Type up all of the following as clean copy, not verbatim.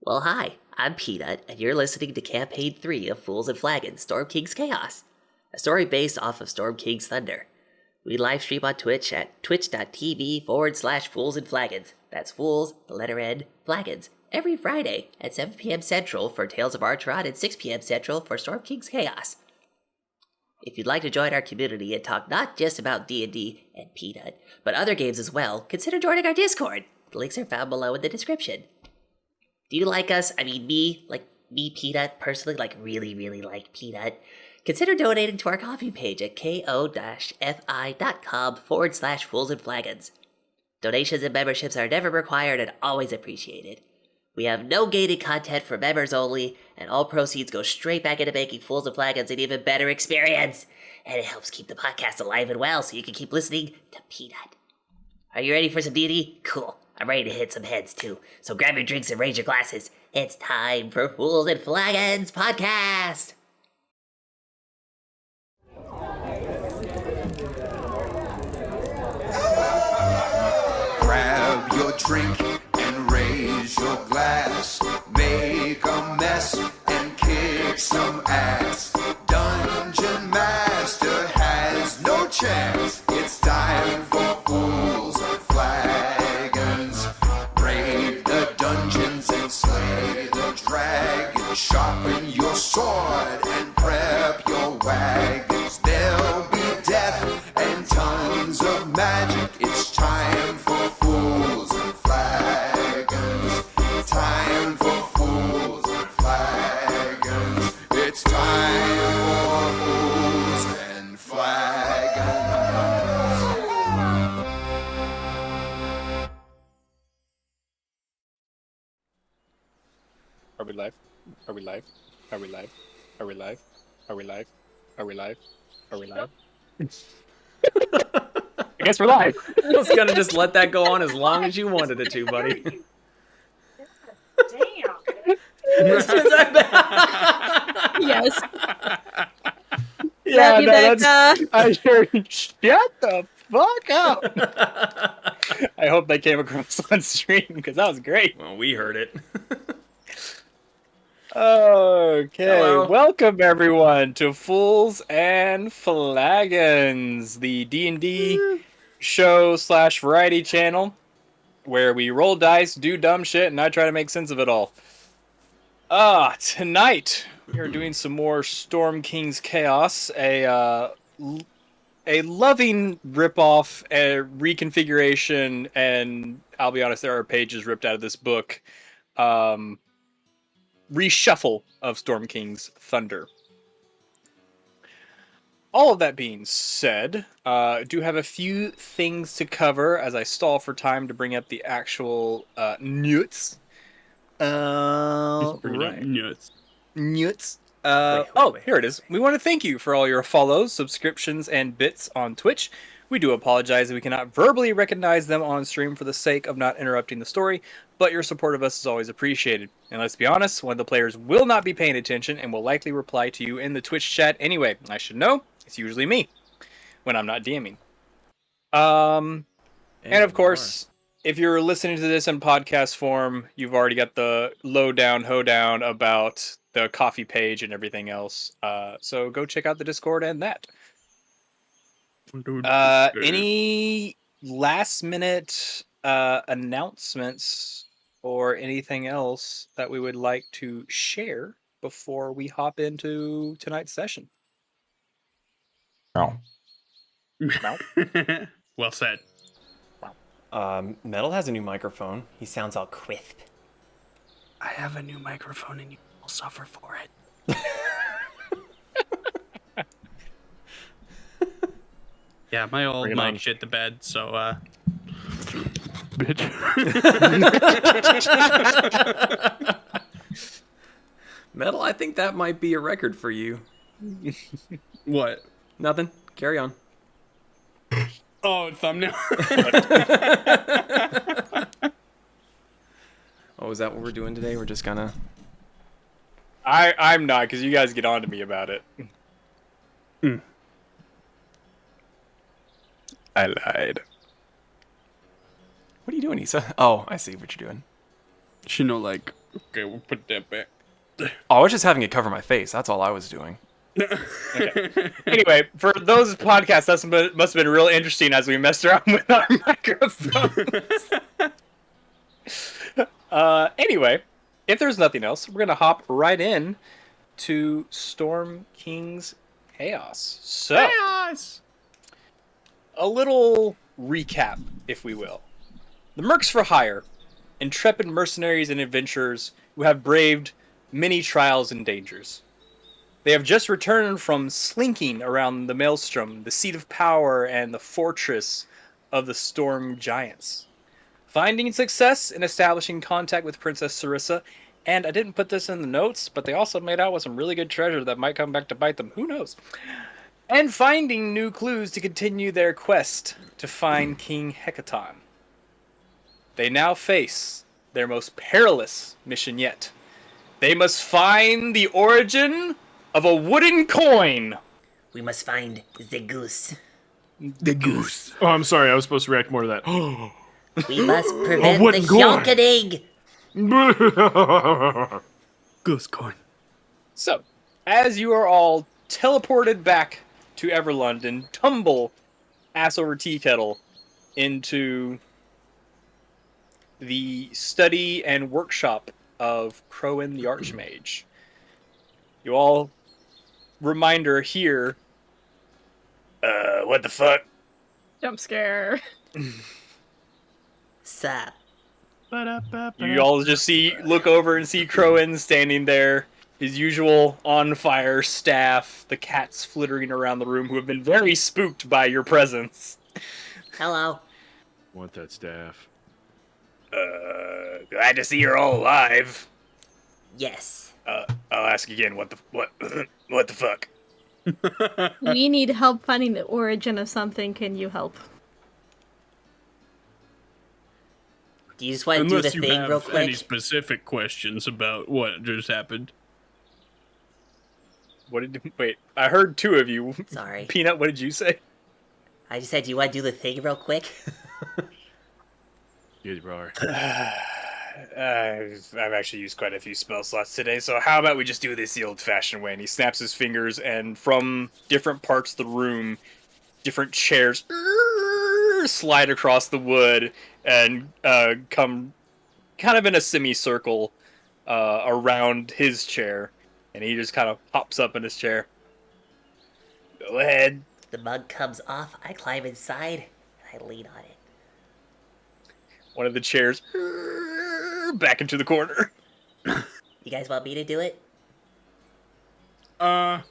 Well, hi, I'm Peanut, and you're listening to Campaign 3 of Fools and Flagons, Storm King's Chaos, a story based off of Storm King's Thunder. We live stream on Twitch at twitch.tv/Fools and Flagons. That's Fools, the letter N, Flagons, every Friday at 7 p.m. Central for Tales of Archeron and 6 p.m. Central for Storm King's Chaos. If you'd like to join our community and talk not just about D&D and Peanut, but other games as well, consider joining our Discord. The links are found below in the description. Do you like us? I mean, me, Peanut, personally, really like Peanut. Consider donating to our coffee page at ko-fi.com/Fools&Flagons. Donations and memberships are never required and always appreciated. We have no gated content for members only, and all proceeds go straight back into making Fools and Flagons an even better experience. And it helps keep the podcast alive and well so you can keep listening to Peanut. Are you ready for some D&D? Cool. I'm ready to hit some heads too. So grab your drinks and raise your glasses. It's time for Fools and Flagons podcast. Grab your drink and raise your glass. Make a mess and kick some ass. Dungeon Master has no chance. It's time for Fools and Flagons. Raid the dungeons and slay the dragon. Sharpen your sword and prep your wagons. There'll be death and tons of magic. It's time for Fools and Flagons. Time for Fools and Flagons. It's time for Fools and Flagons. Are we live? Are we live? Are we live? Are we live? Are we live? Are we live? Are we live? I guess we're live. I was gonna just let that go on as long as you wanted it to, buddy. Damn. Yes. Yeah, Love you, Becca. I sure. Shut the fuck up. I hope that came across on stream because that was great. Well, we heard it. Okay, Hello. Welcome everyone to Fools and Flagons, the D&D show / variety channel where we roll dice, do dumb shit, and I try to make sense of it all. Tonight we are doing some more Storm King's Chaos, a loving ripoff, a reconfiguration, and I'll be honest, there are pages ripped out of this book. Reshuffle of Storm King's Thunder. All of that being said, do have a few things to cover as I stall for time to bring up the actual nuts. Nuts. Nuts. Wait. Here it is. We want to thank you for all your follows, subscriptions, and bits on Twitch. We do apologize that we cannot verbally recognize them on stream for the sake of not interrupting the story, but your support of us is always appreciated. And let's be honest, one of the players will not be paying attention and will likely reply to you in the Twitch chat anyway. I should know, it's usually me when I'm not DMing. And of course, if you're listening to this in podcast form, you've already got the lowdown, hoedown about the coffee page and everything else. So go check out the Discord and that. Any last minute announcements or anything else that we would like to share before we hop into tonight's session? No. Well said. Metal has a new microphone. He sounds all crisp. I have a new microphone and you will suffer for it. Yeah, my old Bring it on. mic shit the bed, so Bitch. Metal, I think that might be a record for you. what? Nothing. Carry on. Oh, thumbnail. Oh, is that what we're doing today? We're just gonna... I'm not, because you guys get on to me about it. I lied. What are you doing, Issa? Oh, I see what you're doing. Should know, like, Okay, we'll put that back. Oh, I was just having it cover my face. That's all I was doing. Anyway, for those podcasts, that must have been real interesting as we messed around with our microphones. Anyway, if there's nothing else, we're gonna hop right in to Storm King's Chaos. So, Chaos! a little recap, if we will. The Mercs for Hire, intrepid mercenaries and adventurers who have braved many trials and dangers. They have just returned from slinking around the Maelstrom, the seat of power and the fortress of the Storm Giants. Finding success in establishing contact with Princess Serissa, and I didn't put this in the notes, but they also made out with some really good treasure that might come back to bite them. Who knows? And finding new clues to continue their quest to find King Hekaton. They now face their most perilous mission yet. They must find the origin of a wooden coin. We must find the goose. The goose. Oh, I'm sorry. I was supposed to react more to that. We must prevent the wooden coin. yonkadig. Goose coin. So, as you are all teleported back to Everlund and tumble ass over tea kettle into the study and workshop of Crowan the Archmage, you all reminder here. What the fuck? Jump scare. Sup? You all just look over and see Crowan standing there, his usual on-fire staff, the cats flittering around the room who have been very spooked by your presence. Hello. Want that staff? Glad to see you're all alive. Yes. I'll ask again, what the fuck? We need help finding the origin of something. Can you help? Do you just want to do the Unless you thing real have any quick? specific questions about what just happened. Wait, I heard two of you. Sorry. Peanut, what did you say? I just said, do you want to do the thing real quick? Good, brother. I've actually used quite a few spell slots today, so how about we just do this the old-fashioned way? And he snaps his fingers, and from different parts of the room, different chairs slide across the wood and come kind of in a semicircle around his chair. And he just kind of hops up in his chair. Go ahead. The mug comes off, I climb inside, and I lean on it. One of the chairs back into the corner. You guys want me to do it? I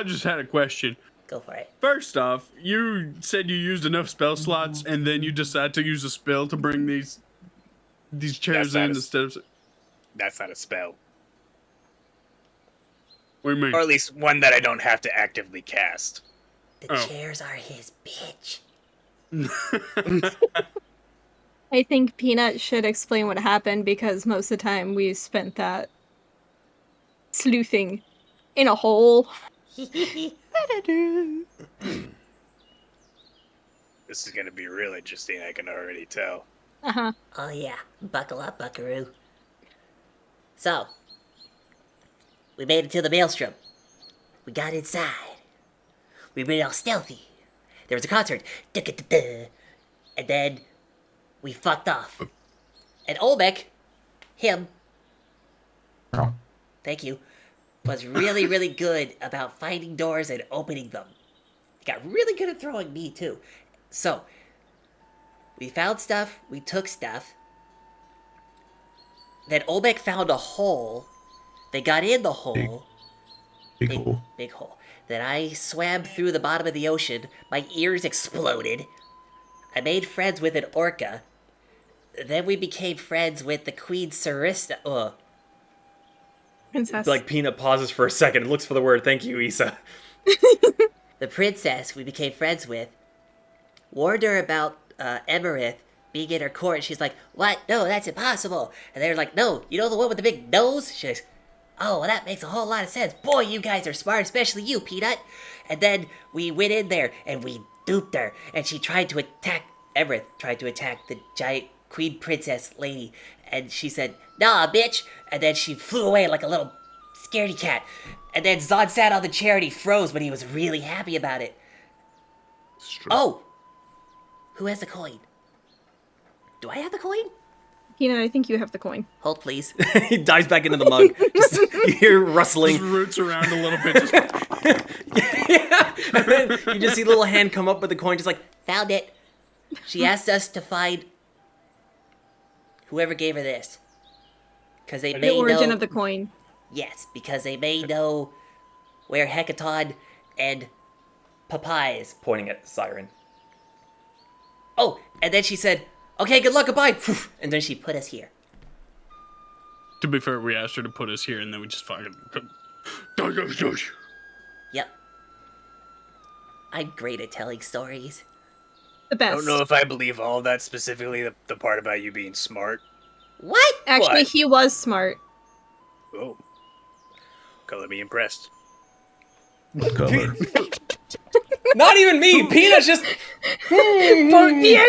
just had a question. Go for it. First off, you said you used enough spell slots, and then you decide to use a spell to bring these chairs in instead of. That's not a spell. What do you mean? Or at least one that I don't have to actively cast. The chairs are his bitch. I think Peanut should explain what happened because most of the time we spent that sleuthing in a hole. This is going to be real interesting, I can already tell. Uh-huh. Oh yeah, buckle up, buckaroo. So, we made it to the Maelstrom. We got inside. We made it all stealthy. There was a concert. And then we fucked off. And Olmec, him, thank you, was really, really good about finding doors and opening them. He got really good at throwing me, too. So, we found stuff, we took stuff. Then Olmec found a hole. They got in the hole. Big hole. Big hole. Then I swam through the bottom of the ocean. My ears exploded. I made friends with an orca. Then we became friends with the Queen Serissa. Princess. Like Peanut pauses for a second and looks for the word. Thank you, Issa. The princess we became friends with. Warned her about Emerith being in her court. She's like, what? No, that's impossible. And they're like, no, you know the one with the big nose? She's like, oh, well, that makes a whole lot of sense. Boy, you guys are smart, especially you, Peanut. And then we went in there and we duped her. And she tried to attack, Emerith tried to attack the giant queen princess lady. And she said, "Nah, bitch." And then she flew away like a little scaredy cat. And then Zod sat on the chair and he froze, but he was really happy about it. Oh! Who has the coin? Do I have the coin? Peanut, I think you have the coin. Hold, please. He dives back into the mug. Just, you hear rustling. Just roots around a little bit. Just, Yeah. And then you just see a little hand come up with the coin, just like, Found it. She asked us to find whoever gave her this. Because they The may origin know... of the coin. Yes, because they may know where Hekaton and Papa is. pointing at Siren. Oh, and then she said, "Okay, good luck, goodbye." And then she put us here. to be fair, we asked her to put us here, and then we just fucking. Yep. I'm great at telling stories. The best. I don't know if I believe all of that, specifically the part about you being smart. What? Actually, What? he was smart. Oh. Color me impressed. Color. Not even me. Peanut's just. bitch!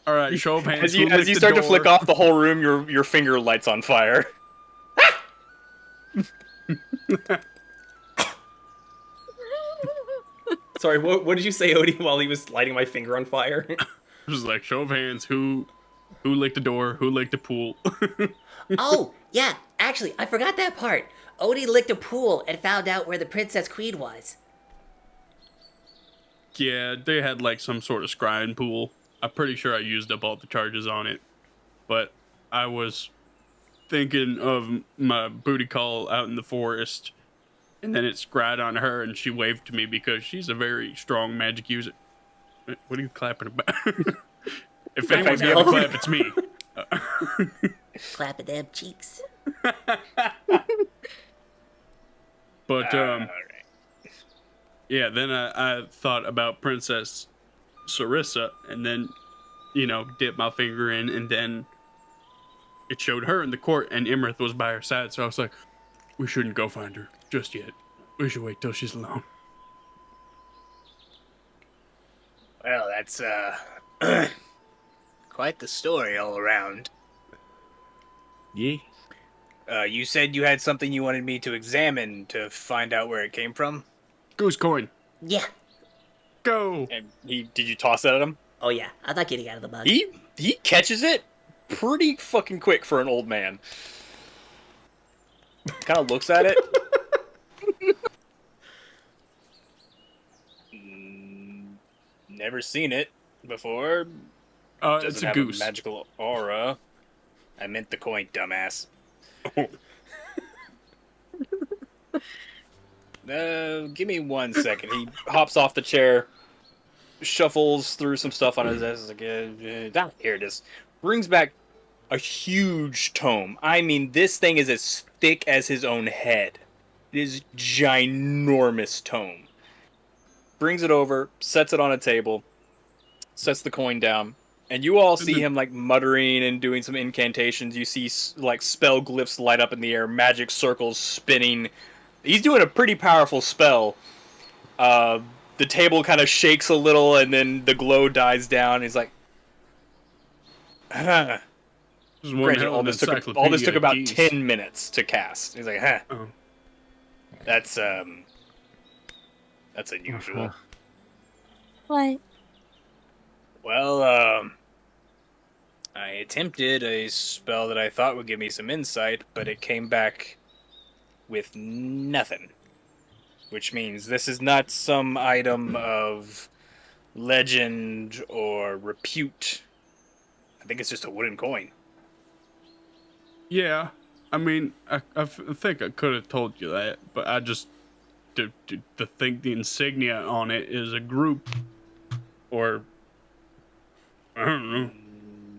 All right, show of hands. As you who licked the start to door? flick off the whole room, your finger lights on fire. Sorry, what did you say, Odie, while he was lighting my finger on fire? It was like, show of hands. Who licked the door? Who licked the pool? Oh, yeah, actually, I forgot that part. Odie licked a pool and found out where the Princess Queen was. Yeah, they had like some sort of scrying pool. I'm pretty sure I used up all the charges on it, but I was thinking of my booty call out in the forest, and then it scryed on her, and she waved to me because she's a very strong magic user. What are you clapping about? If anyone's gonna clap, it's me. Clapping them cheeks. But Alright. yeah, then I thought about Princess Serissa, and then, dipped my finger in, and then it showed her in the court, and Imrith was by her side, so I was like, we shouldn't go find her just yet. We should wait till she's alone. Well, that's quite the story all around. Yeah. You said you had something you wanted me to examine to find out where it came from. Goose coin, Yeah. go! And did you toss it at him? Oh, yeah, I'm not getting out of the mug. He catches it pretty fucking quick for an old man. Kind of looks at it. Never seen it before. It's Doesn't a have goose. a magical aura. I meant the coin, dumbass. Give me 1 second. He hops off the chair, shuffles through some stuff on his desk. Here it is. Brings back a huge tome. I mean, this thing is as thick as his own head. It is ginormous tome. Brings it over, sets it on a table, sets the coin down, and you all see him like muttering and doing some incantations. You see like spell glyphs light up in the air, magic circles spinning. He's doing a pretty powerful spell. The table kind of shakes a little, and then the glow dies down. He's like, This is one granted, hell all of an this took encyclopedia about of keys. 10 minutes to cast. He's like, huh. Oh. That's unusual. What? Well, I attempted a spell that I thought would give me some insight, but it came back with nothing. Which means this is not some item of legend or repute. I think it's just a wooden coin. Yeah, I mean, I think I could have told you that, but I just to think the insignia on it is a group, or I don't know.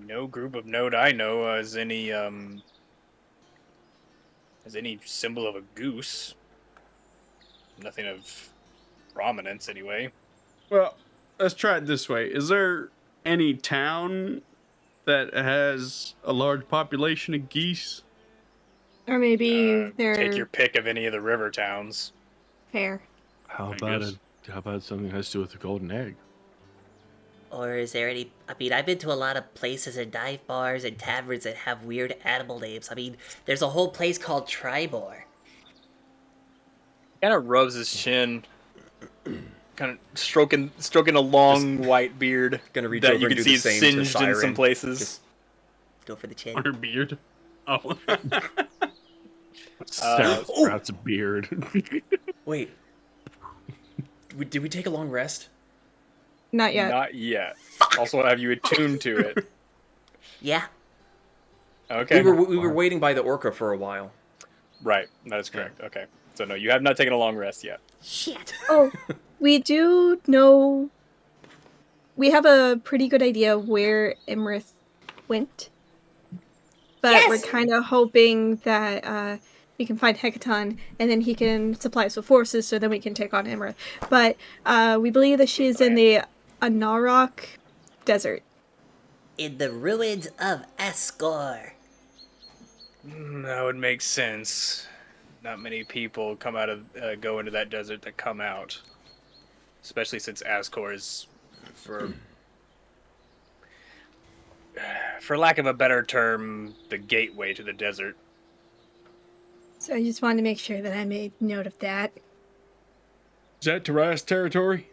No group of note I know has any symbol of a goose. Nothing of prominence, anyway. Well, let's try it this way. Is there any town that has a large population of geese? Or maybe they're Take your pick of any of the river towns. fair. How I about guess. how about something that has to do with the golden egg? Or is there any... I mean, I've been to a lot of places and dive bars and taverns that have weird animal names. I mean, there's a whole place called Tribor. Kind of rubs his chin, kind of stroking a long white beard Gonna reach that over you and can do see the is same to singed in some Siren. places. Just- Go for the chin. On her beard. Oh. Sprouts a beard. Wait. Did we take a long rest? Not yet. Not yet. Also, have you attuned to it? Yeah. Okay. We were waiting by the orca for a while. Right. That is correct. Okay. So no, you have not taken a long rest yet. Shit. Oh, we do know. We have a pretty good idea of where Imrith went. But Yes! we're kind of hoping that we can find Hekaton, and then he can supply us with forces, so then we can take on Imrith. But we believe that she is in the Anarok Desert. In the ruins of Asgore. That would make sense. Not many people come out of go into that desert that come out, especially since Asgore is, for lack of a better term, the gateway to the desert. So I just wanted to make sure that I made note of that. Is that Taras territory?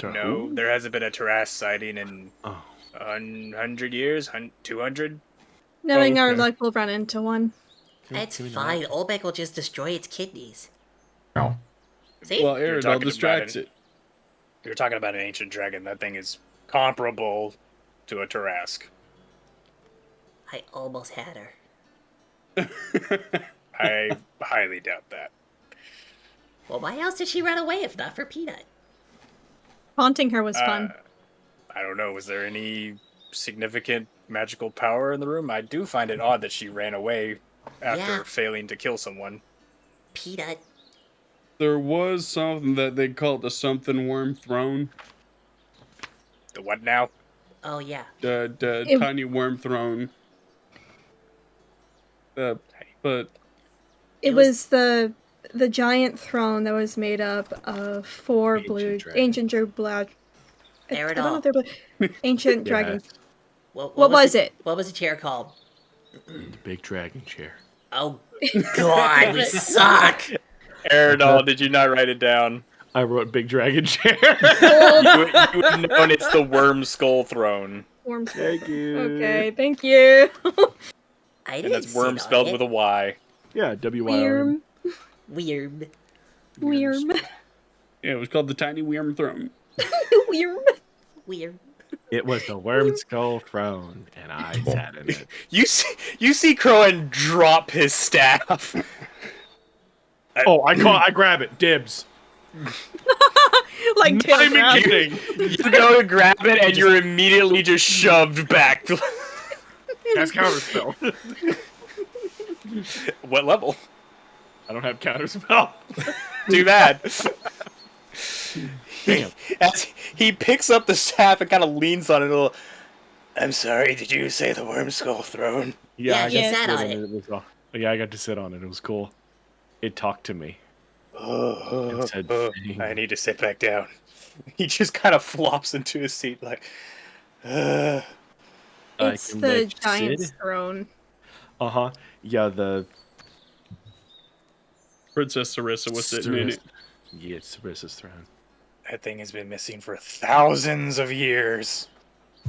No, there hasn't been a Taras sighting in Oh. 100 years, 200. Knowing our okay. luck, we'll run into one. That's fine. Olbeck will just destroy its kidneys. Oh. See? Well, You're Aerodol talking distracts about it. You're talking about an ancient dragon. That thing is comparable to a Tarask. I almost had her. I highly doubt that. Well, why else did she run away if not for Peanut? Haunting her was fun. I don't know. Was there any significant magical power in the room? I do find it odd that she ran away after Yeah. failing to kill someone. Peanut. There was something that they called the something worm throne. The what now? Oh, yeah. The It- tiny worm throne. But It was the giant throne that was made up of four ancient blood. I don't know if they're ancient dragons. What was it? What was the chair called? The big dragon chair. Oh, God, we suck. Eridol, did you not write it down? I wrote big dragon chair. You would have known it's the worm skull throne. Worm. Thank you. Okay, thank you. I And didn't that's worm sit on spelled it. with a Y. Yeah, W-Y-R-M. Worm. Weird. Worm. yeah, it was called the tiny worm throne. Worm. Weird. It was the worm skull throne, and I sat in it. You see Crowan drop his staff. Oh, I grab it. Dibs. Like Not tail even grab. kidding. You go to grab it and you're immediately just shoved back. That's counterspell. What level? I don't have counterspell. Too bad. Damn. As he picks up the staff and kind of leans on it a little. I'm sorry, did you say the worm skull throne? Yeah, I you got to sat sit on in it. It was all- yeah, I got to sit on it. It was cool. It talked to me. It said, I need to sit back down. He just kind of flops into his seat like, I It's can the let giant's Sid- throne. Uh-huh. Yeah, the... Princess Serissa was sitting in it. Yeah, it's Sarissa's throne. that thing has been missing for thousands of years.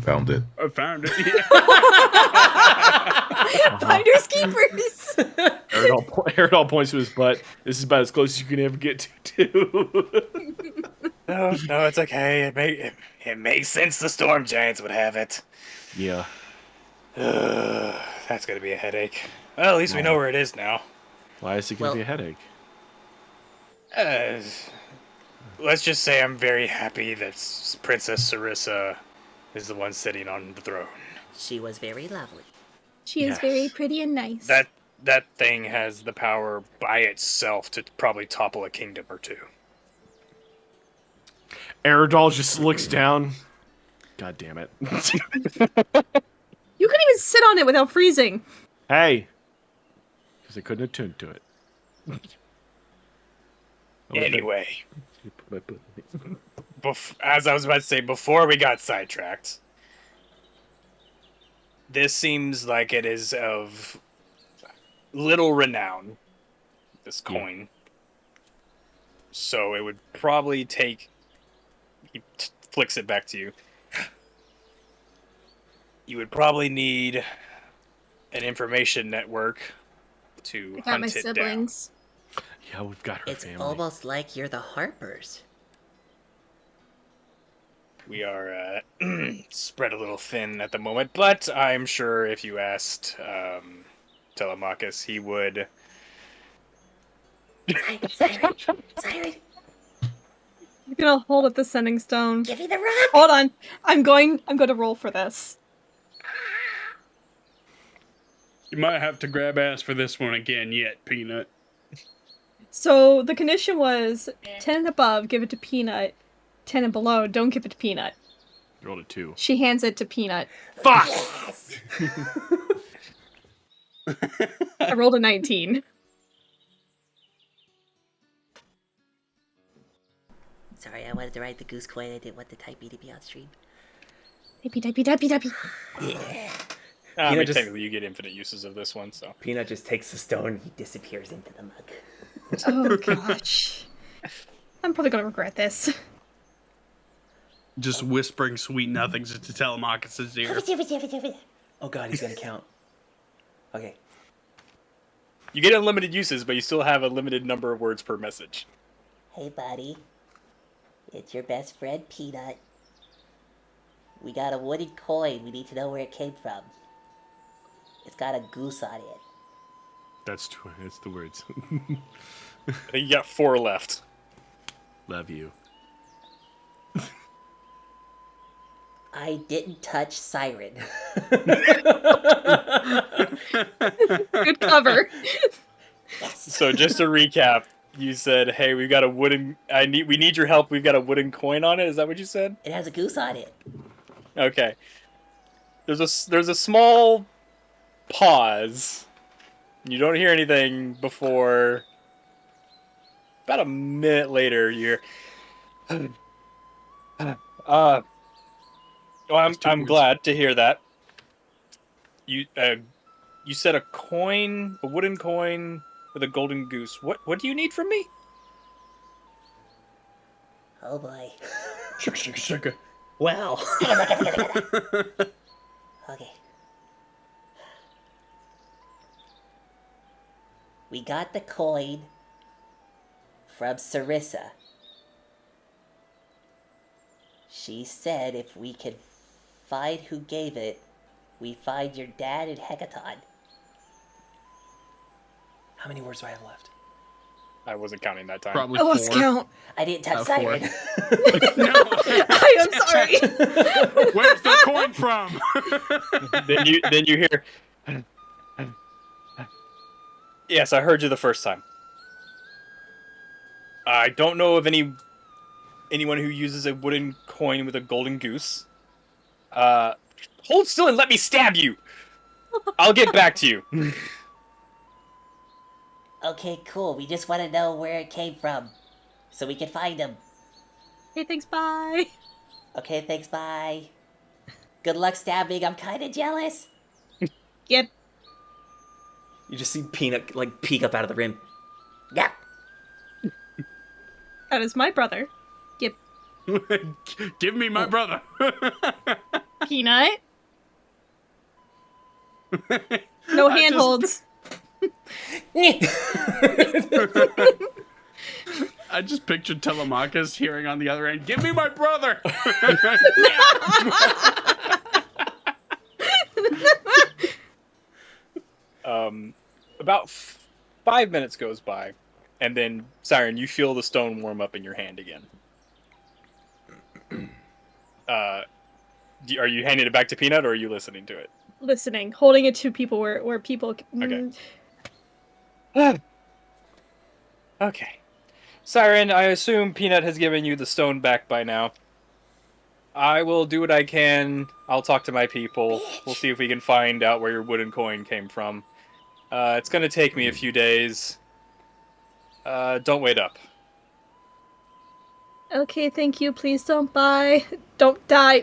Found it. I found it. Finders keepers. Eridol points to his butt. This is about as close as you can ever get to. No, it's okay. It makes sense the storm giants would have it. Yeah. That's gonna be a headache. Well, at least we know where it is now. Why is it going to Well- be a headache? Let's just say I'm very happy that Princess Serissa is the one sitting on the throne. She was very lovely. She is very pretty and nice. That thing has the power by itself to probably topple a kingdom or two. Eridol just looks down. God damn it. You couldn't even sit on it without freezing. Hey! Because I couldn't attune to it. Anyway, As I was about to say, before we got sidetracked, this seems like it is of little renown, this coin. So it would probably take... He flicks it back to you. You would probably need an information network to I got hunt my it down. siblings. Yeah, we've got her It's family. almost like you're the Harpers. We are spread a little thin at the moment, but I'm sure if you asked Telemachus, he would... Siren! Siren! I'm gonna hold up the sending stone. Give me the rock! Hold on. I'm going to roll for this. You might have to grab ass for this one again yet, Peanut. So the condition was 10 and above, give it to Peanut. 10 and below, don't give it to Peanut. You rolled a 2. She hands it to Peanut. Fuck! I rolled a 19. Sorry, I wanted to write the goose coin. I didn't want the typey to be on stream. Typey. I mean, just- technically you get infinite uses of this one, so... Peanut just takes the stone. He disappears into the mug. Oh gosh. I'm probably gonna regret this. Just whispering sweet nothings into Telemachus' ear. Oh god, he's gonna count. Okay. You get unlimited uses, but you still have a limited number of words per message. Hey, buddy. It's your best friend, Peanut. We got a wooden coin. We need to know where it came from. It's got a goose on it. That's the words. I think you got 4 left. Love you. I didn't touch Siren. Good cover. So just to recap, you said, "Hey, we've got a wooden. We need your help. We've got a wooden coin on it." Is that what you said? It has a goose on it. Okay. There's a small pause. You don't hear anything before about a minute later. You're. Well, I'm glad to hear that. You said a wooden coin with a golden goose. What do you need from me? Oh boy. Sugar. Well. Okay. We got the coin from Serissa. She said if we could find who gave it, we find your dad and Hekaton. How many words do I have left? I wasn't counting that time. Probably I lost 4. count. I didn't touch 4. Siren. I am sorry. Where's the coin from? then you hear. Yes, I heard you the first time. I don't know of anyone who uses a wooden coin with a golden goose. Hold still and let me stab you. I'll get back to you. Okay, cool. We just want to know where it came from, so we can find him. Okay, thanks, bye. Okay, thanks, bye. Good luck stabbing. I'm kind of jealous. Yep. You just see Peanut like peek up out of the rim. Yeah. That is my brother. Yep. Give me my brother. Peanut. No handholds. I just pictured Telemachus hearing on the other end, "Give me my brother." About 5 minutes goes by, and then Siren, you feel the stone warm up in your hand again. Are you handing it back to Peanut, or are you listening to it? Listening, holding it to people where people. Okay. Okay. Siren, I assume Peanut has given you the stone back by now. I will do what I can. I'll talk to my people. We'll see if we can find out where your wooden coin came from. It's gonna take me a few days. Don't wait up. Okay, thank you. Please don't buy. Don't die.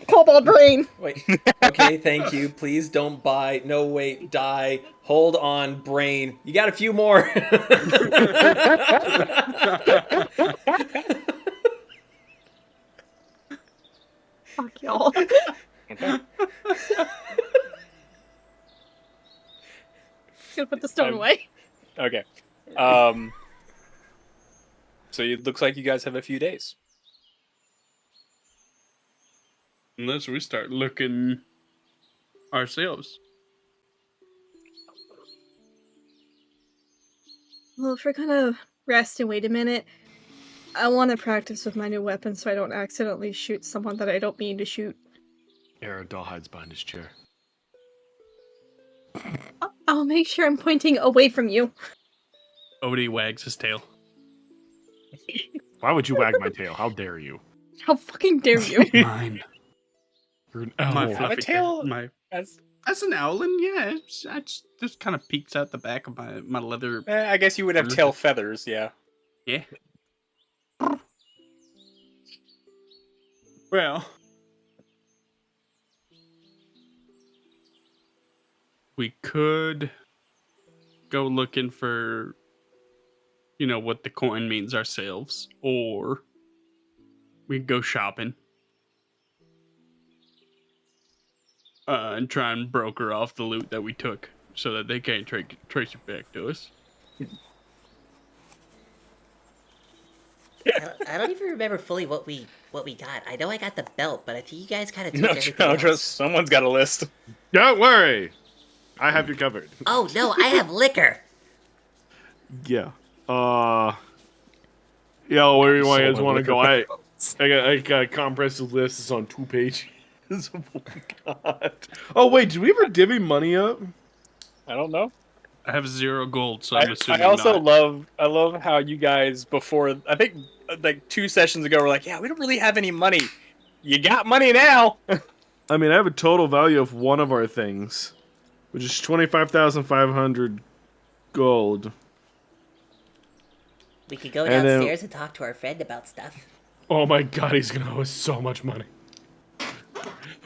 Cobalt brain. Wait. Okay, thank you. Please don't buy. No, wait. Die. Hold on, brain. You got a few more. Fuck y'all. Gonna put the stone away. Okay. So it looks like you guys have a few days. Unless we start looking ourselves. Well, if we're gonna rest and wait a minute, I want to practice with my new weapon so I don't accidentally shoot someone that I don't mean to shoot. Aerodol hides behind his chair. I'll make sure I'm pointing away from you. Odie wags his tail. Why would you wag my tail? How dare you? How fucking dare you? Mine. You're an My owl. fluffy tail? My That's, That's an owlin, yeah. It's just kind of peeks out the back of my leather. I guess you would have tail feathers, yeah. Yeah. Well, we could go looking for, what the coin means ourselves, or we could go shopping and try and broker off the loot that we took so that they can't trace it back to us. I don't even remember fully what we got. I know I got the belt, but I think you guys kind of took everything else. Just someone's got a list. Don't worry. I have you covered. Oh no, I have liquor. Yeah. Yo, where do you guys want to go? I got a comprehensive list. It's on 2 pages. Oh my god. Oh wait, did we ever divvy money up? I don't know. I have 0 gold, so I'm assuming I also not. love how you guys before, I think like 2 sessions ago were like, yeah, we don't really have any money. You got money now. I mean, I have a total value of one of our things, which is 25,500 gold. We could go And then- downstairs and talk to our friend about stuff. Oh my god, he's gonna owe us so much money.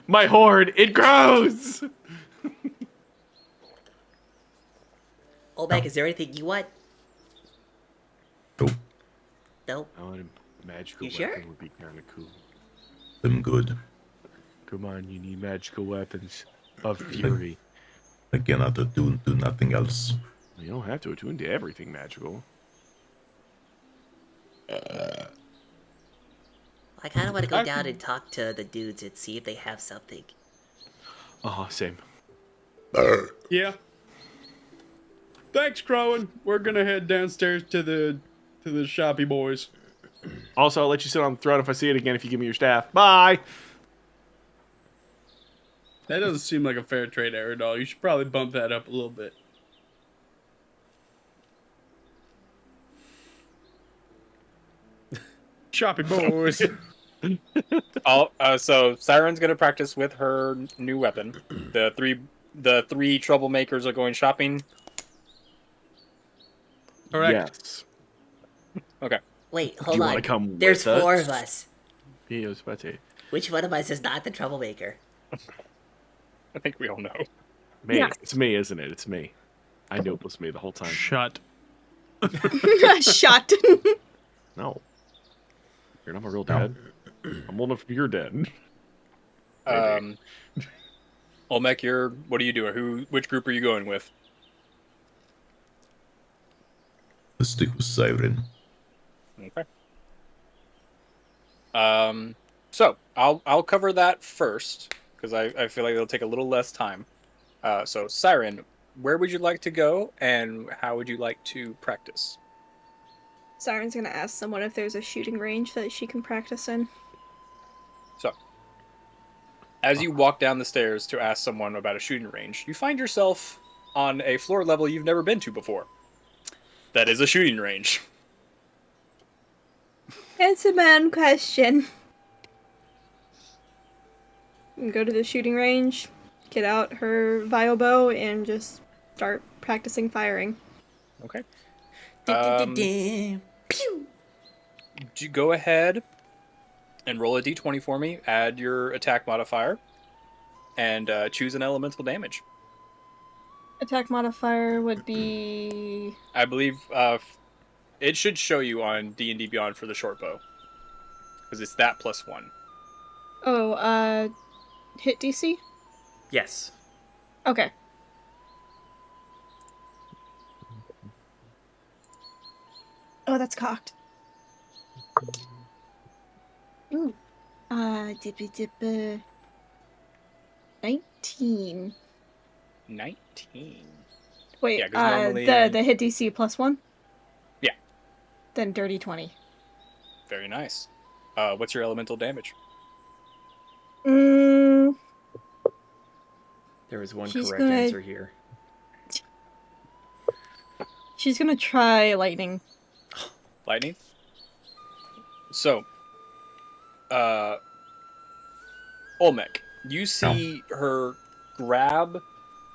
My hoard, it grows! Olmec, is there anything you want? Nope. Nope. I want a magical You sure? weapon would be kind of cool. I'm good. Come on, you need magical weapons of fury. I cannot do nothing else. You don't have to attune to everything magical. I kind of want to go down and talk to the dudes and see if they have something. Same. Yeah. Thanks, Crowan. We're gonna head downstairs to the shoppy boys. Also, I'll let you sit on the throne if I see it again if you give me your staff. Bye! That doesn't seem like a fair trade, Aerodol. You should probably bump that up a little bit. Shoppy boys. So Siren's gonna practice with her new weapon. The three troublemakers are going shopping. Correct. Yes. Okay. Wait, hold you on. wanna come There's with 4 us? of us. He was about to. Which one of us is not the troublemaker? I think we all know. Me. Yes. It's me, isn't it? It's me. I knew it was me the whole time. Shut. Shot. No. You're not my real dad. I'm old enough to be your dad. Olmec, what are you doing? Which group are you going with? Let's stick with Siren. Okay. So I'll cover that first because I feel like it'll take a little less time. So Siren, where would you like to go, and how would you like to practice? Siren's gonna ask someone if there's a shooting range that she can practice in. So, as you walk down the stairs to ask someone about a shooting range, you find yourself on a floor level you've never been to before. That is a shooting range. It's a man question. Go to the shooting range, get out her bio bow, and just start practicing firing. Okay. Pew! go ahead and roll a d20 for me. Add your attack modifier, and choose an elemental damage. Attack modifier would be. I believe it should show you on D&D Beyond for the short bow, because it's that +1. Oh, hit DC? Yes. Okay. Oh, that's cocked. Ooh. Dippy dip. 19. 19. Wait, Yeah, 'cause normally- the hit DC +1? Yeah. Then dirty 20. Very nice. What's your elemental damage? Mm, There was one She's correct gonna- answer here. she's gonna try lightning. Lightning? So, Olmec, you see her grab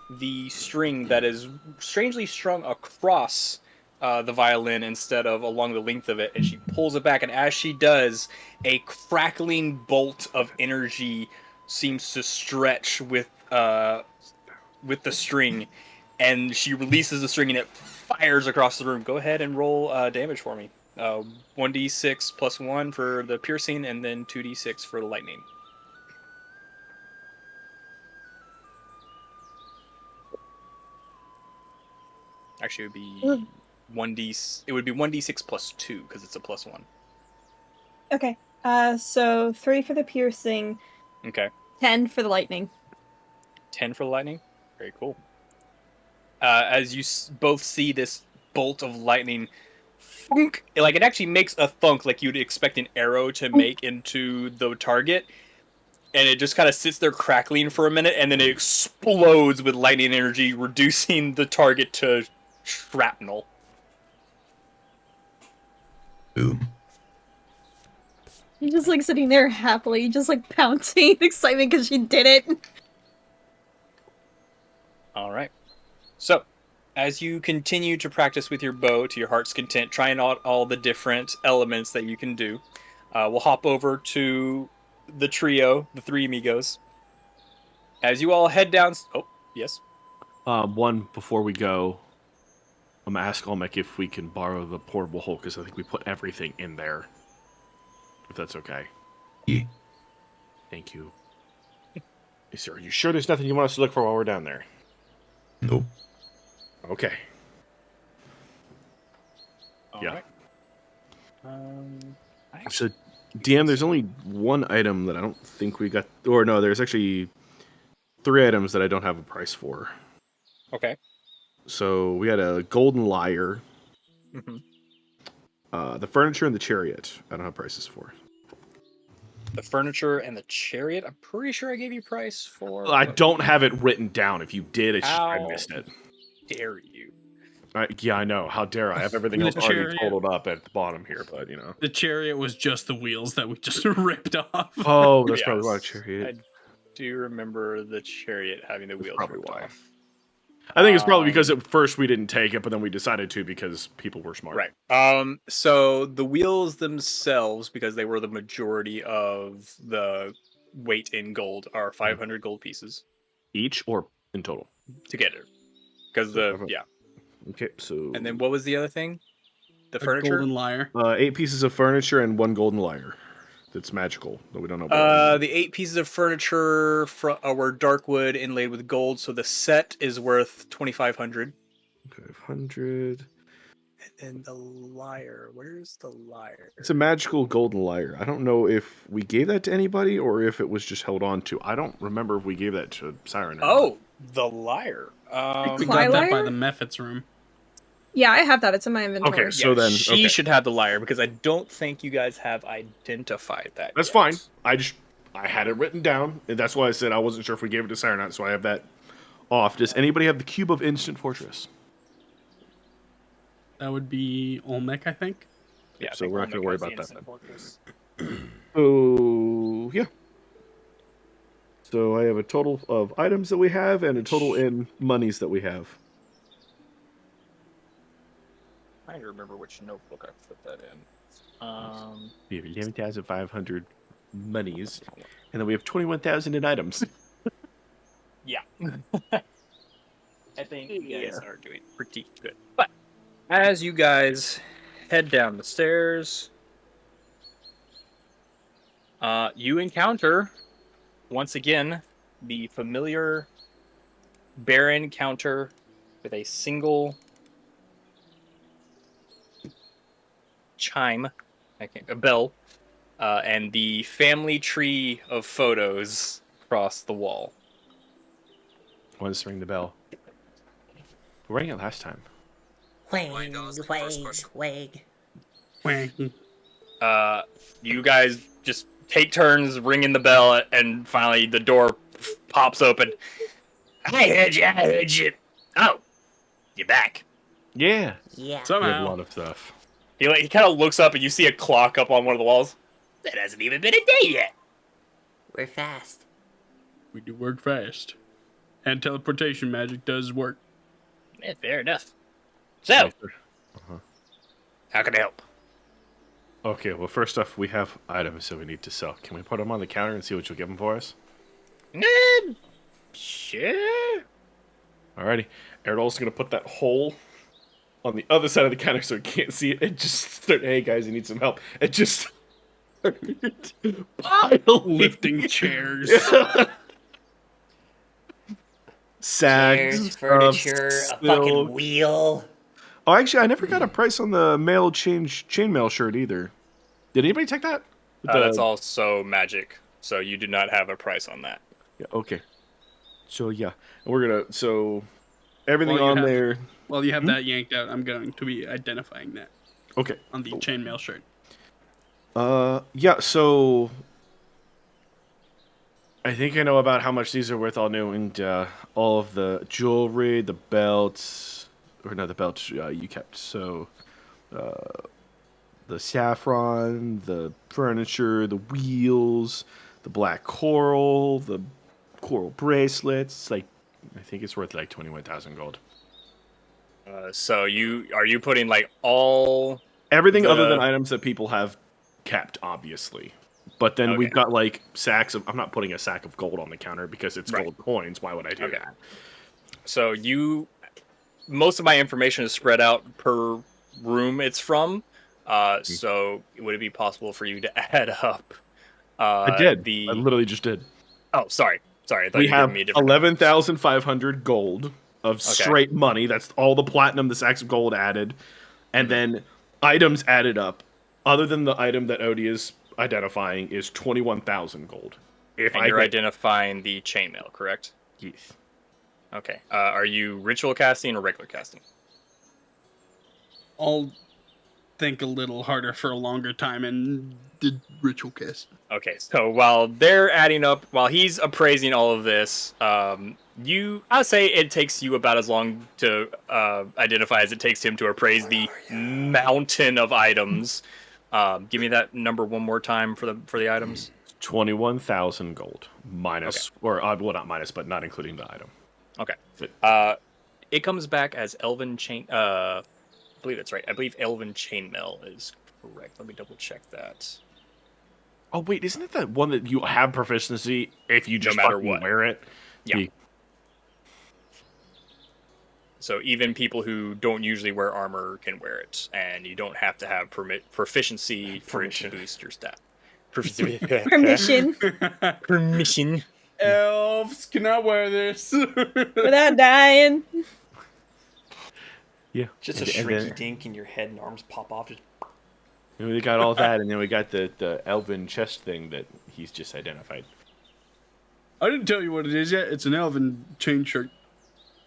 the string that is strangely strung across the violin instead of along the length of it, and she pulls it back, and as she does, a crackling bolt of energy seems to stretch with the string, and she releases the string and it fires across the room. Go ahead and roll damage for me. 1d6 +1 for the piercing, and then 2d6 for the lightning. Actually, it would be 1d6 +2 because it's a +1. Okay. So 3 for the piercing, Okay. 10 for the lightning. 10 for the lightning. Very cool. As you both see this bolt of lightning, thunk, like it actually makes a thunk like you'd expect an arrow to make into the target, and it just kind of sits there crackling for a minute, and then it explodes with lightning energy, reducing the target to shrapnel. Boom. You're just like sitting there happily, just like pouncing excitement because she did it. All right. So, as you continue to practice with your bow to your heart's content, trying out all the different elements that you can do, we'll hop over to the trio, the three amigos. As you all head down... Oh, yes? One, before we go, I'm going to ask Olmec if we can borrow the portable hole, because I think we put everything in there. If that's okay. Yeah. Thank you. Hey, sir, are you sure there's nothing you want us to look for while we're down there? Nope. Okay. All Yeah. right. So, DM, there's only one item that I don't think we got... Or no, there's actually 3 items that I don't have a price for. Okay. So, we had a golden lyre, Mm-hmm. the furniture, and the chariot. I don't have prices for. The furniture and the chariot, I'm pretty sure I gave you price for... I don't have it written down. If you did, I How missed it. dare you? Yeah, I know. How dare I? I have everything The else already chariot. totaled up at the bottom here, but, you know. The chariot was just the wheels that we just ripped off. Oh, that's probably why Yes. chariot. I do remember the chariot having the wheels probably ripped why. off. I think it's probably because at first we didn't take it, but then we decided to because people were smart. Right. So the wheels themselves, because they were the majority of the weight in gold, are 500 gold pieces Each or in total? together. Because So 500. yeah. Okay, so... And then what was the other thing? The A furniture? golden lyre. 8 pieces of furniture and 1 golden lyre. That's magical, that we don't know about. The 8 pieces of furniture were dark wood inlaid with gold, so the set is worth 2,500. 500. And the lyre, where's the lyre? It's a magical golden lyre. I don't know if we gave that to anybody or if it was just held on to. I don't remember if we gave that to Siren. Oh, the lyre. We Cly got that by lyre? the Mephits room. Yeah, I have that. It's in my inventory. Okay, so then she okay. should have the lyre because I don't think you guys have identified that. That's yet. fine. I had it written down, and that's why I said I wasn't sure if we gave it to Siren or not, so I have that off. Does anybody have the Cube of Instant Fortress? That would be Olmec, I think. Yeah, I So think we're not going to Olmec worry has the about that instant then. fortress. Oh, yeah. So I have a total of items that we have and a total in monies that we have. I don't remember which notebook I put that in. We have 11,500 monies, and then we have 21,000 in items. Yeah. I think you guys are doing pretty good. But as you guys head down the stairs, you encounter, once again, the familiar Baron counter with a single chime, a bell, and the family tree of photos across the wall. Let's ring the bell. We rang it last time. Wang, Wang, that was the first wang, question. wang. You guys just take turns ringing the bell, and finally the door pops open. I heard you. Oh, you're back. Yeah. Yeah. We have a Somehow. lot of stuff. He kind of looks up, and you see a clock up on one of the walls. That hasn't even been a day yet. We're fast. We do work fast. And teleportation magic does work. Yeah, fair enough. So, Yes, sir. how can I help? Okay, well, first off, we have items that we need to sell. Can we put them on the counter and see what you'll give them for us? Sure. Alrighty. Erdal's going to put that hole on the other side of the counter so he can't see it and just start, hey, guys, you need some help. And just piling. Lifting chairs. Sacks. Chairs, furniture, a silk. fucking wheel. Oh, actually, I never got a price on the chainmail shirt either. Did anybody take that? That's also magic, so you do not have a price on that. Yeah, okay. So, yeah. We're going to... So, everything Well, you on have- there... While you have that yanked out, I'm going to be identifying that Okay. on the chainmail shirt. Yeah, so... I think I know about how much these are worth all new, and all of the jewelry, the belts... Or not the belts you kept, so... the saffron, the furniture, the wheels, the black coral, the coral bracelets. Like, I think it's worth like 21,000 gold. So are you putting like all Everything other than items that people have kept, obviously. But then we've Okay. got like sacks of. I'm not putting a sack of gold on the counter because it's Right. gold coins. Why would I do Okay. that? So most of my information is spread out per room it's from. So would it be possible for you to add up? I did. I I literally just did. Oh, sorry. I thought We you were have giving me a different 11,500 gold of straight money. That's all the platinum, the sacks of gold added. And then items added up, other than the item that Odie is identifying, is 21,000 gold. If And you're identifying the chainmail, correct? Yes. Okay. Are you ritual casting or regular casting? I'll think a little harder for a longer time and did ritual cast. Okay, so while they're adding up, while he's appraising all of this, I'll say it takes you about as long to identify as it takes him to appraise the mountain of items. Give me that number one more time for the items. 21,000 gold. Minus, or, well, not minus, but not including the item. Okay. It comes back as Elven Chain... I believe that's right. I believe Elven Chainmail is correct. Let me double check that. Oh, wait, isn't it the one that you have proficiency if you just matter fucking what. wear it? Yeah. So even people who don't usually wear armor can wear it, and you don't have to have proficiency for it to boost your stat. Permission. Permission. Elves cannot wear this. Without dying. Yeah. Just a And then- shrinky dink and your head and arms pop off. Just And we got all that, and then we got the elven chest thing that he's just identified. I didn't tell you what it is yet. It's an elven chain shirt.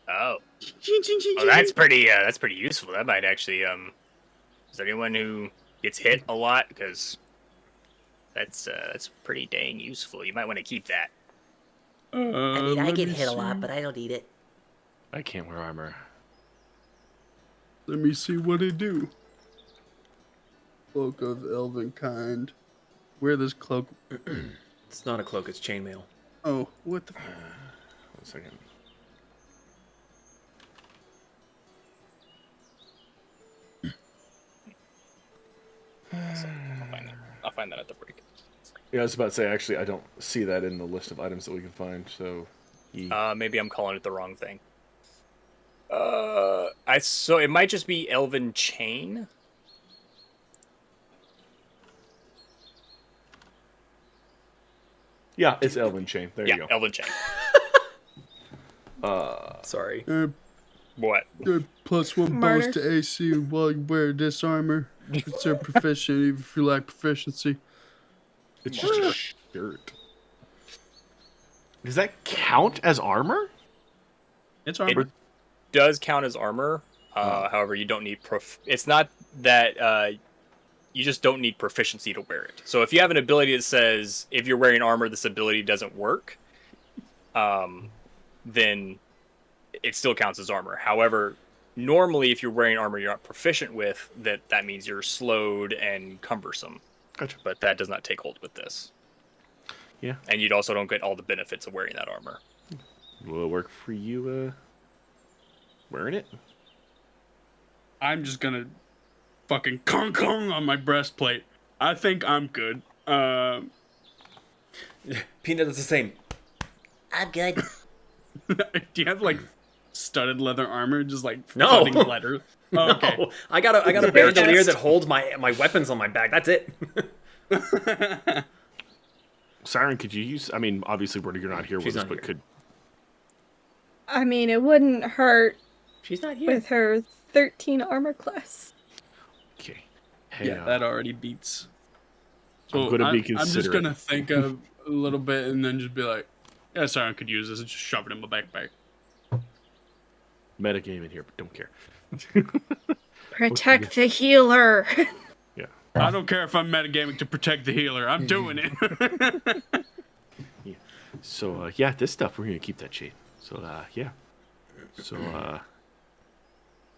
Oh. Oh, that's pretty useful. That might actually, is there anyone who gets hit a lot? Because that's pretty dang useful. You might want to keep that. I mean, I let get me hit a see. lot, but I don't need it. I can't wear armor. Let me see what I do. Cloak of elven kind. Wear this cloak. it's not a cloak, it's chainmail. Oh, what the? 1 second. find that at the break. Yeah, I was about to say, actually, I don't see that in the list of items that we can find, so... Maybe I'm calling it the wrong thing. So it might just be Elven Chain. Yeah, it's Elven Chain. There you go. Elven Chain. Sorry. What? +1 bonus to AC while you wear this armor. Consider proficient even if you lack proficiency. It's just a shirt. Does that count as armor? It's armor. It does count as armor. However, you don't need It's not that you just don't need proficiency to wear it. So if you have an ability that says if you're wearing armor, this ability doesn't work, then it still counts as armor. However, normally if you're wearing armor you're not proficient with, that means you're slowed and cumbersome. Gotcha. But that does not take hold with this. Yeah. And you also don't get all the benefits of wearing that armor. Will it work for you, wearing it? I'm just gonna fucking kong on my breastplate. I think I'm good. Peanut does the same. I'm good. Do you have like studded leather armor, just like No. flooding leather? Oh, okay. No, I got a bandolier that holds my weapons on my back. That's it. Siren, could you use... I mean, obviously, you're not here with us, but could... I mean, it wouldn't hurt She's not here. with her 13 armor class. Okay. Hey, Yeah, that already beats. I'm gonna be I'm just considerate. gonna think of a little bit and then just be like, yeah, Siren could use this, and just shove it in my backpack. Metagame in here, but don't care. Protect the healer. Yeah. I don't care if I'm metagaming to protect the healer. I'm doing it. Yeah. So, yeah, this stuff, we're gonna keep that shit. So, yeah. So,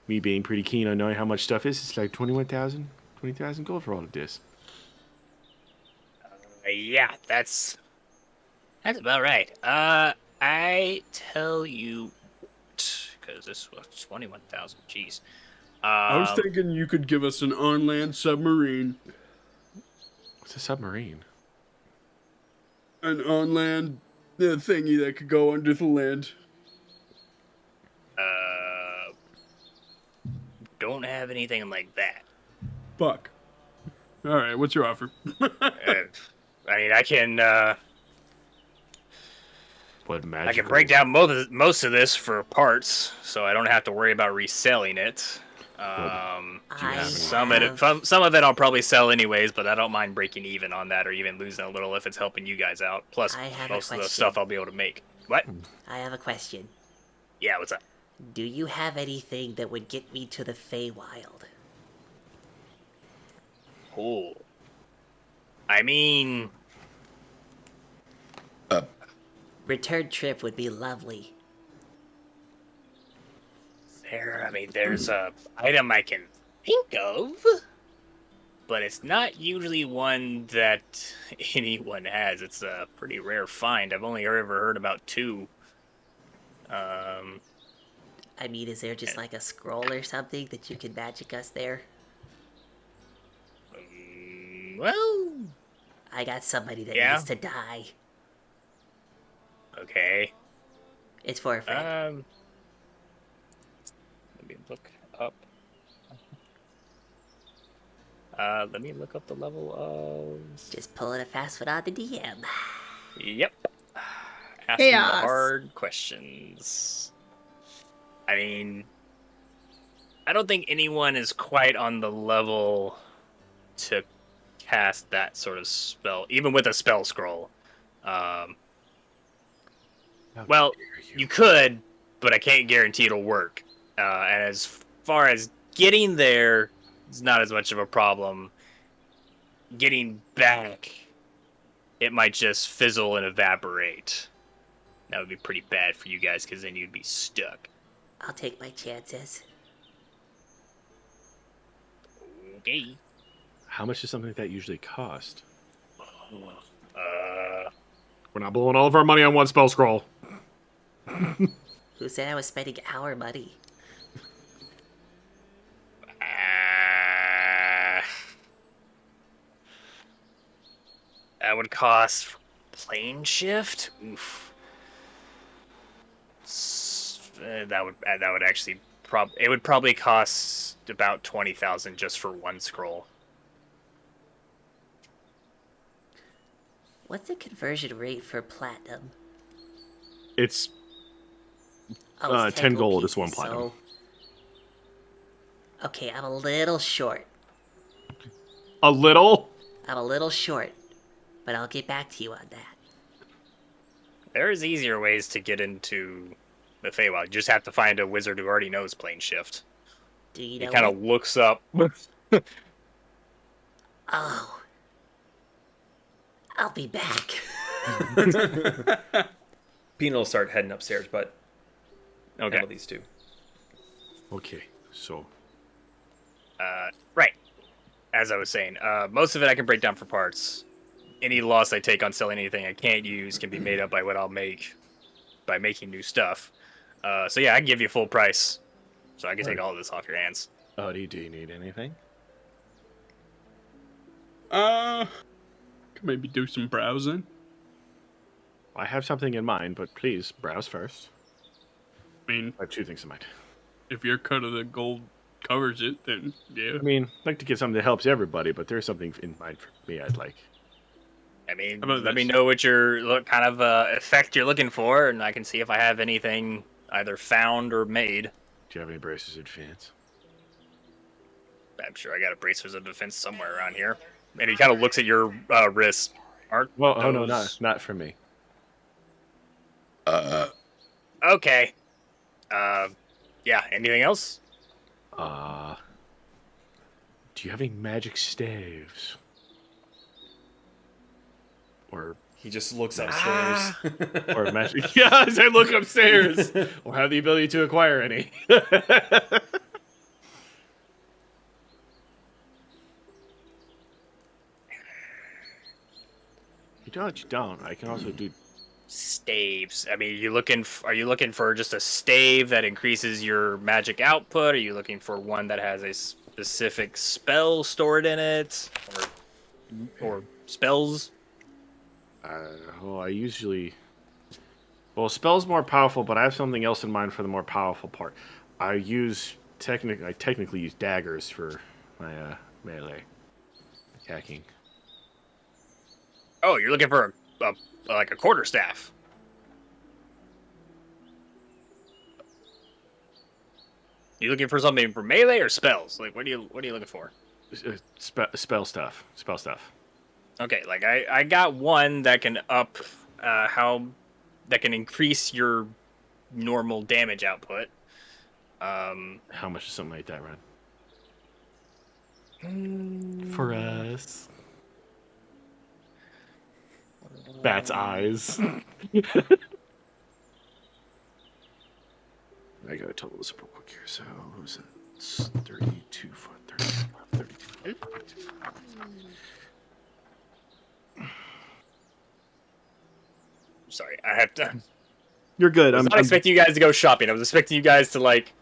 me being pretty keen on knowing how much stuff is, it's like 20,000 gold for all of this. Yeah, that's about right. I tell you, because this was 21,000. Jeez. I was thinking you could give us an on-land submarine. What's a submarine? An on-land thingy that could go under the land. Don't have anything like that. Fuck. All right, what's your offer? I mean, I can What magic? I can break down most of this for parts, so I don't have to worry about reselling it. Some of it I'll probably sell anyways, but I don't mind breaking even on that or even losing a little if it's helping you guys out. Plus, most of the stuff I'll be able to make. What? I have a question. Yeah, what's up? Do you have anything that would get me to the Feywild? Oh. I mean... Return trip would be lovely. There's a item I can think of, but it's not usually one that anyone has. It's a pretty rare find. I've only ever heard about 2. I mean, is there just like a scroll or something that you could magic us there? Well... I got somebody that Yeah. needs to die. Okay. It's for a friend. Let me look up. Let me look up the level of... Just pulling a fast one on the DM. Yep. Asking the Chaos. hard questions. I mean, I don't think anyone is quite on the level to cast that sort of spell, even with a spell scroll. Well, you could, but I can't guarantee it'll work. And as far as getting there, it's not as much of a problem. Getting back, it might just fizzle and evaporate. That would be pretty bad for you guys, because then you'd be stuck. I'll take my chances. Okay. How much does something like that usually cost? We're not blowing all of our money on one spell scroll. Who said I was spending our money? that would cost plane shift. Oof. That would actually it would probably cost about 20,000 just for one scroll. What's the conversion rate for platinum? It's Oh, it's 10 gold pieces, is 1 platinum. So... Okay, I'm a little short. A little? I'm a little short, but I'll get back to you on that. There's easier ways to get into the Feywild. You just have to find a wizard who already knows plane shift. Do you He know kind what? of looks up. Oh. I'll be back. Peanut will start heading upstairs, but Okay. handle these two. Okay, so... Right. As I was saying, most of it I can break down for parts. Any loss I take on selling anything I can't use can be made up by what I'll make by making new stuff. So yeah, I can give you full price. So I can take all of this off your hands. Odie, do you need anything? Could maybe do some browsing. I have something in mind, but please, browse first. I mean, I have 2 things in mind. if your cut of the gold covers it, then yeah. I mean, I'd like to get something that helps everybody, but there's something in mind for me I'd like. I mean, How about let me this? know what kind of effect you're looking for, and I can see if I have anything either found or made. Do you have any braces of defense? I'm sure I got a bracers of defense somewhere around here. And he kind of looks at your wrists. Aren't Well, oh no, those- not for me. Okay. Yeah, anything else? Do you have any magic staves? Or He just looks upstairs. or magic? Yeah, as I look upstairs, or have the ability to acquire any. You don't. I can also do. Staves. I mean, are you looking for just a stave that increases your magic output? Are you looking for one that has a specific spell stored in it, or spells? Well, I usually. Well, spell's more powerful, but I have something else in mind for the more powerful part. I technically use daggers for my melee attacking. Oh, you're looking for like a quarterstaff. You looking for something for melee or spells? Like, what are you looking for? Spell stuff. Spell stuff. Okay, like I got one that can up that can increase your normal damage output. How much is something like that run? For us. Bat's eyes. I gotta total this up real quick here. So, what was it? It's 32 foot, 32 foot. Sorry, I have to. You're good. I was not expecting you guys to go shopping. I was expecting you guys to like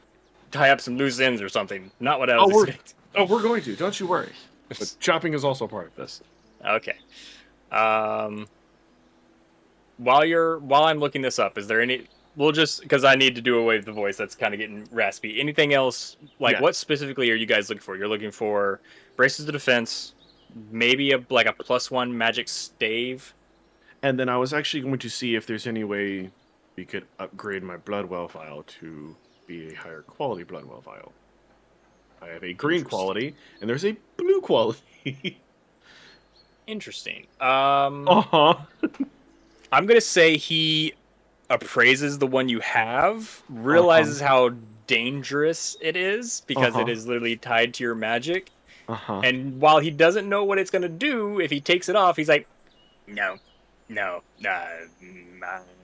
tie up some loose ends or something. Not what I was expecting. We're going to. Don't you worry. But shopping is also part of this. Okay. While I'm looking this up, is there any? We'll just because I need to do away with the voice. That's kind of getting raspy. Anything else? Like, what specifically are you guys looking for? You're looking for braces of defense, maybe a +1 magic stave. And then I was actually going to see if there's any way we could upgrade my Bloodwell vial to be a higher quality Bloodwell vial. I have a green quality, and there's a blue quality. Interesting. Uh-huh. I'm gonna say he appraises the one you have, realizes how dangerous it is because it is literally tied to your magic. And while he doesn't know what it's gonna do, if he takes it off, he's like, no, I'm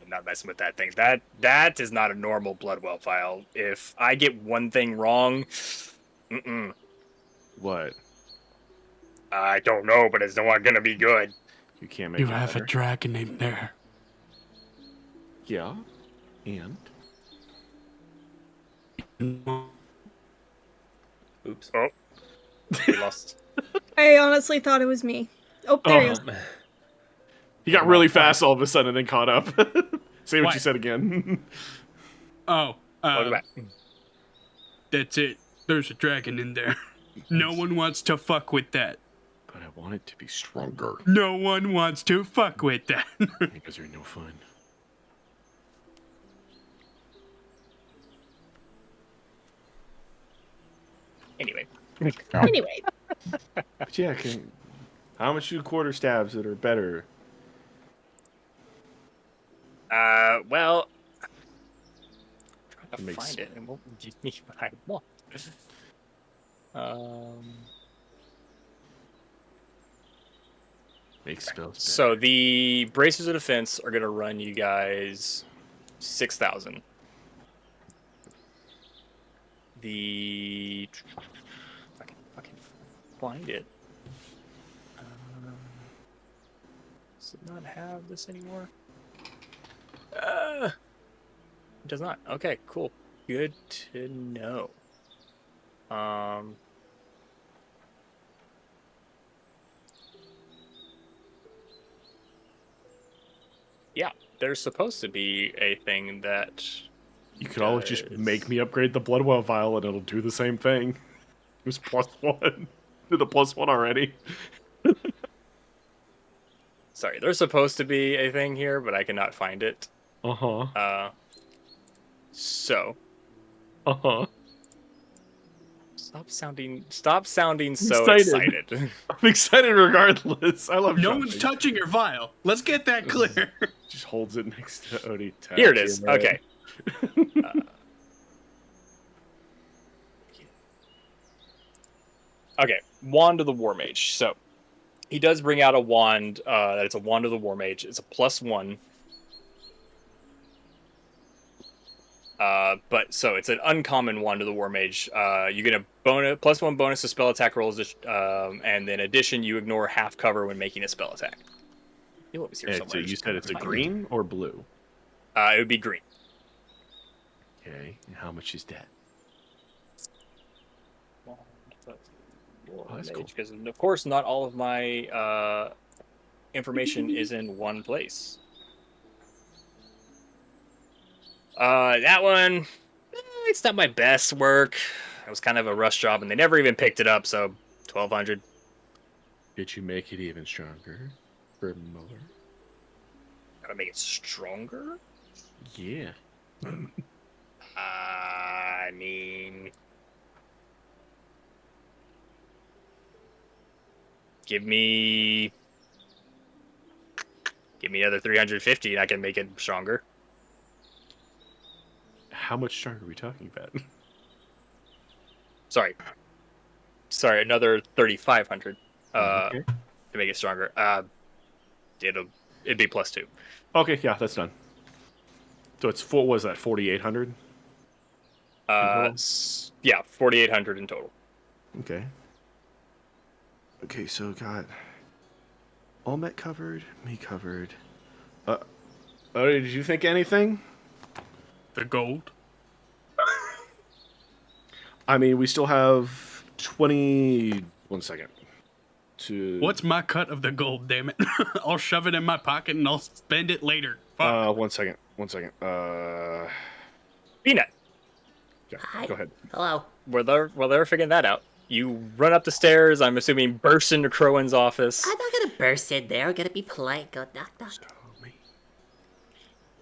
not messing with that thing. That is not a normal Bloodwell file. If I get one thing wrong, What? I don't know, but it's not gonna be good. You can't make You it have better. a dragon in there. Yeah. And? Oops. Oh, we lost. I honestly thought it was me. Oh, there he is. He got really fast all of a sudden and then caught up. Say what you said again. Welcome back. That's it. There's a dragon in there. No one wants to fuck with that. But I want it to be stronger. No one wants to fuck with that. Because they're no fun. Anyway. But yeah, how much do quarter stabs that are better? Well, It to makes find it, and won't give me what I want. Makes spells better. So the braces of defense are gonna run you guys 6,000. If I can find it. Does it not have this anymore? It does not. Okay, cool. Good to know. Yeah, there's supposed to be a thing that You could always just make me upgrade the Bloodwell vial and it'll do the same thing. It was +1. Did the +1 already. Sorry, there's supposed to be a thing here, but I cannot find it. Uh-huh. So. Uh-huh. Stop sounding so excited. I'm excited regardless. I love No one's touching your vial. Let's get that clear. Just holds it next to Odie. Here it is. Okay. Okay, Wand of the War Mage. So, he does bring out a wand. It's a Wand of the War Mage. It's a +1. So it's an uncommon Wand of the War Mage. You get a +1 bonus to spell attack rolls, and then addition, you ignore half cover when making a spell attack. I knew it was here somewhere. So you said it's a green or blue? It would be green. Okay, and how much is that? That's cool. Because of course, not all of my information is in one place. That one, it's not my best work. It was kind of a rush job, and they never even picked it up. So, 1,200. Did you make it even stronger for more? Gotta make it stronger. Yeah. I mean, give me another 350 and I can make it stronger. How much stronger are we talking about? Sorry, another 3,500 Okay. to make it stronger. It'd be +2. Okay, yeah, that's done. So it's what was that, 4,800? Yeah, 4,800 in total. Okay. Okay, so got Olmec covered, me covered. Did you think anything? The gold. I mean, we still have 20. 1 second. What's my cut of the gold, damn it? I'll shove it in my pocket and I'll spend it later. Fuck. 1 second. 1 second. Peanut. Yeah, Hi. go ahead. Hello. Well, they're figuring that out. You run up the stairs, I'm assuming burst into Crowan's office. I'm not gonna burst in there. I'm gonna be polite. Go knock knock.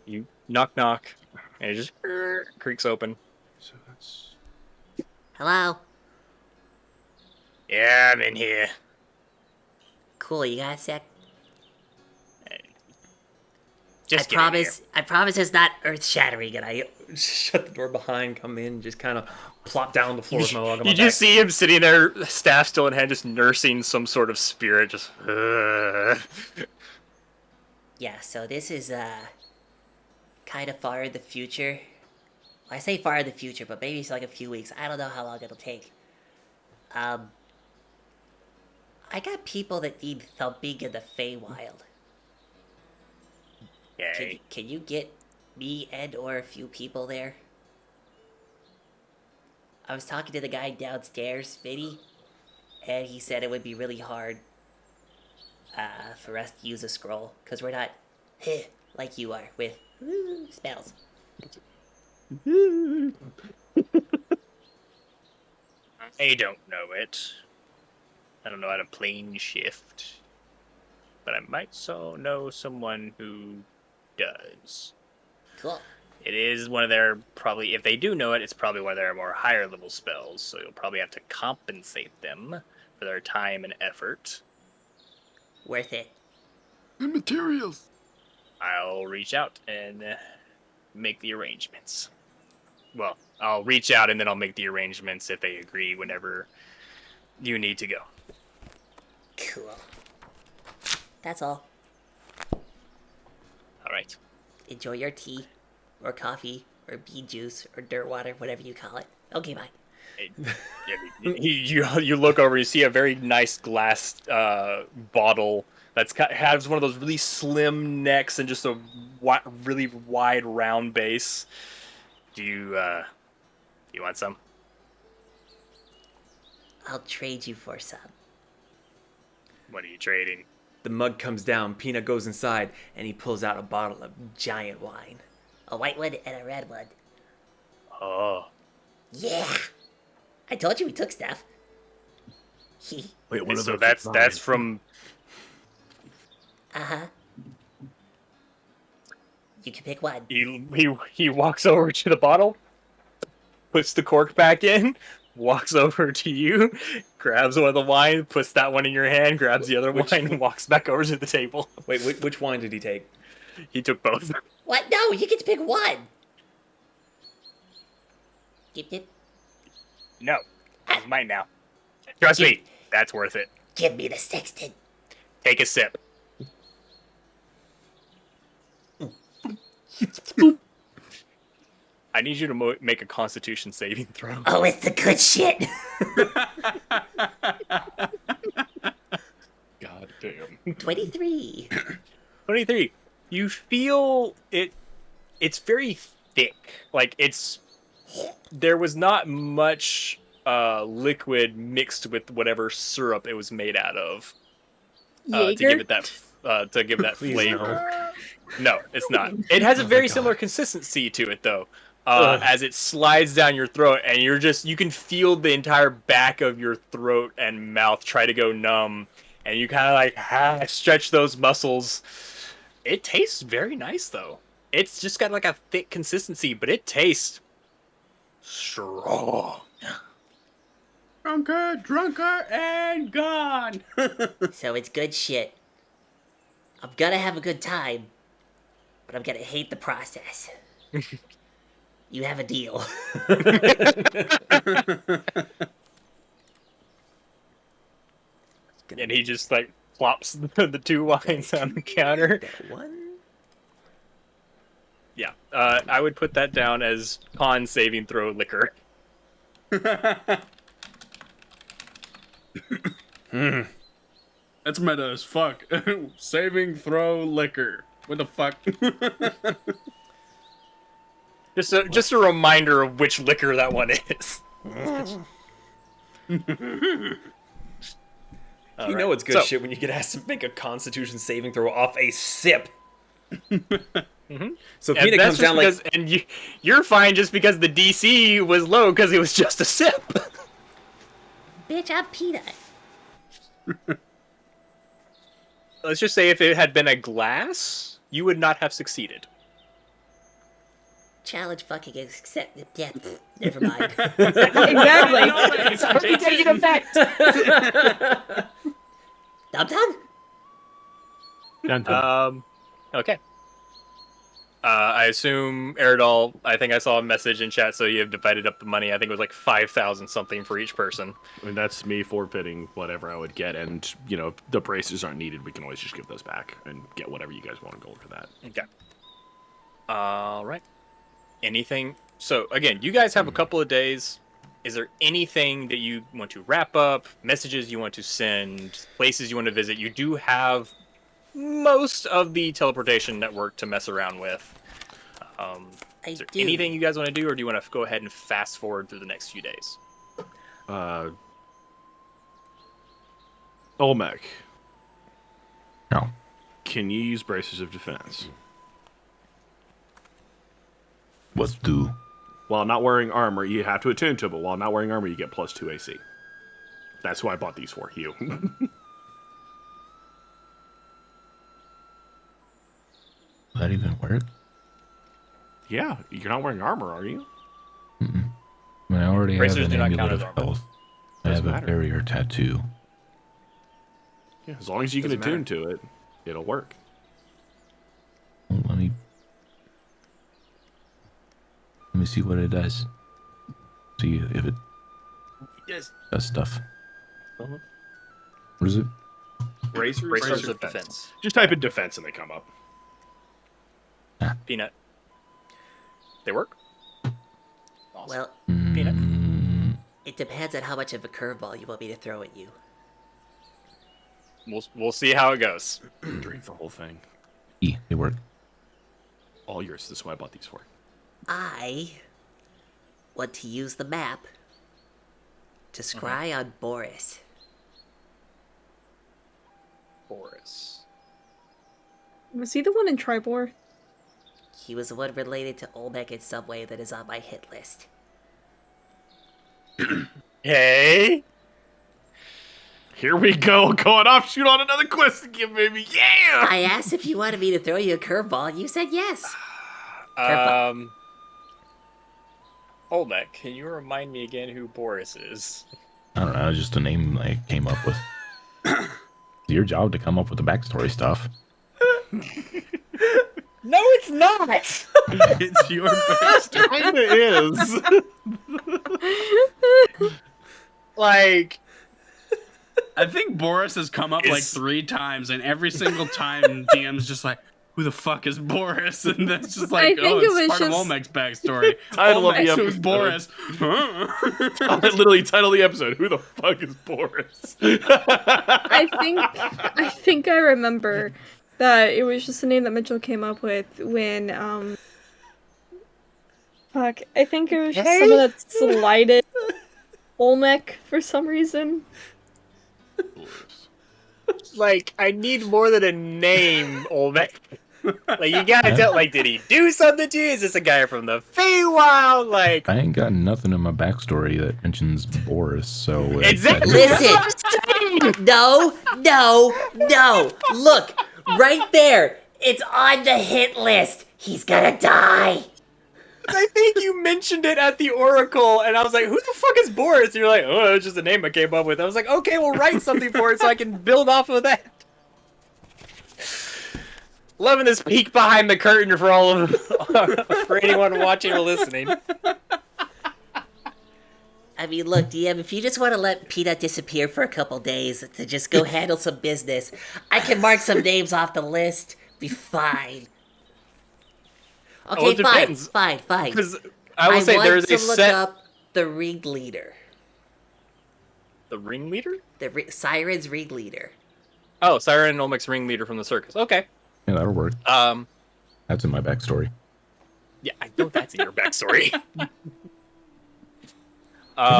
You knock knock, and it just creaks open. So that's. Hello. Yeah, I'm in here. Cool. You got a sec? Just I promise it's not earth shattering, and I Shut the door behind, come in, just kind of plop down on the floor with my log on my You back. just see him sitting there, staff still in hand, just nursing some sort of spirit. Just. Yeah, so this is kind of far in the future. Well, I say far in the future, but maybe it's like a few weeks. I don't know how long it'll take. I got people that need thumping in the Feywild. Yay. Can you get me and or a few people there? I was talking to the guy downstairs, Vinny, and he said it would be really hard. for us to use a scroll, because we're not like you are with spells. I don't know it. I don't know how to plane shift. But I might know someone who does. Cool. It is one of their, probably, if they do know it, it's probably one of their more higher level spells, so you'll probably have to compensate them for their time and effort. Worth it. And materials. I'll reach out and make the arrangements. Well, I'll reach out and then I'll make the arrangements if they agree whenever you need to go. Cool. That's all. All right. Enjoy your tea, or coffee, or bean juice, or dirt water, whatever you call it. Okay, bye. You look over, you see a very nice glass bottle has one of those really slim necks and just a really wide round base. Do you want some? I'll trade you for some. What are you trading? The mug comes down, Peanut goes inside, and he pulls out a bottle of giant wine. A white one and a red one. Oh. Yeah! I told you we took stuff. Wait, what So that's from... Uh-huh. You can pick one. He walks over to the bottle, puts the cork back in, walks over to you, grabs one of the wine, puts that one in your hand, grabs the other wine, and walks back over to the table. Wait, which wine did he take? He took both. What? No, you get to pick one! Give. No. It's mine now. Trust me, that's worth it. Give me the sextant. Take a sip. I need you to make a Constitution saving throw. Oh, it's the good shit! God damn. 23. 23. You feel it. It's very thick. Like there was not much liquid mixed with whatever syrup it was made out of to give it that flavor. No, it's not. It has a very similar consistency to it though. As it slides down your throat, and you can feel the entire back of your throat and mouth try to go numb, and you kind of stretch those muscles. It tastes very nice though. It's just got like a thick consistency, but it tastes strong. Drunker, and gone. So it's good shit. I'm gonna have a good time, but I'm gonna hate the process. You have a deal. And he just like plops the two wines on the counter. That one? Yeah, I would put that down as con saving throw liquor. That's meta as fuck. Saving throw liquor. What the fuck? Just a reminder of which liquor that one is. You know it's good shit when you get asked to make a Constitution saving throw off a sip. Mm-hmm. So Peanut comes down and you're fine just because the DC was low because it was just a sip. Bitch, I'm Peanut. Let's just say if it had been a glass, you would not have succeeded. Challenge fucking accept. Yeah, never mind. Exactly. It's already taking effect. Dum-dum? Okay. I assume Eridol, I think I saw a message in chat, so you have divided up the money. I think it was like 5,000 something for each person. And that's me forfeiting whatever I would get, and, if the braces aren't needed, we can always just give those back and get whatever you guys want to go for that. Okay. All right. Anything? So, again, you guys have a couple of days. Is there anything that you want to wrap up, messages you want to send, places you want to visit? You do have most of the teleportation network to mess around with. Is there anything you guys want to do, or do you want to go ahead and fast forward through the next few days? Olmec. No. Can you use Bracers of Defense? What do? While not wearing armor, you have to attune to it, but while not wearing armor, you get +2 AC. That's who I bought these for, you. Will that even work? Yeah, you're not wearing armor, are you? Mm-mm. I mean, I already Bracers have do an not amulet count as of armor. health. I Doesn't have a matter. barrier tattoo. Yeah, as long as you can Doesn't attune to it, it'll work. Well, let me see what it does. See if it Yes. does stuff. Uh-huh. What is it? Bracers of defense. Just type in defense and they come up. Peanut. They work? Well, Peanut. it depends on how much of a curveball you want me to throw at you. We'll see how it goes. Drink the whole thing. They work. All yours. This is what I bought these for. I want to use the map to scry on Boris. Boris. Was he the one in Tribor? He was the one related to Olmec in some way that is on my hit list. Hey! Here we go, going off, shoot on another quest again, baby. Yeah! I asked if you wanted me to throw you a curveball, and you said yes. Olmec, can you remind me again who Boris is? I don't know, just a name I came up with. It's your job to come up with the backstory stuff. No, it's not! It's your backstory. Kinda is. Like... I think Boris has come up like 3 times, and every single time DM's just like, who the fuck is Boris? And that's just like, I think it's it was part of just- Olmec's backstory. Title of the Olmec's who's episode. Boris? Huh? Literally title of the episode. Who the fuck is Boris? I think I remember that it was just a name that Mitchell came up with when fuck. I think it was just someone that slighted Olmec for some reason. Like, I need more than a name, Olmec. Like, you gotta tell, like, did he do something to you? Is this a guy from the Feywild? Like... I ain't got nothing in my backstory that mentions Boris, so... Exactly! Listen! No! Look! Right there! It's on the hit list! He's gonna die! I think you mentioned it at the Oracle, and I was like, who the fuck is Boris? And you're like, oh, it's just a name I came up with. I was like, okay, well, write something for it so I can build off of that. Loving this peek behind the curtain for all of for anyone watching or listening. I mean, look, DM, if you just want to let Peanut disappear for a couple days to just go handle some business, I can mark some names off the list. Be fine. Okay, it depends. fine. Because I will say want there's to a look set. up the ringleader. The ringleader? Siren's ringleader. Oh, Siren and Olmec's ringleader from the circus. Okay. Yeah, that'll work. That's in my backstory. Yeah, I know that's in your backstory.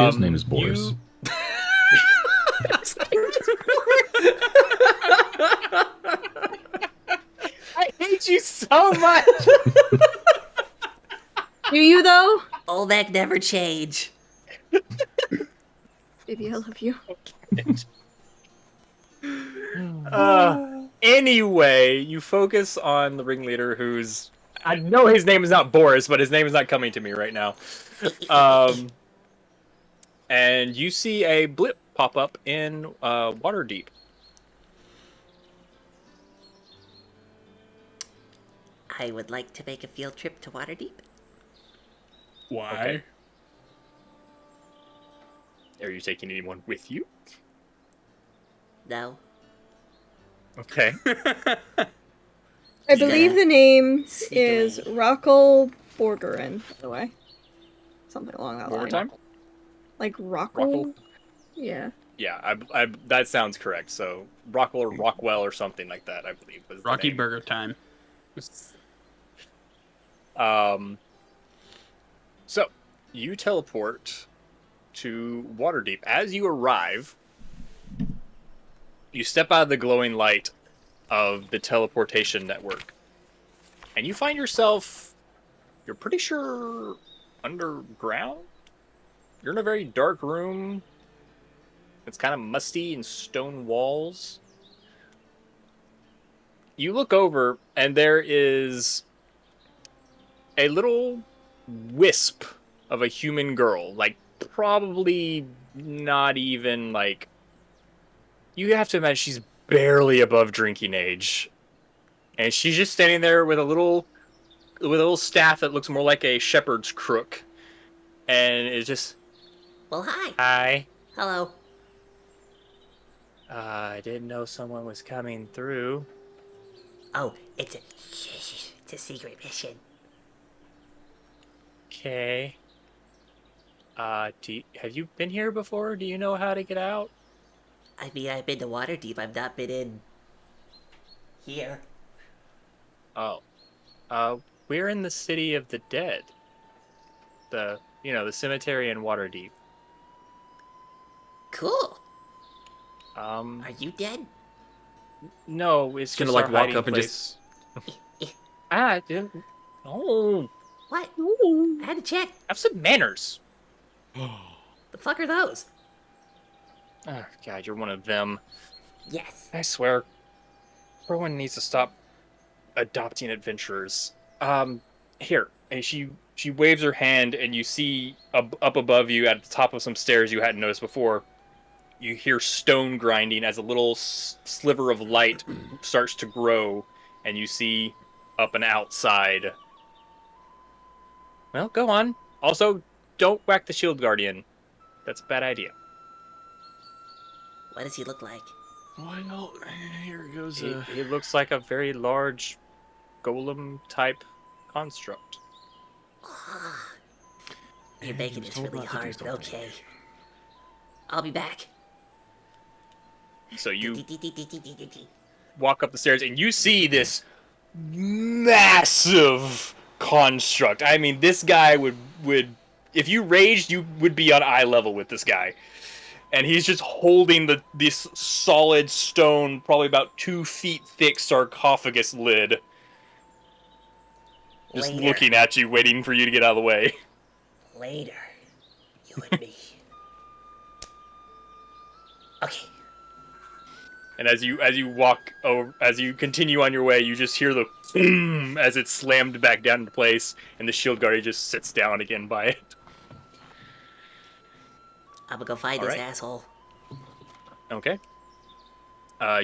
His name is Boris. I hate you so much. Do you though? Olmec never change. Baby, I love you. Anyway, you focus on the ringleader who's... I know his name is not Boris, but his name is not coming to me right now. And you see a blip pop up in Waterdeep. I would like to make a field trip to Waterdeep. Why? Okay. Are you taking anyone with you? No. Okay. I believe the name Sneak is away. Rockel Borgerin, by the way. Something along that One more line. time? Like Rockel? Rockel? Yeah. Yeah, I that sounds correct. So Rockwell or Rockwell or something like that, I believe. Was the Rocky name. Burger time. So you teleport to Waterdeep. As you arrive, you step out of the glowing light, of the teleportation network. And you find yourself, you're pretty sure, underground? You're in a very dark room. It's kind of musty and stone walls. You look over, and there is a little wisp of a human girl. Like, probably not even, like... You have to imagine she's barely above drinking age. And she's just standing there with a little staff that looks more like a shepherd's crook. And it's just... Well, hi. Hi. Hello. I didn't know someone was coming through. Oh, it's a secret mission. Okay. Have you been here before? Do you know how to get out? I mean, I've been to Waterdeep. I've not been in here. Oh. We're in the City of the Dead. The cemetery in Waterdeep. Cool. Are you dead? No, it's gonna just like our walk hiding up and place. just. I didn't. Oh. What? I had to check. Have some manners. The fuck are those? Oh, God, you're one of them. Yes. I swear, everyone needs to stop adopting adventurers. Here, and she waves her hand, and you see up above you at the top of some stairs you hadn't noticed before. You hear stone grinding as a little sliver of light starts to grow, and you see up and outside. Well, go on. Also, don't whack the shield guardian. That's a bad idea. What does he look like? Well, here goes He looks like a very large golem-type construct. You're making this really hard. Okay. I'll be back. So you walk up the stairs, and you see this massive construct. I mean, this guy would if you raged, you would be on eye level with this guy. And he's just holding this solid stone, probably about 2 feet thick sarcophagus lid. Just Later. looking at you, waiting for you to get out of the way. Later. You and me. Okay. And as you walk over, as you continue on your way, you just hear the boom as it's slammed back down into place, and the shield guardian just sits down again by it. I'm gonna go find this asshole. Okay.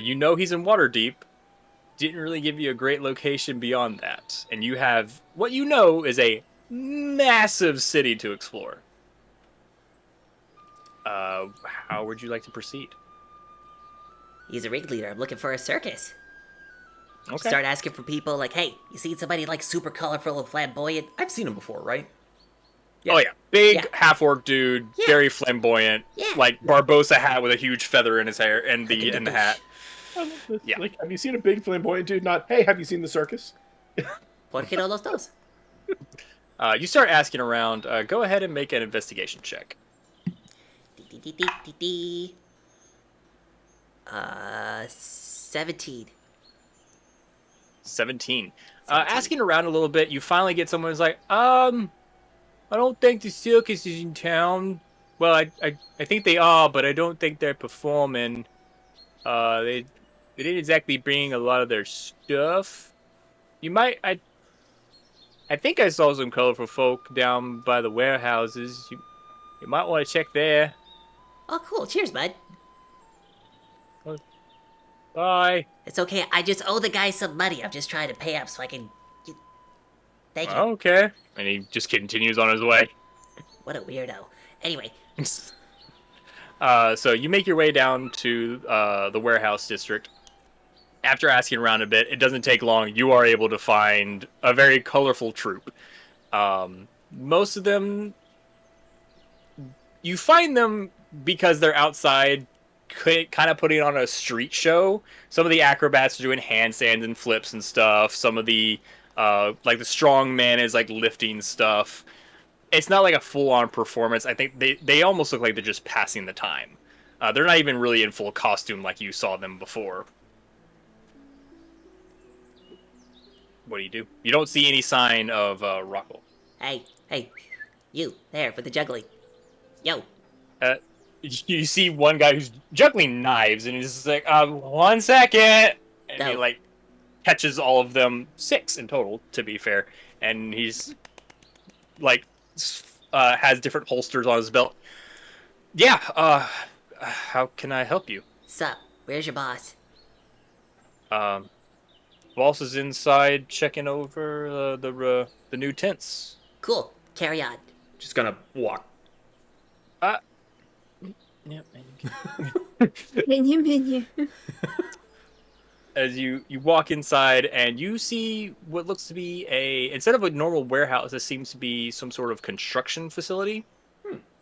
You know he's in Waterdeep. Didn't really give you a great location beyond that. And you have what you know is a massive city to explore. How would you like to proceed? He's a ringleader. I'm looking for a circus. Okay. Start asking for people like, hey, you seen somebody like super colorful and flamboyant? I've seen him before, right? Oh yeah, big half-orc dude, very flamboyant, like Barbosa hat with a huge feather in his hair and the hat. Yeah. Like, have you seen a big flamboyant dude? Not, hey, have you seen the circus? Por qué no los dos? You start asking around. Go ahead and make an investigation check. 17. 17. Asking around a little bit, you finally get someone who's like, I don't think the circus is in town. Well, I think they are, but I don't think they're performing. They didn't exactly bring a lot of their stuff. You might, I think I saw some colorful folk down by the warehouses. You might want to check there. Oh, cool. Cheers, bud. Bye. It's okay. I just owe the guy some money. I'm just trying to pay up so I can get... Thank you. Okay. And he just continues on his way. What a weirdo. Anyway. So you make your way down to the warehouse district. After asking around a bit, it doesn't take long. You are able to find a very colorful troupe. Most of them... You find them because they're outside kind of putting on a street show. Some of the acrobats are doing handstands and flips and stuff. Some of the like the strong man is like lifting stuff. It's not like a full-on performance. I think they almost look like they're just passing the time. They're not even really in full costume like you saw them before. what do? You don't see any sign of Rockwell. Hey, you there with the juggling. Yo. You see one guy who's juggling knives, and he's just like, 1 second, and he like catches all of them, 6 in total, to be fair, and he's like has different holsters on his belt. Yeah, how can I help you? Sup? Where's your boss? Boss is inside checking over the new tents. Cool. Carry on. Just gonna walk. Menu. As you walk inside, and you see what looks to be instead of a normal warehouse, this seems to be some sort of construction facility,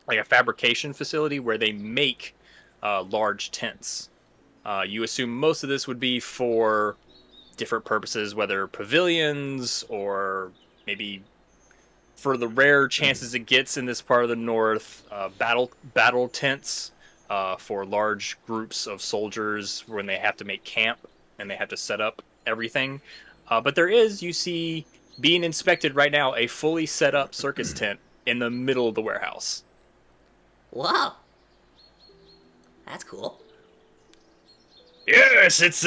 like a fabrication facility where they make large tents. You assume most of this would be for different purposes, whether pavilions or maybe for the rare chances it gets in this part of the north, battle tents for large groups of soldiers when they have to make camp and they have to set up everything. But there is, you see, being inspected right now, a fully set up circus tent in the middle of the warehouse. Whoa. That's cool. Yes, it's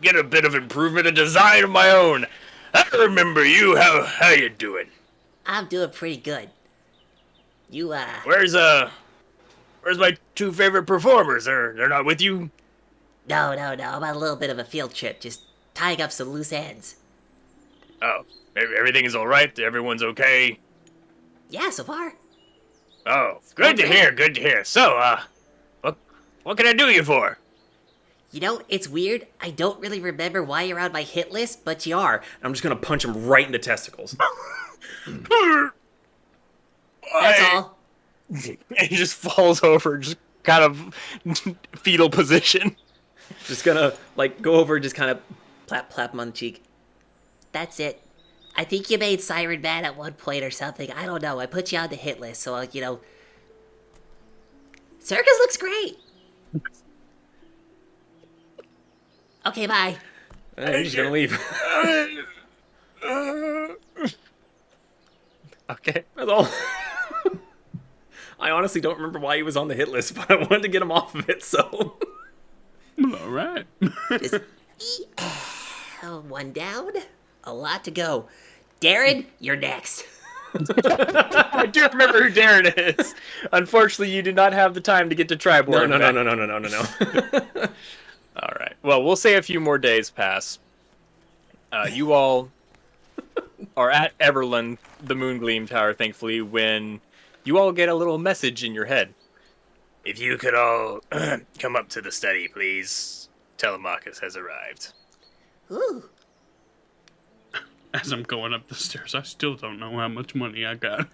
get a bit of improvement in design of my own. I remember you. How you doing? I'm doing pretty good. You Where's my 2 favorite performers? They're not with you? No. I'm on a little bit of a field trip, just tying up some loose ends. Oh, everything is all right. Everyone's okay. Yeah, so far. Oh, good to hear. So, what can I do you for? You know, it's weird. I don't really remember why you're on my hit list, but you are. I'm just gonna punch him right in the testicles. That's all. And he just falls over, just kind of fetal position. Just gonna, like, go over and just kind of plap him on the cheek. That's it. I think you made Siren mad at one point or something. I don't know. I put you on the hit list, so, Circus looks great. Okay, bye. I'm just gonna leave. Okay. That's all. I honestly don't remember why he was on the hit list, but I wanted to get him off of it, so... All right. Just, one down, a lot to go. Darren, you're next. I do remember who Darren is. Unfortunately, you did not have the time to get to Triborn. No. All right. Well, we'll say a few more days pass. You all are at Everland, the Moongleam Tower, thankfully, when you all get a little message in your head. If you could all come up to the study, please. Telemachus has arrived. Ooh. As I'm going up the stairs, I still don't know how much money I got.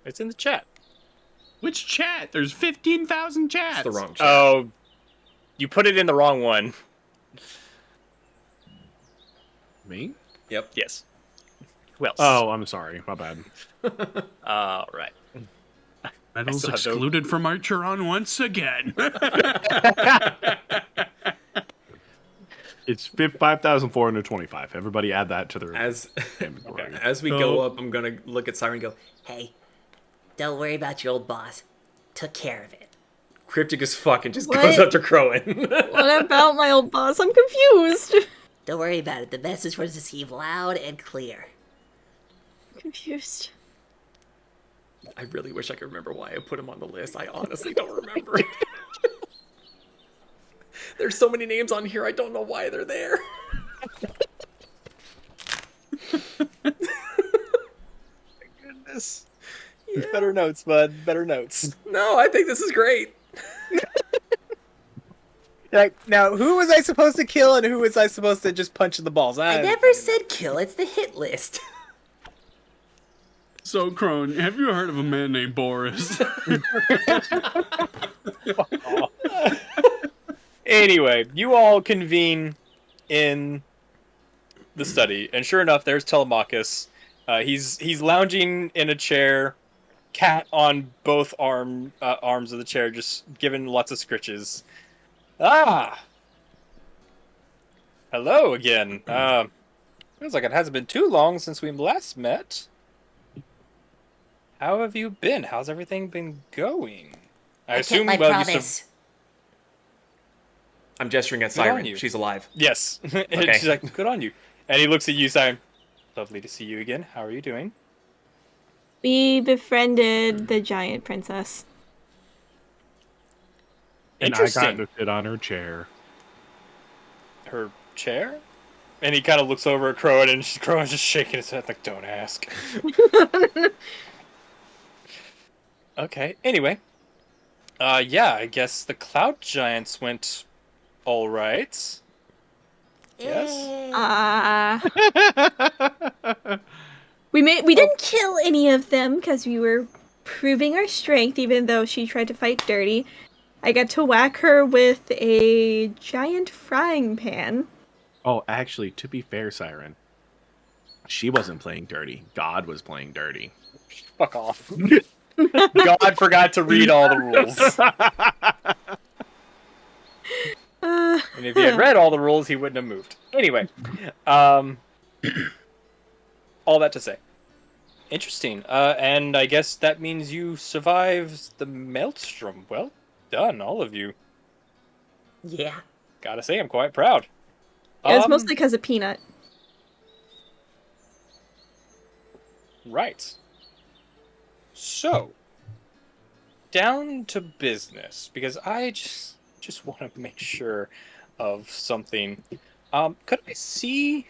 It's in the chat. Which chat? There's 15,000 chats. It's the wrong chat. Oh, you put it in the wrong one. Me? Yep. Yes. Who else? Oh, I'm sorry. My bad. All right. Medals excluded from Archeron once again. It's 5,425. Everybody add that to their inventory. As we go up, I'm gonna look at Siren and go, Hey, don't worry about your old boss. Took care of it. cryptic as fuck, and just What? goes up to Crowan. What about my old boss? I'm confused. Don't worry about it. The message was received loud and clear. Confused. I really wish I could remember why I put him on the list. I honestly don't remember. There's so many names on here, I don't know why they're there. Goodness. Yeah. Better notes, bud. Better notes. No, I think this is great. Like, now, who was I supposed to kill and who was I supposed to just punch in the balls? I never said kill. It's the hit list. So, Crone, have you heard of a man named Boris? Anyway, you all convene in the study, and sure enough, there's Telemachus. He's lounging in a chair, cat on both arms of the chair, just giving lots of scritches. Ah! Hello again. Feels like it hasn't been too long since we last met. How have you been? How's everything been going? I kept my promise. I'm gesturing at Good on Siren. you. She's alive. Yes. And Okay. she's like, good on you. And he looks at you, Siren. Lovely to see you again. How are you doing? We befriended the giant princess. And I got to sit on her chair. Her chair? And he kind of looks over at Crowan, and Crowan's just shaking his head like, don't ask. Okay, anyway. Yeah, I guess the cloud giants went all right. Yes? We didn't kill any of them because we were proving our strength, even though she tried to fight dirty. I got to whack her with a giant frying pan. Oh, actually, to be fair, Siren, she wasn't playing dirty. God was playing dirty. Fuck off. God forgot to read all the rules. And if he had read all the rules, he wouldn't have moved. Anyway, all that to say. Interesting. And I guess that means you survived the Maelstrom. Well done, all of you. Yeah. Gotta say, I'm quite proud. It was mostly because of Peanut. Right. So, down to business, because I just want to make sure of something. Could I see?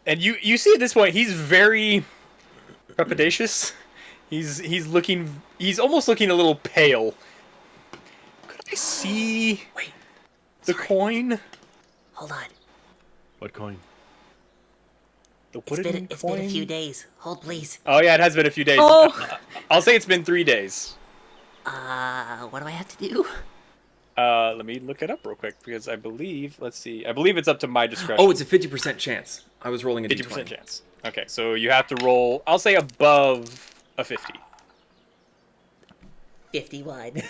And you see at this point, he's very trepidatious. He's almost looking a little pale. Could I see? Wait. The coin? Hold on. What coin? The It's wooden been coin? a few days. Hold, please. Oh yeah, it has been a few days. Oh. I'll say it's been 3 days. What do I have to do? Let me look it up real quick because I believe. Let's see. I believe it's up to my discretion. Oh, it's a 50% chance. I was rolling a 50% d20. chance. Okay, so you have to roll. I'll say above a 50. 51.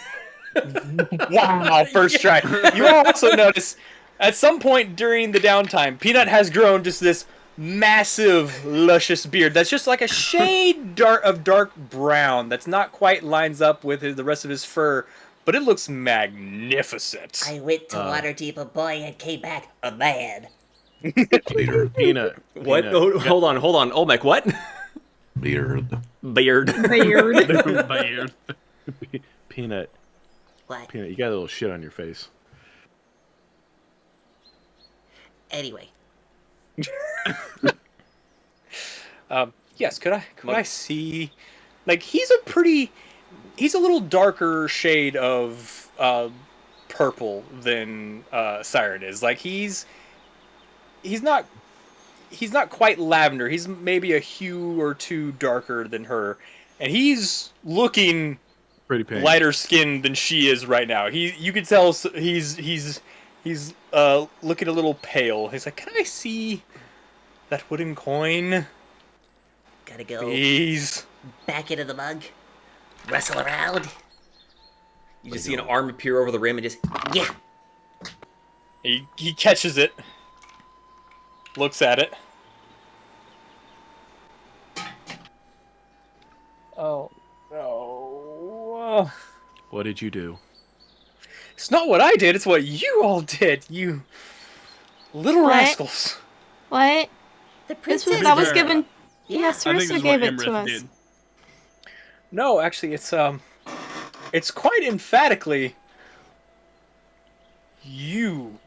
Wow, first try. You also notice at some point during the downtime, Peanut has grown just this massive, luscious beard that's just like a shade of dark brown that's not quite lines up with the rest of his fur, but it looks magnificent. I went to Waterdeep a boy and came back a man. Leader. Peanut. What? Peanut. Oh, hold on. Olmec, what? Beard. Beard. Beard. Peanut. What? Peanut, you got a little shit on your face. Anyway. Yes, could I see, like, he's a little darker shade of purple than Siren is. Like he's not quite lavender. He's maybe a hue or two darker than her, and he's looking pretty pink, lighter skinned than she is right now. You could tell he's looking a little pale. He's like, can I see that wooden coin? Gotta go. Please. Back into the mug. Wrestle around. You just see an arm appear over the rim and just, yeah. He catches it. Looks at it. Oh, no. What did you do? It's not what I did, it's what you all did, you little rascals. What? The princess. That was given. Yeah. Yeah, Serissa gave it to us. Did. No, actually, it's quite emphatically you.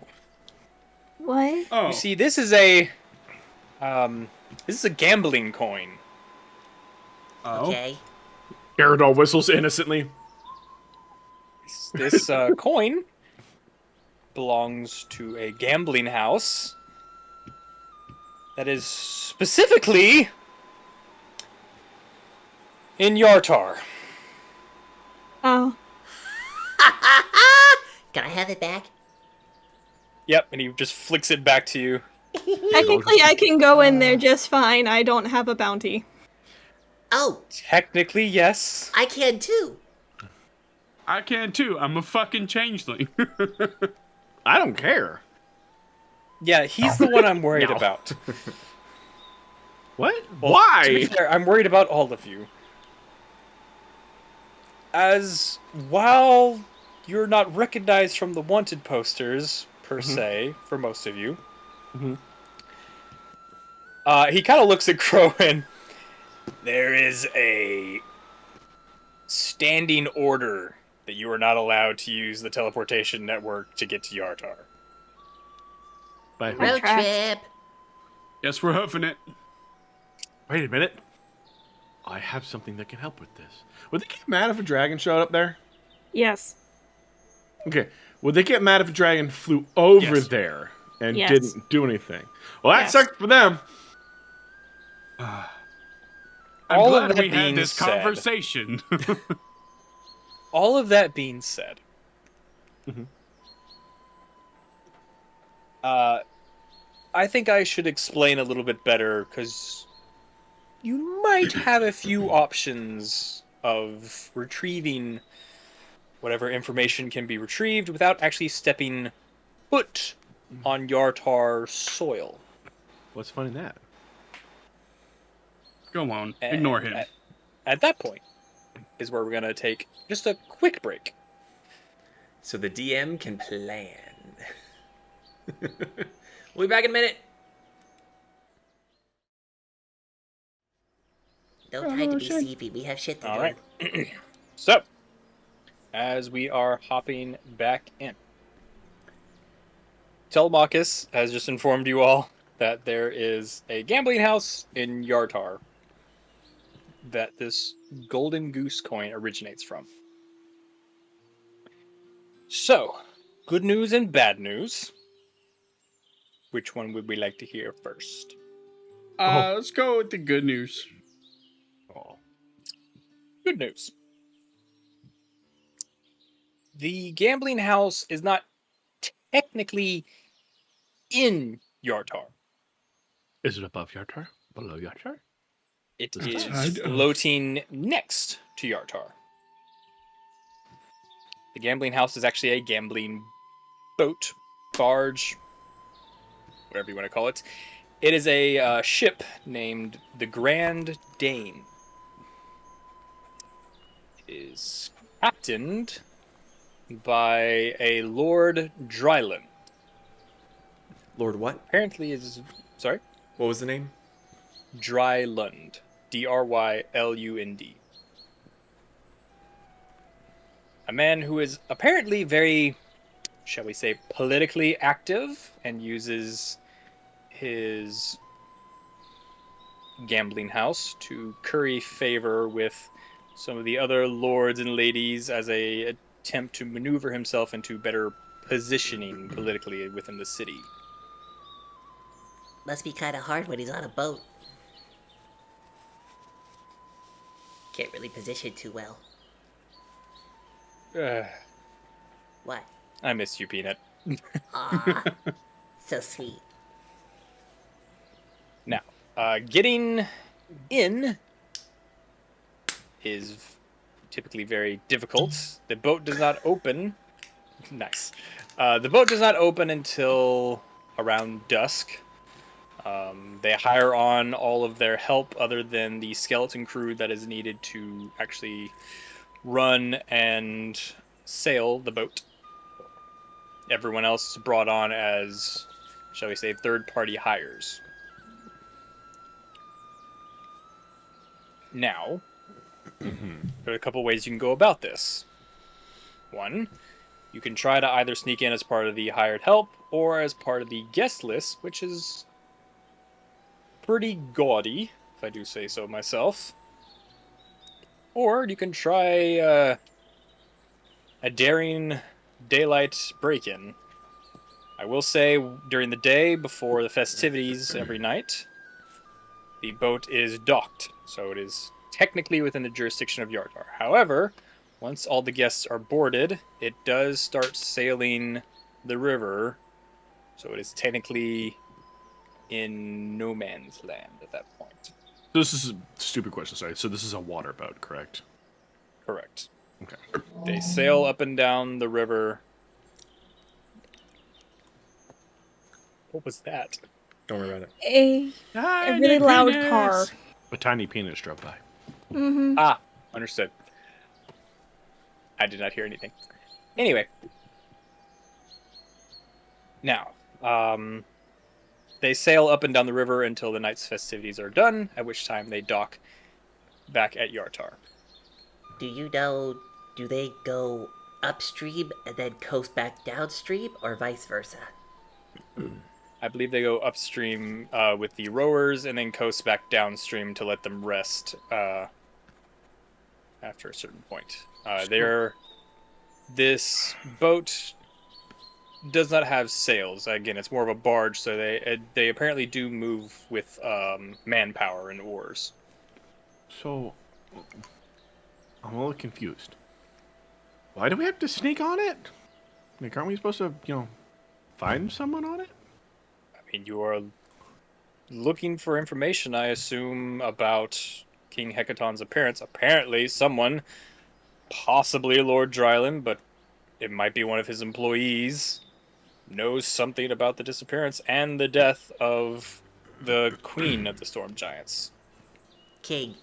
What? Oh, You see, this is a gambling coin. Okay. Aerodol whistles innocently. This coin belongs to a gambling house that is specifically in Yartar. Oh. Can I have it back? Yep, and he just flicks it back to you. Technically, I can go in there just fine. I don't have a bounty. Oh, Technically, yes. I can too. I can too. I'm a fucking changeling. I don't care. Yeah, he's the one I'm worried No. about. What? Well, Why? to be fair, I'm worried about all of you. As while you're not recognized from the wanted posters, per se, for most of you, he kind of looks at Crow and there is a standing order that you are not allowed to use the teleportation network to get to Yartar. By who? Road trip. Yes, we're hoofing it. Wait a minute. I have something that can help with this. Would they get mad if a dragon showed up there? Yes. Okay. Would they get mad if a dragon flew over Yes. there and Yes. didn't do anything? Well, that Yes. sucked for them. I'm All of glad that we being had this said- conversation. All of that being said, I think I should explain a little bit better, because you might have a few options of retrieving whatever information can be retrieved without actually stepping foot on Yartar soil. What's fun in that? Go on, ignore him. At that point is where we're going to take just a quick break. So the DM can plan. We'll be back in a minute. No time to be sleepy. We have shit to do. All right. So, as we are hopping back in, Telemachus has just informed you all that there is a gambling house in Yartar that this golden goose coin originates from. So, good news and bad news. Which one would we like to hear first? Let's go with the good news. Good news. The gambling house is not technically in Yartar. Is it above Yartar? Below Yartar? It This is side of- floating next to Yartar. The gambling house is actually a gambling boat, barge, whatever you want to call it. It is a ship named the Grand Dane. It is captained by a Lord Dryland. Lord what? Apparently is... Sorry? What was the name? Drylund. Drylund. A man who is apparently very, shall we say, politically active and uses his gambling house to curry favor with some of the other lords and ladies as a attempt to maneuver himself into better positioning politically within the city. Must be kind of hard when he's on a boat. Can't really position too well. What? I miss you, Peanut. Aw. So sweet. Now, getting in is typically very difficult. The boat does not open. Nice. The boat does not open until around dusk. They hire on all of their help other than the skeleton crew that is needed to actually run and sail the boat. Everyone else is brought on as, shall we say, third-party hires. Now, there are a couple ways you can go about this. One, you can try to either sneak in as part of the hired help or as part of the guest list, which is pretty gaudy, if I do say so myself. Or you can try a daring daylight break-in. I will say, during the day, before the festivities every night, the boat is docked, so it is technically within the jurisdiction of Yartar. However, once all the guests are boarded, it does start sailing the river, so it is technically in no man's land at that point. This is a stupid question, sorry. So this is a water boat, correct? Correct. Okay. They sail up and down the river. What was that? Don't worry about it. A really loud car. A tiny penis drove by. Mm-hmm. Ah, understood. I did not hear anything. Anyway. Now, they sail up and down the river until the night's festivities are done, at which time they dock back at Yartar. Do you know, do they go upstream and then coast back downstream, or vice versa? I believe they go upstream with the rowers and then coast back downstream to let them rest after a certain point. This boat does not have sails. Again, it's more of a barge, so they apparently do move with manpower and oars. So, I'm a little confused. Why do we have to sneak on it? Like, aren't we supposed to, find someone on it? I mean, you are looking for information, I assume, about King Hekaton's appearance. Apparently, someone, possibly Lord Dryland, but it might be one of his employees, knows something about the disappearance and the death of the queen of the Storm Giants. King.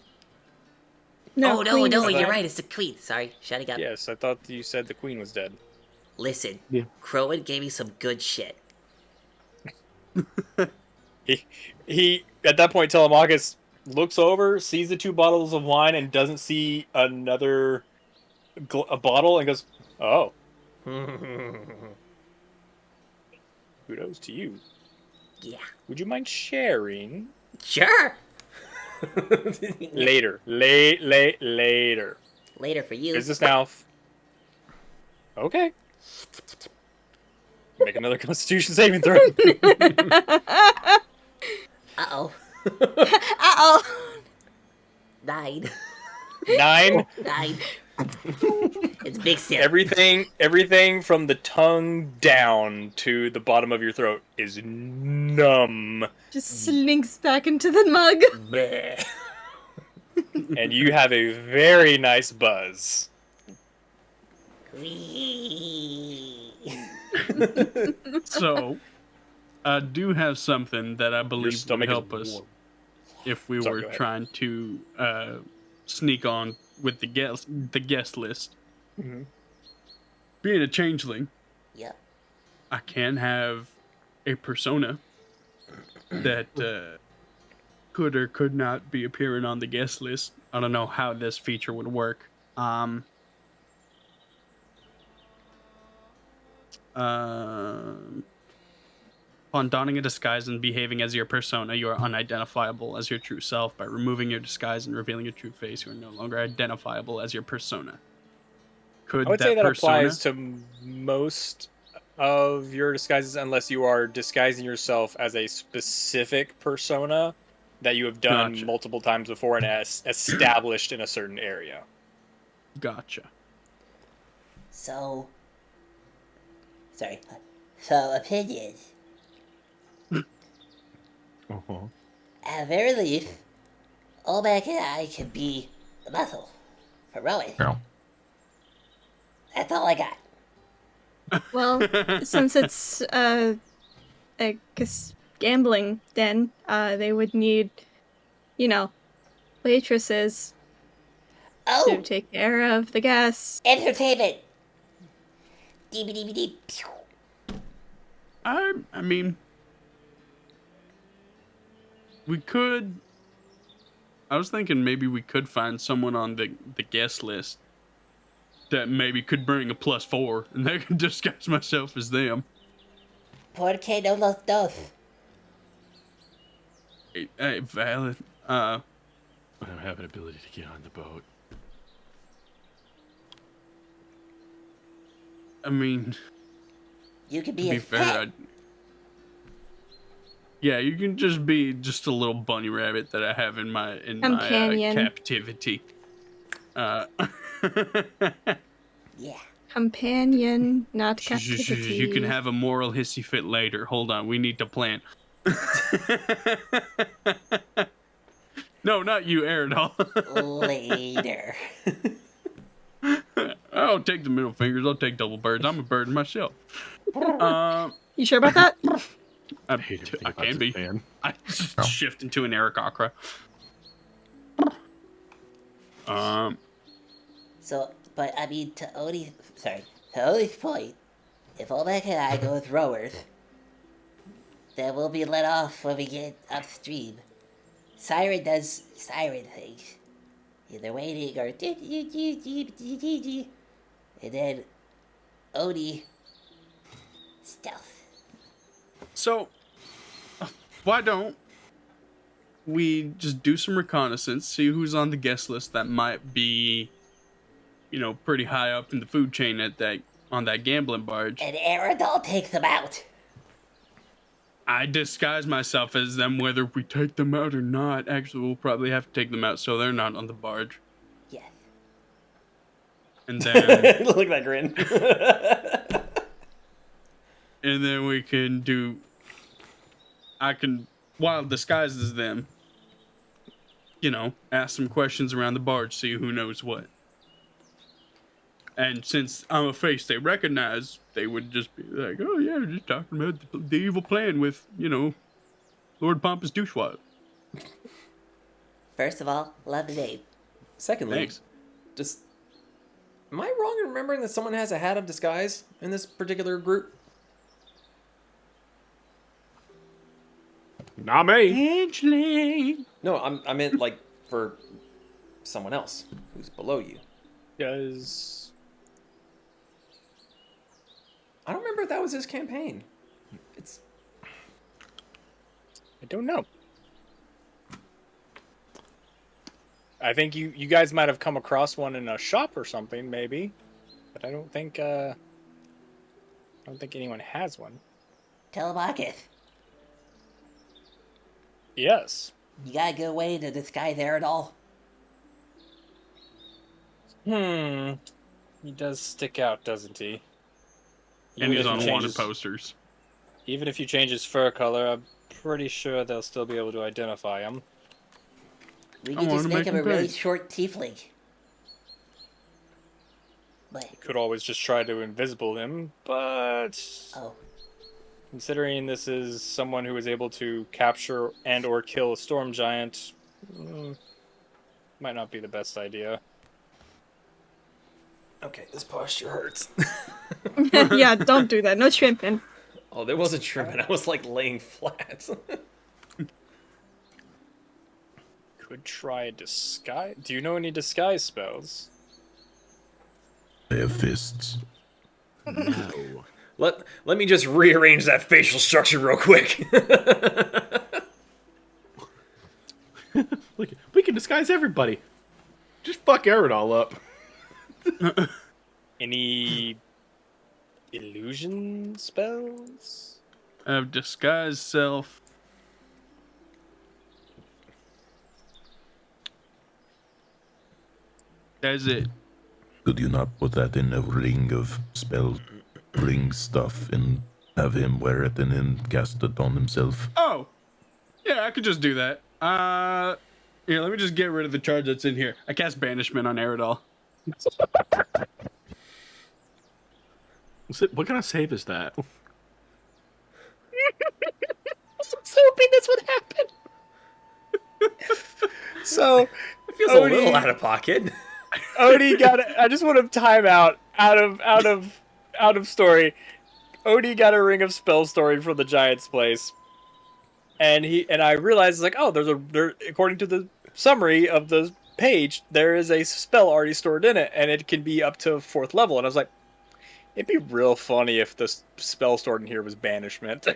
No, no, Queen. you're right, it's the queen. Sorry, shutting up. Yes, I thought you said the queen was dead. Listen, Yeah. Crowan gave me some good shit. He at that point, Telemachus looks over, sees the 2 bottles of wine, and doesn't see another a bottle, and goes, "Oh, kudos to you. Yeah. Would you mind sharing?" Sure. Later. Later. Later for you. Is this now? Okay. Make another Constitution saving throw. Uh-oh. Uh-oh. 9. 9. 9. It's big sip. Everything from the tongue down to the bottom of your throat is numb. Just slinks back into the mug. Bleh. And you have a very nice buzz. So, I do have something that I Your believe would stomach help is us warm. if we Sorry, were go ahead. trying to sneak on with the guest list. Mm-hmm. Being a changeling, Yep. I can have a persona that could or could not be appearing on the guest list. I don't know how this feature would work. Upon donning a disguise and behaving as your persona, you are unidentifiable as your true self. By removing your disguise and revealing your true face, you are no longer identifiable as your persona. Could I would say that persona applies to most of your disguises, unless you are disguising yourself as a specific persona that you have done Gotcha. multiple times before and as established in a certain area. Gotcha. So, opinions. Uh-huh. At the very least, Olmec and I can be the muscle for rowing. No. That's all I got. Well, since it's a gambling den, they would need, waitresses to Oh, take care of the guests. entertainment. Dee-be-dee-be-dee. Pew. I mean, we could. I was thinking maybe we could find someone on the guest list that maybe could bring a +4, and they could disguise myself as them. Por qué no los dos? Hey, valid. I don't have an ability to get on the boat. I mean, You can to be be a fair, pet. yeah, you can just be just a little bunny rabbit that I have in my Companion. captivity. Yeah. Companion, not You captivity. can have a moral hissy fit later. Hold on, we need to plan. No, not you, Aerodol. Later. I'll take the middle fingers. I'll take double birds. I'm a bird myself. You sure about that? I hate everything about can this be. man. I just shift into an Aarakocra. So, but I mean, to Odie's point, if Olmec and I go with rowers, then we'll be let off when we get upstream. Siren does siren things. Either waiting or and then Odie stealth. So, why don't we just do some reconnaissance, see who's on the guest list that might be, pretty high up in the food chain on that gambling barge. And Aerodol takes them out. I disguise myself as them whether we take them out or not. Actually, we'll probably have to take them out so they're not on the barge. Yes. And then Look at that grin. and then we can do while disguised as them, ask some questions around the barge, see who knows what. And since I'm a face they recognize, they would just be like, oh yeah, we're just talking about the evil plan with, Lord Pompous Douchewad. First of all, love the name. Secondly, Thanks. just am I wrong in remembering that someone has a hat of disguise in this particular group? Not me. No, I meant like for someone else who's below you. Does I don't remember if that was his campaign. I don't know. I think you guys might have come across one in a shop or something, maybe, but I don't think anyone has one. Telemachus, Yes. you got a good way to disguise Aerodol? He does stick out, doesn't he? And he's on wanted changes, posters. Even if you change his fur color, I'm pretty sure they'll still be able to identify him. We could just make him a really short tiefling. But Could always just try to invisible him, but oh, considering this is someone who is able to capture and or kill a storm giant, might not be the best idea. Okay, this posture hurts. Yeah, don't do that. No shrimping. Oh, there wasn't shrimping. I was like laying flat. Could try a disguise. Do you know any disguise spells? They have fists. No. Let me just rearrange that facial structure real quick. Look, we can disguise everybody. Just fuck Aerodol up. Any illusion spells? Of disguise self. That's it. Could you not put that in a ring of spell ring stuff and have him wear it and then cast it on himself? Oh, yeah, I could just do that. Here, let me just get rid of the charge that's in here. I cast Banishment on Aerodol. What kind of save is that? I was hoping this would happen. So, It feels a little out of pocket. Odie got it. I just want to time out of story. Odie got a ring of spell story from the giant's place, and I realized like, oh, there according to the summary of the page, there is a spell already stored in it, and it can be up to 4th level. And I was like, it'd be real funny if the spell stored in here was banishment.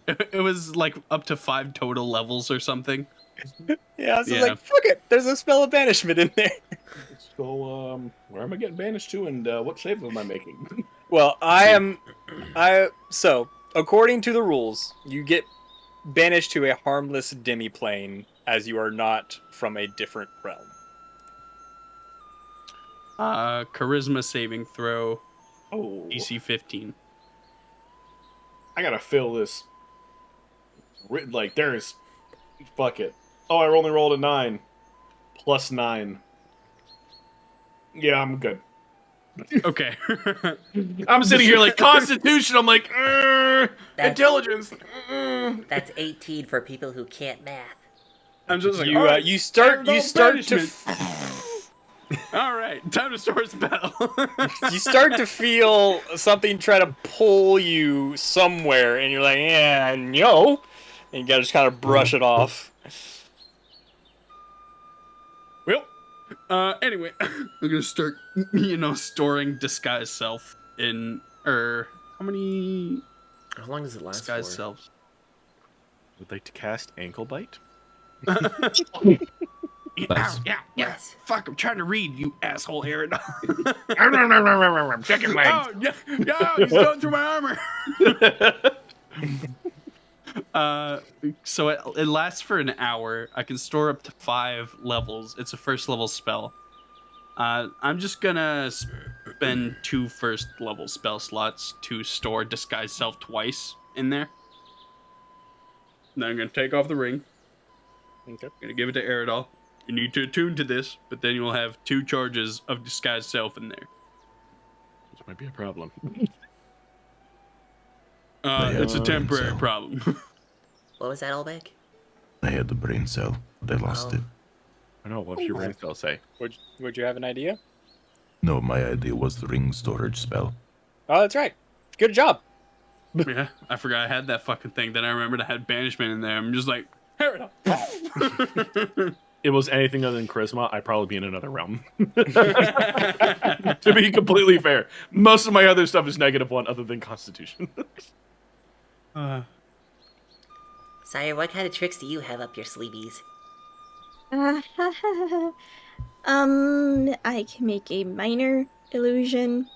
It was like up to 5 total levels or something. Yeah, so like, fuck it. There's a spell of banishment in there. So, where am I getting banished to, and what save am I making? Well, so according to the rules, you get banished to a harmless demiplane as you are not from a different realm. Charisma saving throw. Oh, DC 15. I gotta fill this. Like, there's. Fuck it. Oh, I only rolled a 9. +9. Yeah, I'm good. Okay. I'm sitting here like Constitution. I'm like, intelligence. That's 18 for people who can't math. I'm just like, You all right, you start punishment. All right, time to start spell. you start to feel something try to pull you somewhere, and you're like, yeah, no, and you gotta just kind of brush it off. Well, anyway, I'm gonna start, storing disguise self in, how many? How long does it last disguise for? selves? Would like to cast ankle bite? Nice. Yes. Fuck, I'm trying to read, you asshole, Aaron. Chicken legs. Oh, yeah, he's going through my armor. So it lasts for an hour. I can store up to 5 levels. It's a first level spell. I'm just gonna spend 2 first level spell slots to store disguise self twice in there. Now I'm gonna take off the ring. Okay. Gonna give it to Eridol. You need to attune to this, but then you'll have 2 charges of disguise self in there. This might be a problem. It's a temporary problem. What was that, Olbeck? I had the brain cell, but I lost it. I know. What's your brain cell say? Would you have an idea? No, my idea was the ring storage spell. Oh, that's right. Good job. Yeah, I forgot I had that fucking thing. Then I remembered I had banishment in there. I'm just like, Eridol. It was anything other than charisma, I'd probably be in another realm. To be completely fair, most of my other stuff is -1 other than Constitution. Sire, what kind of tricks do you have up your sleeveys? I can make a minor illusion,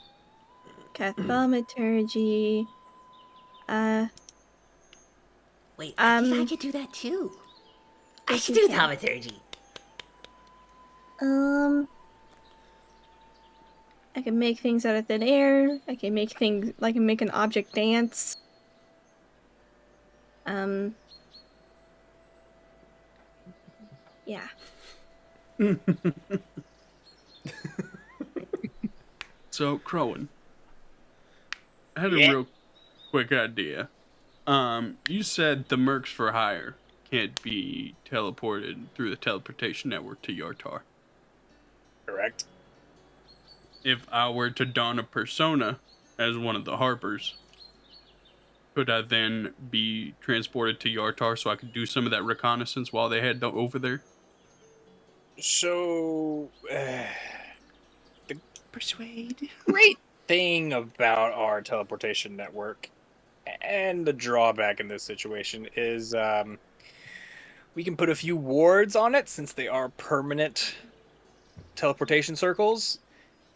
cast thaumaturgy. Wait, I think I could do that too. I Yes, can you do can. thaumaturgy. I can make things out of thin air. I can make things, I can make an object dance. Yeah. So, Crowan, I had a real quick idea. You said the Mercs for hire can't be teleported through the teleportation network to Yartar. Correct. If I were to don a persona as one of the Harpers, could I then be transported to Yartar so I could do some of that reconnaissance while they head over there? So, the persuade. Great thing about our teleportation network, and the drawback in this situation is, we can put a few wards on it since they are permanent teleportation circles,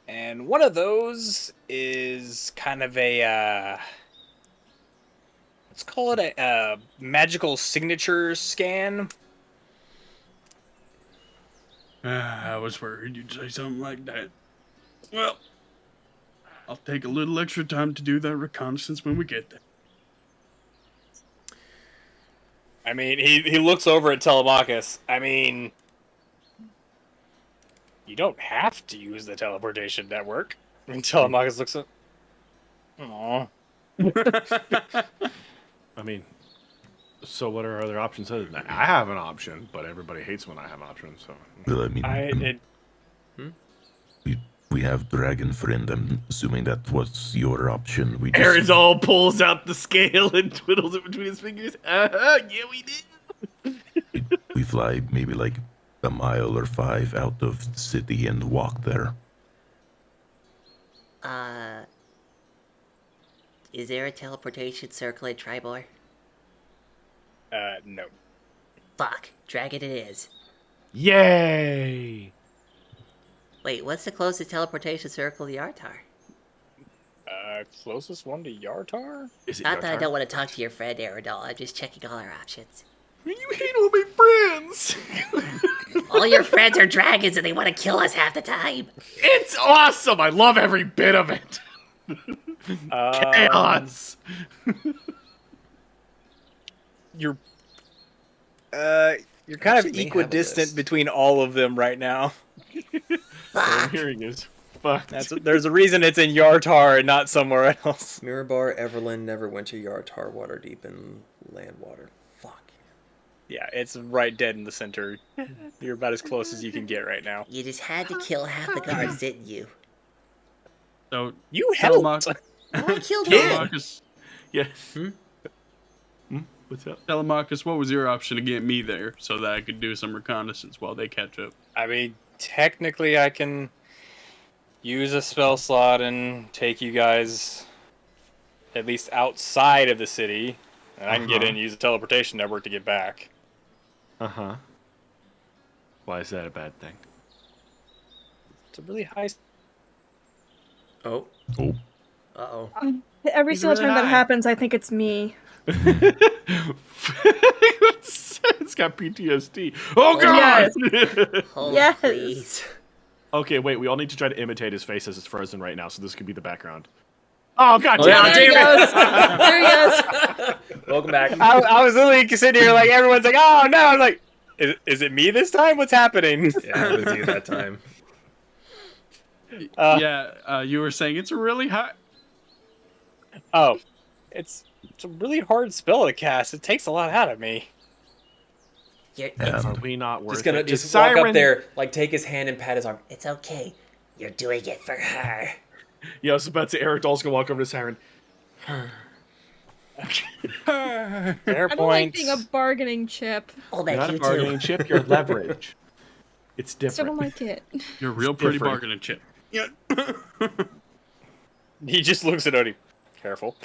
and one of those is kind of a let's call it a magical signature scan. I was worried you'd say something like that. Well, I'll take a little extra time to do that reconnaissance when we get there. I mean, he looks over at Telemachus. I mean, you don't have to use the teleportation network. And Telemachus looks at... Aww. I mean, so what are other options other than that? I have an option, but everybody hates when I have options. So Well, I mean, we have Dragon Friend. I'm assuming that was your option. We just... Arizal pulls out the scale and twiddles it between his fingers. Yeah, we did. we fly maybe like a mile or 5 out of the city and walk there. Is there a teleportation circle in Tribor? No. Fuck, Dragon it is. Yay! Wait, what's the closest teleportation circle to Yartar? Closest one to Yartar? Is it Not that I Yartar? don't want to talk to your friend Aerodol, I'm just checking all our options. You hate all my friends! All your friends are dragons and they want to kill us half the time! It's awesome! I love every bit of it! Chaos! You're kind of equidistant between all of them right now. What I'm hearing is Fuck. There's a reason it's in Yartar and not somewhere else. Mirabar, Everlyn never went to Yartar, Waterdeep, and Landwater. Fuck. Yeah, it's right dead in the center. You're about as close as you can get right now. You just had to kill half the guards, didn't you? So You helped. I killed one. Telemachus, Yeah. What's up? Telemachus, what was your option to get me there so that I could do some reconnaissance while they catch up? I mean, technically, I can use a spell slot and take you guys at least outside of the city, and I can get in and use a teleportation network to get back. Uh-huh. Why is that a bad thing? It's a really high. Oh. Oh. Uh-oh. Every He's single really time that high. happens, I think it's me. It's got PTSD. Oh god! Oh, Yes. please. Okay, wait, we all need to try to imitate his face as it's frozen right now, so this could be the background. Oh god Oh, yeah, damn There he it! goes. There he goes. Welcome back. I was literally sitting here like everyone's like, oh no! I was like, is it me this time? What's happening? Yeah, it was you that time. You were saying it's really high. Oh, it's a really hard spell to cast. It takes a lot out of me. Are we not worth Just gonna it? just Is walk Siren... up there, like take his hand and pat his arm. It's okay. You're doing it for her. Yeah, I was about to say Eric Dahl's gonna walk over to Siren. Fair I don't like point. being a bargaining chip. Oh, You're that not a you bargaining too. chip, you're leverage. It's I still don't different. like it. You're a real pretty different. bargaining chip. Yeah. He just looks at Odie. Careful.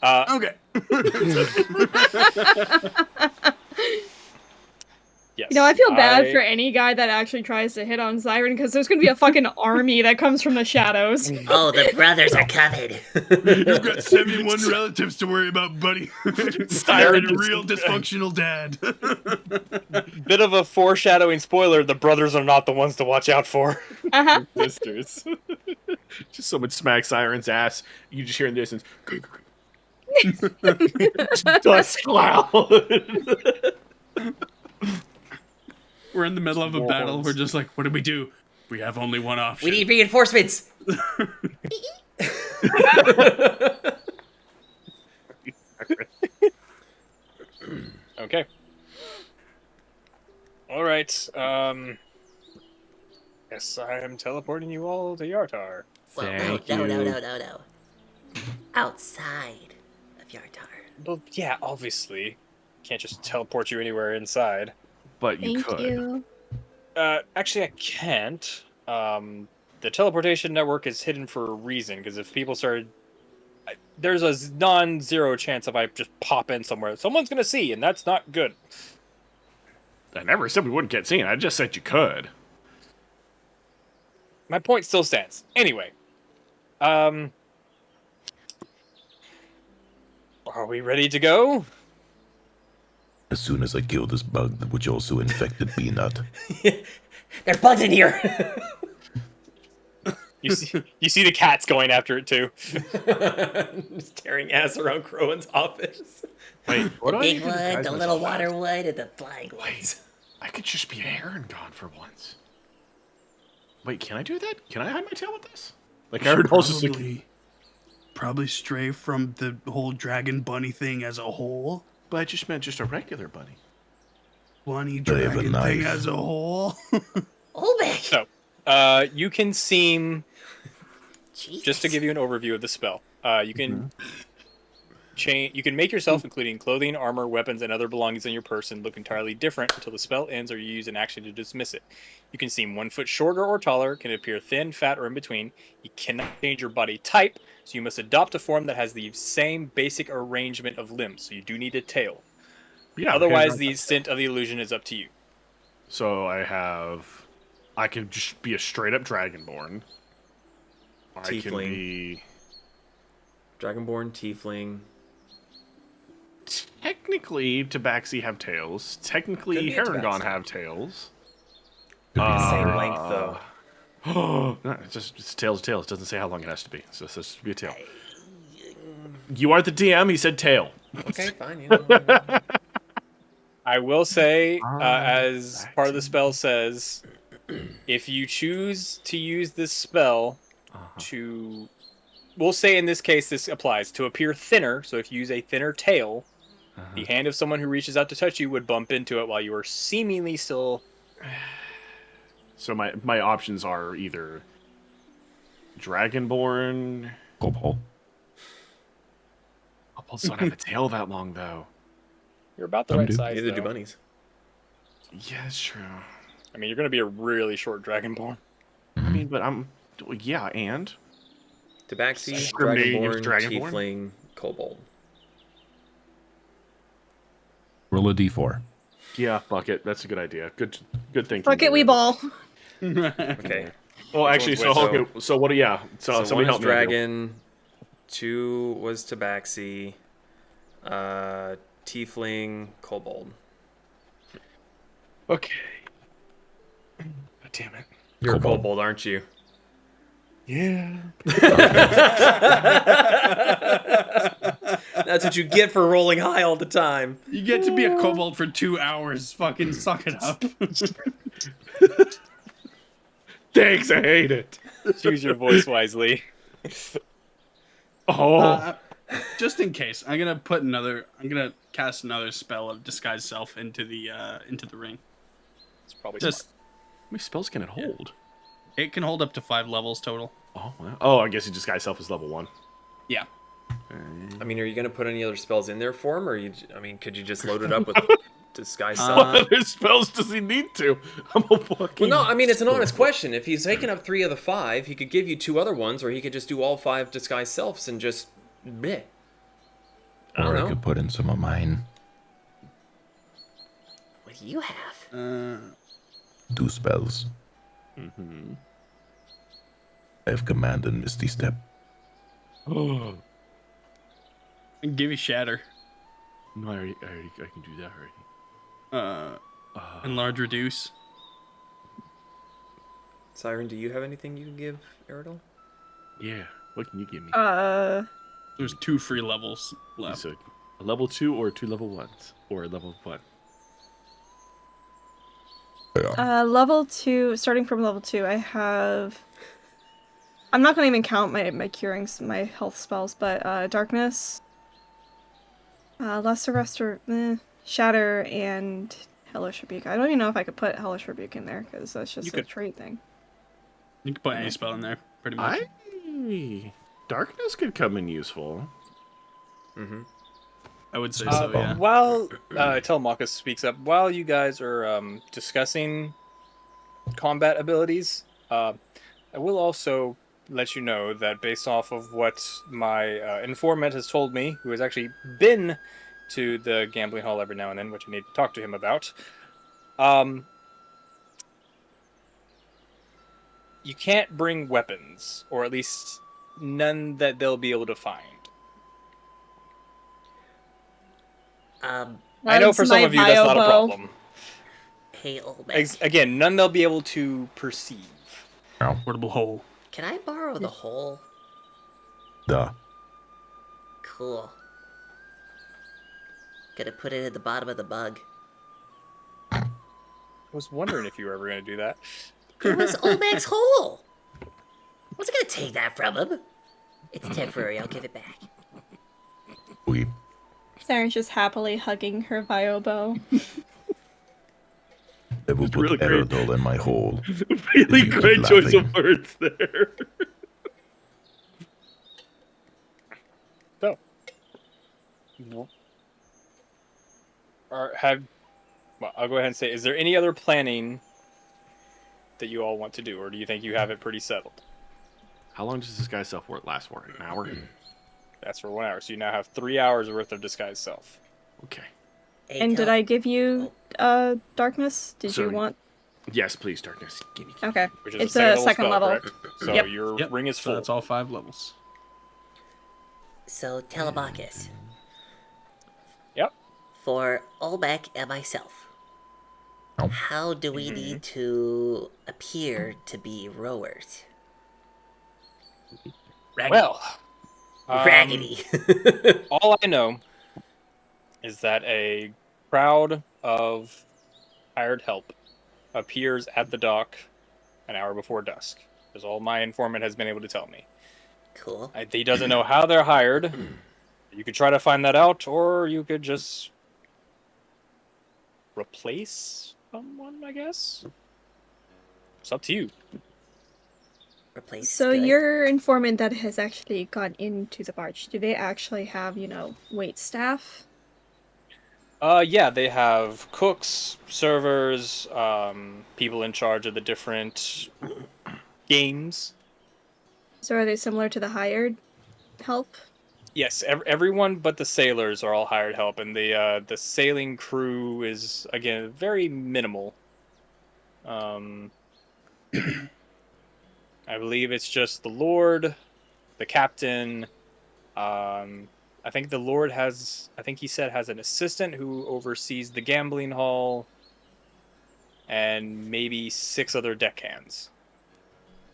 Okay. Yes. You know, I feel bad for any guy that actually tries to hit on Siren because there's gonna be a fucking army that comes from the shadows. Oh, the brothers are coming. You've got 71 relatives to worry about, buddy. Siren You're a real dysfunctional dad. Bit of a foreshadowing spoiler, the brothers are not the ones to watch out for. Uh-huh. Sisters. Just someone smacks Siren's ass. You just hear in the distance. Dust cloud. We're in the middle of a battle. We're just like, what do? We have only one option. We need reinforcements. Okay. All right. Yes, I am teleporting you all to Yartar. Well, Thank no. you. Outside of Yartar. Well, yeah, obviously. Can't just teleport you anywhere inside. But you Thank could. you. Actually, I can't. The teleportation network is hidden for a reason, because if people started... There's a non-zero chance if I just pop in somewhere, someone's going to see, and that's not good. I never said we wouldn't get seen. I just said you could. My point still stands. Anyway. Are we ready to go? As soon as I kill this bug, which also infected Peanut. They're bugs in here. You see the cats going after it, too. Just tearing ass around Crowan's office. Wait, what The do I big need to wood, disguise the myself little as? water wood, and the flying ones. Wait, I could just be a heron gone for once. Wait, can I do that? Can I hide my tail with this? Like, I was just like, Probably stray from the whole dragon bunny thing as a whole. but I just meant just a regular bunny. Bunny I have a dragon knife. thing as a whole. Oh, man. So, you can seem... Jesus. Just to give you an overview of the spell, you can you can make yourself, including clothing, armor, weapons, and other belongings on your person, look entirely different until the spell ends or you use an action to dismiss it. You can seem 1 foot shorter or taller, can appear thin, fat, or in between. You cannot change your body type, so you must adopt a form that has the same basic arrangement of limbs. So you do need a tail. Yeah. Otherwise, the extent of the illusion is up to you. So I can just be a straight up dragonborn. I can Tiefling. be Dragonborn, Tiefling. technically Tabaxi have tails. Could Technically be a Herongon Tabaxi. have tails. Same length, though. No, it's tails. It doesn't say how long it has to be. So it's just to be a tail. You are the DM. He said tail. Okay, fine. I will say, as part of the spell says, if you choose to use this spell to... We'll say in this case this applies to appear thinner, so if you use a thinner tail, the hand of someone who reaches out to touch you would bump into it while you are seemingly still... So my options are either Dragonborn... Kobold. Kobolds don't have a tail that long, though. You're about the right size, Neither though. do bunnies. Yeah, that's true. I mean, you're going to be a really short Dragonborn. I mean, but I'm... Yeah, and? Tabaxi, Discriminating Dragonborn, against Dragonborn? Tiefling, Kobold. Roll a d4. Yeah, fuck it. That's a good idea. Good thinking. Fuck it, we ball. Okay. Well, actually, so what do... Yeah, so somebody one help is me. Dragon, 2 was Tabaxi, Tiefling, Kobold. Okay. God damn it. You're a Kobold, aren't you? Yeah. That's what you get for rolling high all the time. You get to be a kobold for 2 hours. Fucking suck it up. Thanks, I hate it. Choose your voice wisely. Just in case, I'm gonna cast another spell of disguise self into the ring. It's probably just How many spells can it hold? It can hold up to 5 levels total. Oh, wow. Oh, I guess disguise self is level 1. Yeah. I mean, are you gonna put any other spells in there for him, or could you just load it up with disguise What self? other spells does he need to? I'm a fucking... Well, no, I mean, it's an honest question. If he's taken up 3 of the 5, he could give you 2 other ones, or he could just do all 5 disguise selves and just bleh. I don't Or I know. could put in some of mine. What do you have? 2 spells. Mm-hmm. I have Command and Misty Step. Oh. And give you shatter. No, I can do that already. Enlarge, reduce. Siren, do you have anything you can give Aerodol? Yeah. What can you give me? There's 2 free levels left. So, a level 2 or 2 level 1s? Or a level 1? Level 2, starting from level 2, I have... I'm not going to even count my curing, my health spells, but darkness, lesser shatter, and hellish rebuke. I don't even know if I could put hellish rebuke in there, because that's just a trait thing. You can put any spell in there, pretty much. Darkness could come in useful. Mm-hmm. I would say so, yeah. While Telemachus speaks up, while you guys are discussing combat abilities, I will also let you know that based off of what my informant has told me, who has actually been to the gambling hall every now and then, which I need to talk to him about, you can't bring weapons, or at least none that they'll be able to find. I know for some of you that's not a problem. Hey, Olmec. Again, none they'll be able to perceive. Portable hole. Can I borrow the hole? Duh. Cool. Gonna put it at the bottom of the bug. I was wondering if you were ever going to do that. It was Olmec's hole! Wasn't gonna take that from him. It's temporary, I'll give it back. We. Siren's just happily hugging her Viobo. I will put really great. Aerodol in my hole. Really You keep great choice laughing. of words there. So, I'll go ahead and say, is there any other planning that you all want to do, or do you think you have it pretty settled? How long does this guy's self work last for? An hour? That's for 1 hour, so you now have 3 hours worth of disguise self. Okay. Hey, And did I give you darkness? Did you Sorry. want... Yes, please, darkness. Give me. Okay. Which is It's a second spell, level. correct? So Yep. your Yep. ring is So full. that's all 5 levels. So, Telemachus. Yep. For Olmec and myself, Oh. how do we need to appear to be rowers? Well, Raggedy. all I know is that a crowd of hired help appears at the dock an hour before dusk. That's all my informant has been able to tell me. Cool. He doesn't know how they're hired. You could try to find that out, or you could just replace someone, I guess. It's up to you. Replace. So good. your informant that has actually gone into the barge, do they actually have, wait staff? Yeah, they have cooks, servers, people in charge of the different games. So are they similar to the hired help? Yes, everyone but the sailors are all hired help, and the sailing crew is, again, very minimal. I believe it's just the Lord, the captain. I think the Lord has an assistant who oversees the gambling hall, and maybe 6 other deckhands.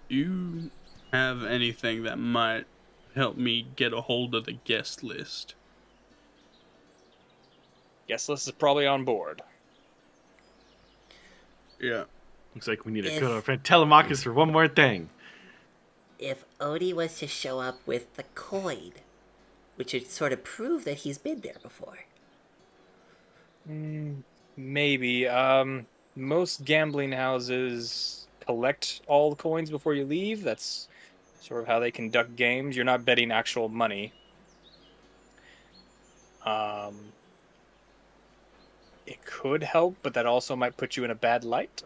Do you have anything that might help me get a hold of the guest list? Guest list is probably on board. Yeah. Looks like we need to go to our friend Telemachus for one more thing. If Odie was to show up with the coin, which would sort of prove that he's been there before. Maybe. Most gambling houses collect all the coins before you leave. That's sort of how they conduct games. You're not betting actual money. It could help, but that also might put you in a bad light.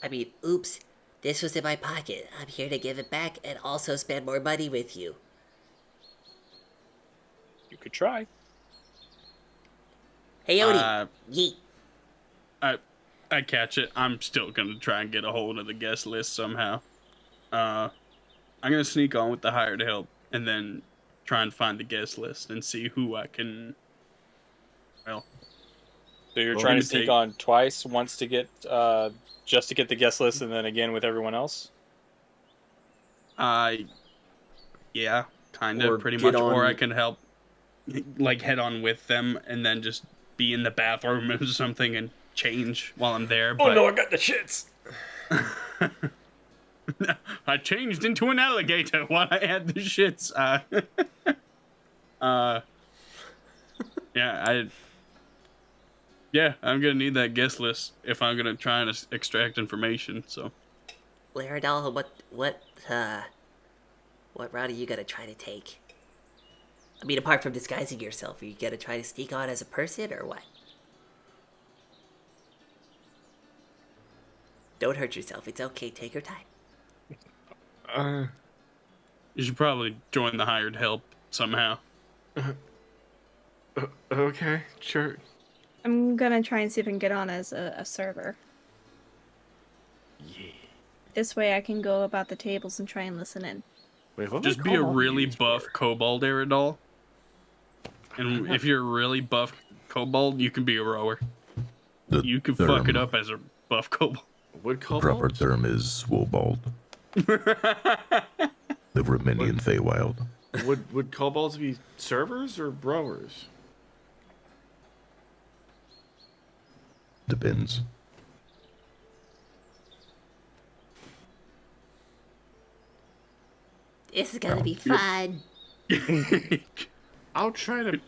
I mean, oops, this was in my pocket. I'm here to give it back and also spend more money with you. You could try. Hey, Odie. Yeet. I catch it. I'm still gonna try and get a hold of the guest list somehow. I'm gonna sneak on with the hired help and then try and find the guest list and see who I can. Well, so you're trying to sneak on twice, once to get just to get the guest list, and then again with everyone else. Yeah, kind of, pretty much. Or I can help, like, head on with them and then just be in the bathroom or something and change while I'm there. Oh no, I got the shits. I changed into an alligator while I had the shits. Yeah, I'm gonna need that guest list if I'm gonna try and extract information. So, Laradal, what route are you gonna try to take? I mean, apart from disguising yourself, are you gonna try to sneak on as a person or what? Don't hurt yourself. It's okay. Take your time. You should probably join the hired help somehow. Okay, sure. I'm gonna try and see if I can get on as a server. Yeah. This way I can go about the tables and try and listen in. Wait, what Just be a really buff kobold Aerodol. And if you're a really buff kobold, you can be a rower. You can fuck it up as a buff kobold. Would kobold? Proper term is swobold. The Romanian Feywild. Would kobolds be servers or rowers? Depends. This is gonna be fun. I'll try to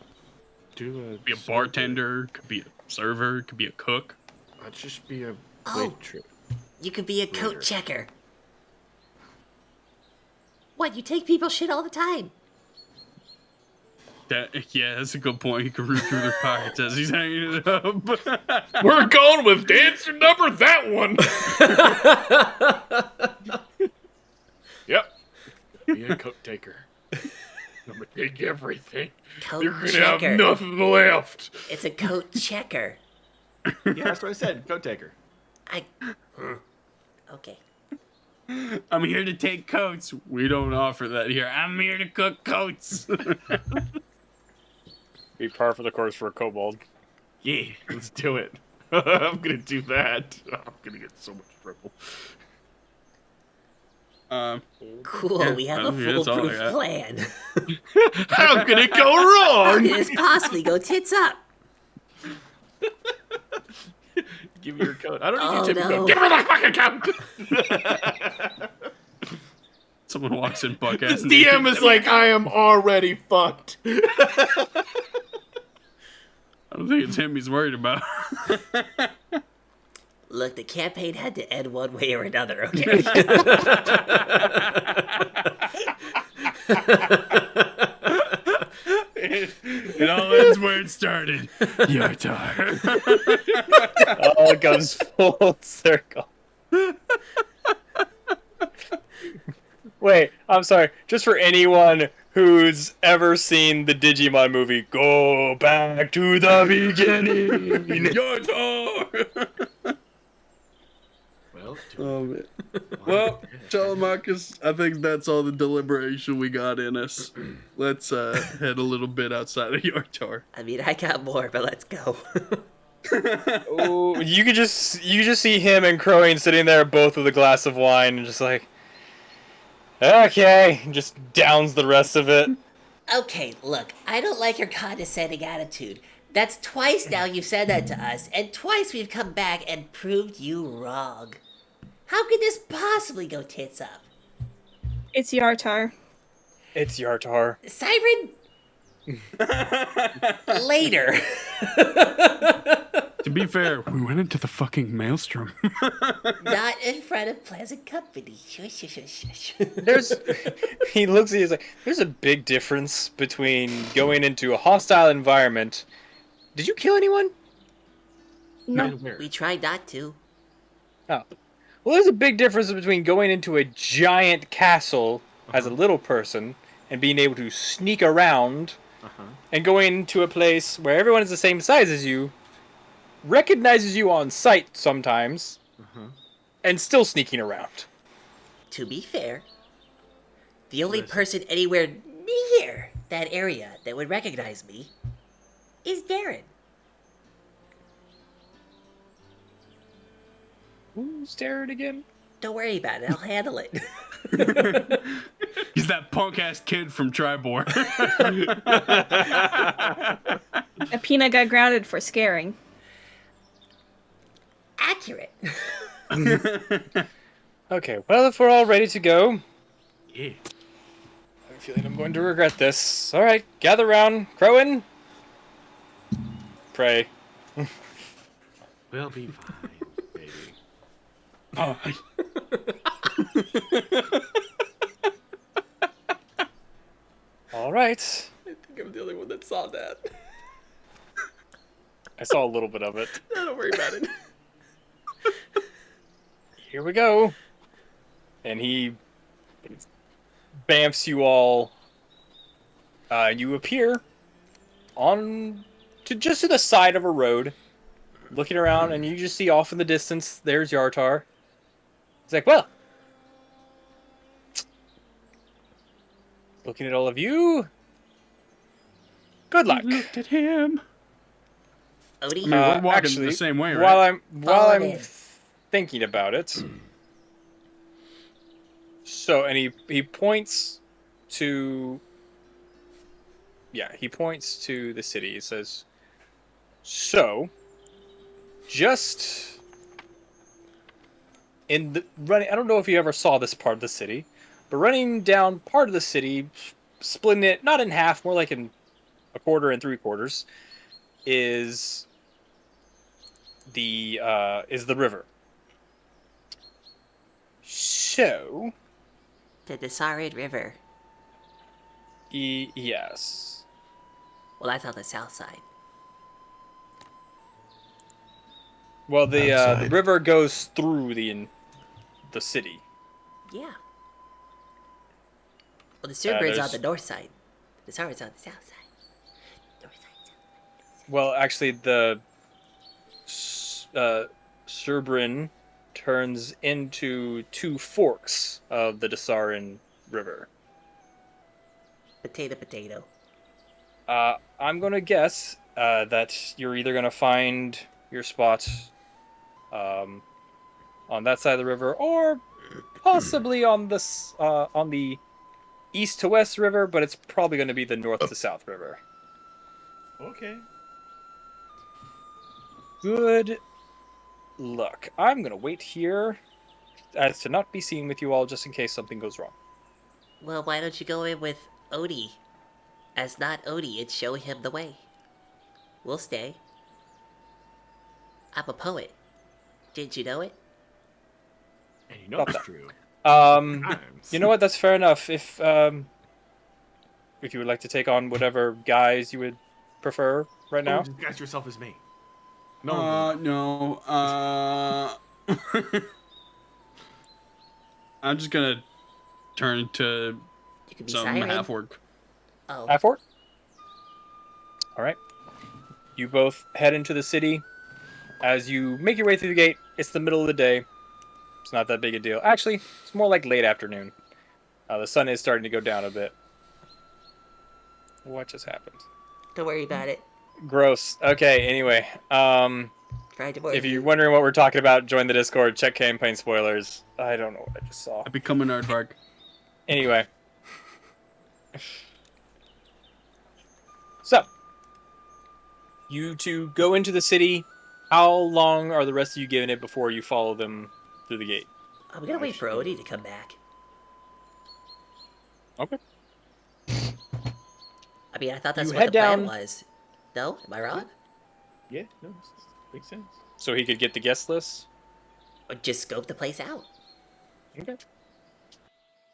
do be a bartender, could be a server, could be a cook. I'll just be a waitress. You could be a coat checker. What, you take people's shit all the time? Yeah, that's a good point. You can root through their pockets as he's hanging it up. We're going with answer number that one. Yep. Be a coat taker. I'm gonna take everything. Coat You're gonna checker. have nothing left. It's a coat checker. Yeah, that's what I said. Coat taker. Okay. I'm here to take coats. We don't offer that here. I'm here to cook coats. Be par for the course for a kobold. Yeah, let's do it. I'm gonna do that. I'm gonna get so much trouble. Cool, yeah, we have a foolproof plan. How could it go wrong? How could this possibly go tits up? give you your code. I don't Oh, need your typical no. code. Give me that fucking code. Someone walks in, buck This ass. DM is like, I am already fucked. I don't think it's him he's worried about. Look, the campaign had to end one way or another, okay? It all ends where it started. Your turn. All goes full circle. Wait, I'm sorry. Just for anyone who's ever seen the Digimon movie, go back to the beginning. Your turn. Well, Telemachus, I think that's all the deliberation we got in us. Let's head a little bit outside of Yartar. I mean, I got more, but let's go. Oh, you could just see him and Crowing sitting there, both with a glass of wine, and just like, okay, just downs the rest of it. Okay, look, I don't like your condescending attitude. That's twice now you've said that to us, and twice we've come back and proved you wrong. How could this possibly go tits up? It's Yartar. It's Yartar. Siren? Later. To be fair, we went into the fucking Maelstrom. Not in front of pleasant company. Shush, shush, shush, shush. He looks at you, he's like, there's a big difference between going into a hostile environment. Did you kill anyone? No. We tried not to. Oh. Well, there's a big difference between going into a giant castle as a little person and being able to sneak around and going into a place where everyone is the same size as you, recognizes you on sight sometimes, and still sneaking around. To be fair, the only person anywhere near that area that would recognize me is Darren. Who's Darren again? Don't worry about it. I'll handle it. He's that punk ass kid from Tribor. Apina got grounded for scaring. Accurate. Okay, well, if we're all ready to go, Yeah. I have a feeling I'm going to regret this. All right, gather round, Crowin. Pray. We'll be fine, baby. Oh, All right. I think I'm the only one that saw that. I saw a little bit of it. Don't worry about it. Here we go. And he bamfs you all. You appear on to just to the side of a road, looking around, and you just see off in the distance, there's Yartar. He's like, well, looking at all of you, good luck. looked at him. Odie? I mean, we're walking Actually, the same way, right? While I'm in. thinking about it, so, and he points to, he points to the city. He says, so, just in the running, I don't know if you ever saw this part of the city, but running down part of the city, splitting it not in half, more like in a quarter and 3/4, is the river. So, The Desarid River. yes. Well, that's on the south side. Well, the Outside. river goes through the city. Yeah. Well, the Cerberus on there's- the north side. The Desarid's on the south side. North side, south side. Well, actually, the Cerbrin turns into two forks of the Desarin River. Potato, potato. I'm going to guess that you're either going to find your spot on that side of the river, or possibly on the east to west river, but it's probably going to be the north to south river. Okay. Good look, I'm gonna wait here as to not be seen with you all just in case something goes wrong. Well, why don't you go in with Odie? As not Odie, it's show him the way. We'll stay. I'm a poet. Didn't you know it? And you know it's that. true. You know what? That's fair enough. If you would like to take on whatever guise you would prefer right now. Disguise yourself as me. No. I'm just gonna turn to You could be some Siren. half-orc. Oh. Half-orc? Alright. You both head into the city. As you make your way through the gate, it's the middle of the day. It's not that big a deal. Actually, it's more like late afternoon. The sun is starting to go down a bit. What just happened? Don't worry about it. Gross. Okay, anyway. Trying to If you're wondering what we're talking about, join the Discord, check campaign spoilers. I don't know what I just saw. I become an aardvark. Anyway. So. You two go into the city. How long are the rest of you giving it before you follow them through the gate? I'm gonna wait for Odie to come back. Okay. I mean, I thought that's You what head the plan down- was. No? Am I wrong? Yeah, no, makes sense. So he could get the guest list? Or just scope the place out. Okay.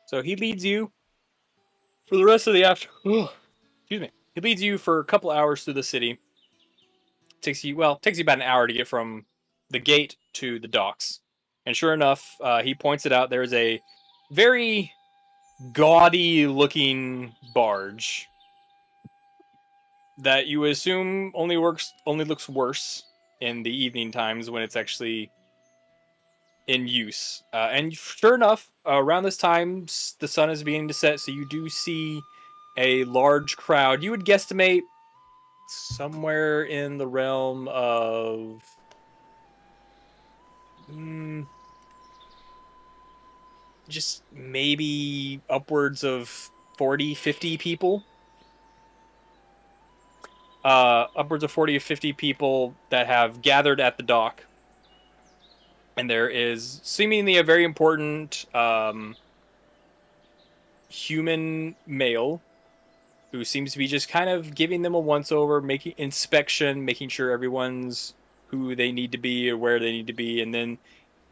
So he leads you for the rest of the excuse me. He leads you for a couple hours through the city. Takes you about an hour to get from the gate to the docks. And sure enough, he points it out. There's a very gaudy looking barge that you assume only looks worse in the evening times when it's actually in use. And sure enough, around this time, the sun is beginning to set, so you do see a large crowd. You would guesstimate somewhere in the realm of just maybe upwards of 40, 50 people. Upwards of 40 or 50 people that have gathered at the dock. And there is seemingly a very important human male who seems to be just kind of giving them a once-over, making inspection, making sure everyone's who they need to be or where they need to be, and then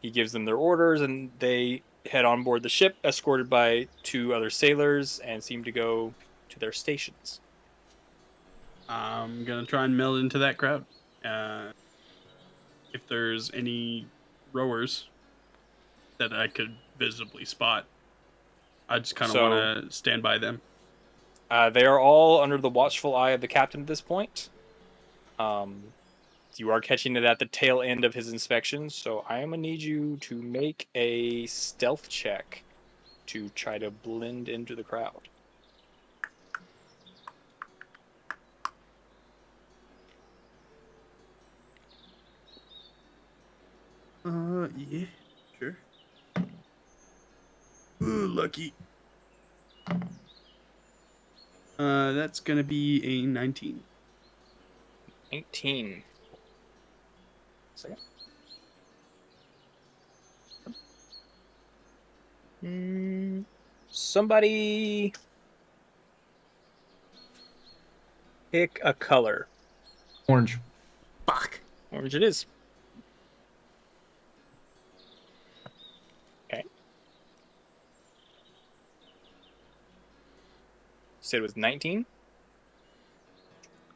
he gives them their orders, and they head on board the ship, escorted by 2 other sailors, and seem to go to their stations. I'm gonna try and meld into that crowd. If there's any rowers that I could visibly spot, I just kind of want to stand by them. They are all under the watchful eye of the captain at this point. You are catching it at the tail end of his inspection, so I am going to need you to make a stealth check to try to blend into the crowd. Yeah, sure. Ooh, lucky. That's gonna be a 19. 19. Second. Somebody pick a color. Orange. Fuck. Orange it is. Okay. Said it was 19?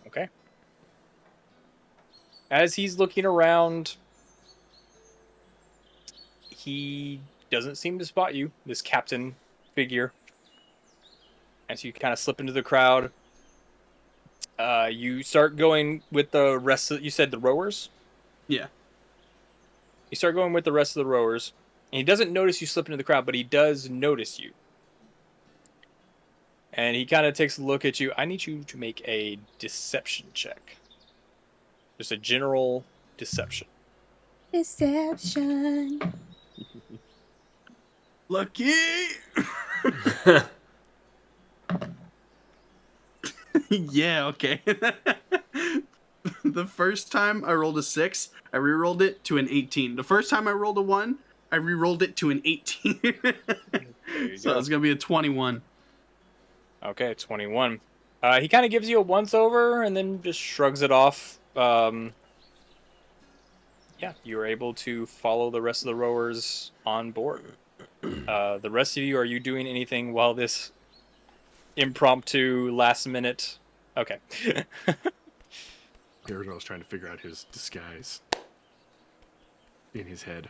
Okay. As he's looking around, he doesn't seem to spot you, this captain figure. As you kind of slip into the crowd, you start going with the rest of, you said the rowers? Yeah. You start going with the rest of the rowers, and he doesn't notice you slip into the crowd, but he does notice you. And he kind of takes a look at you. I need you to make a deception check. Just a general deception. Deception. Lucky! Yeah, okay. The first time I rolled a 6, I re-rolled it to an 18. The first time I rolled a 1, I re-rolled it to an 18. So it's going to be a 21. Okay, 21. He kind of gives you a once-over and then just shrugs it off. Yeah, you are able to follow the rest of the rowers on board. The rest of you, are you doing anything while this impromptu, last-minute... Okay. Garador's trying to figure out his disguise in his head.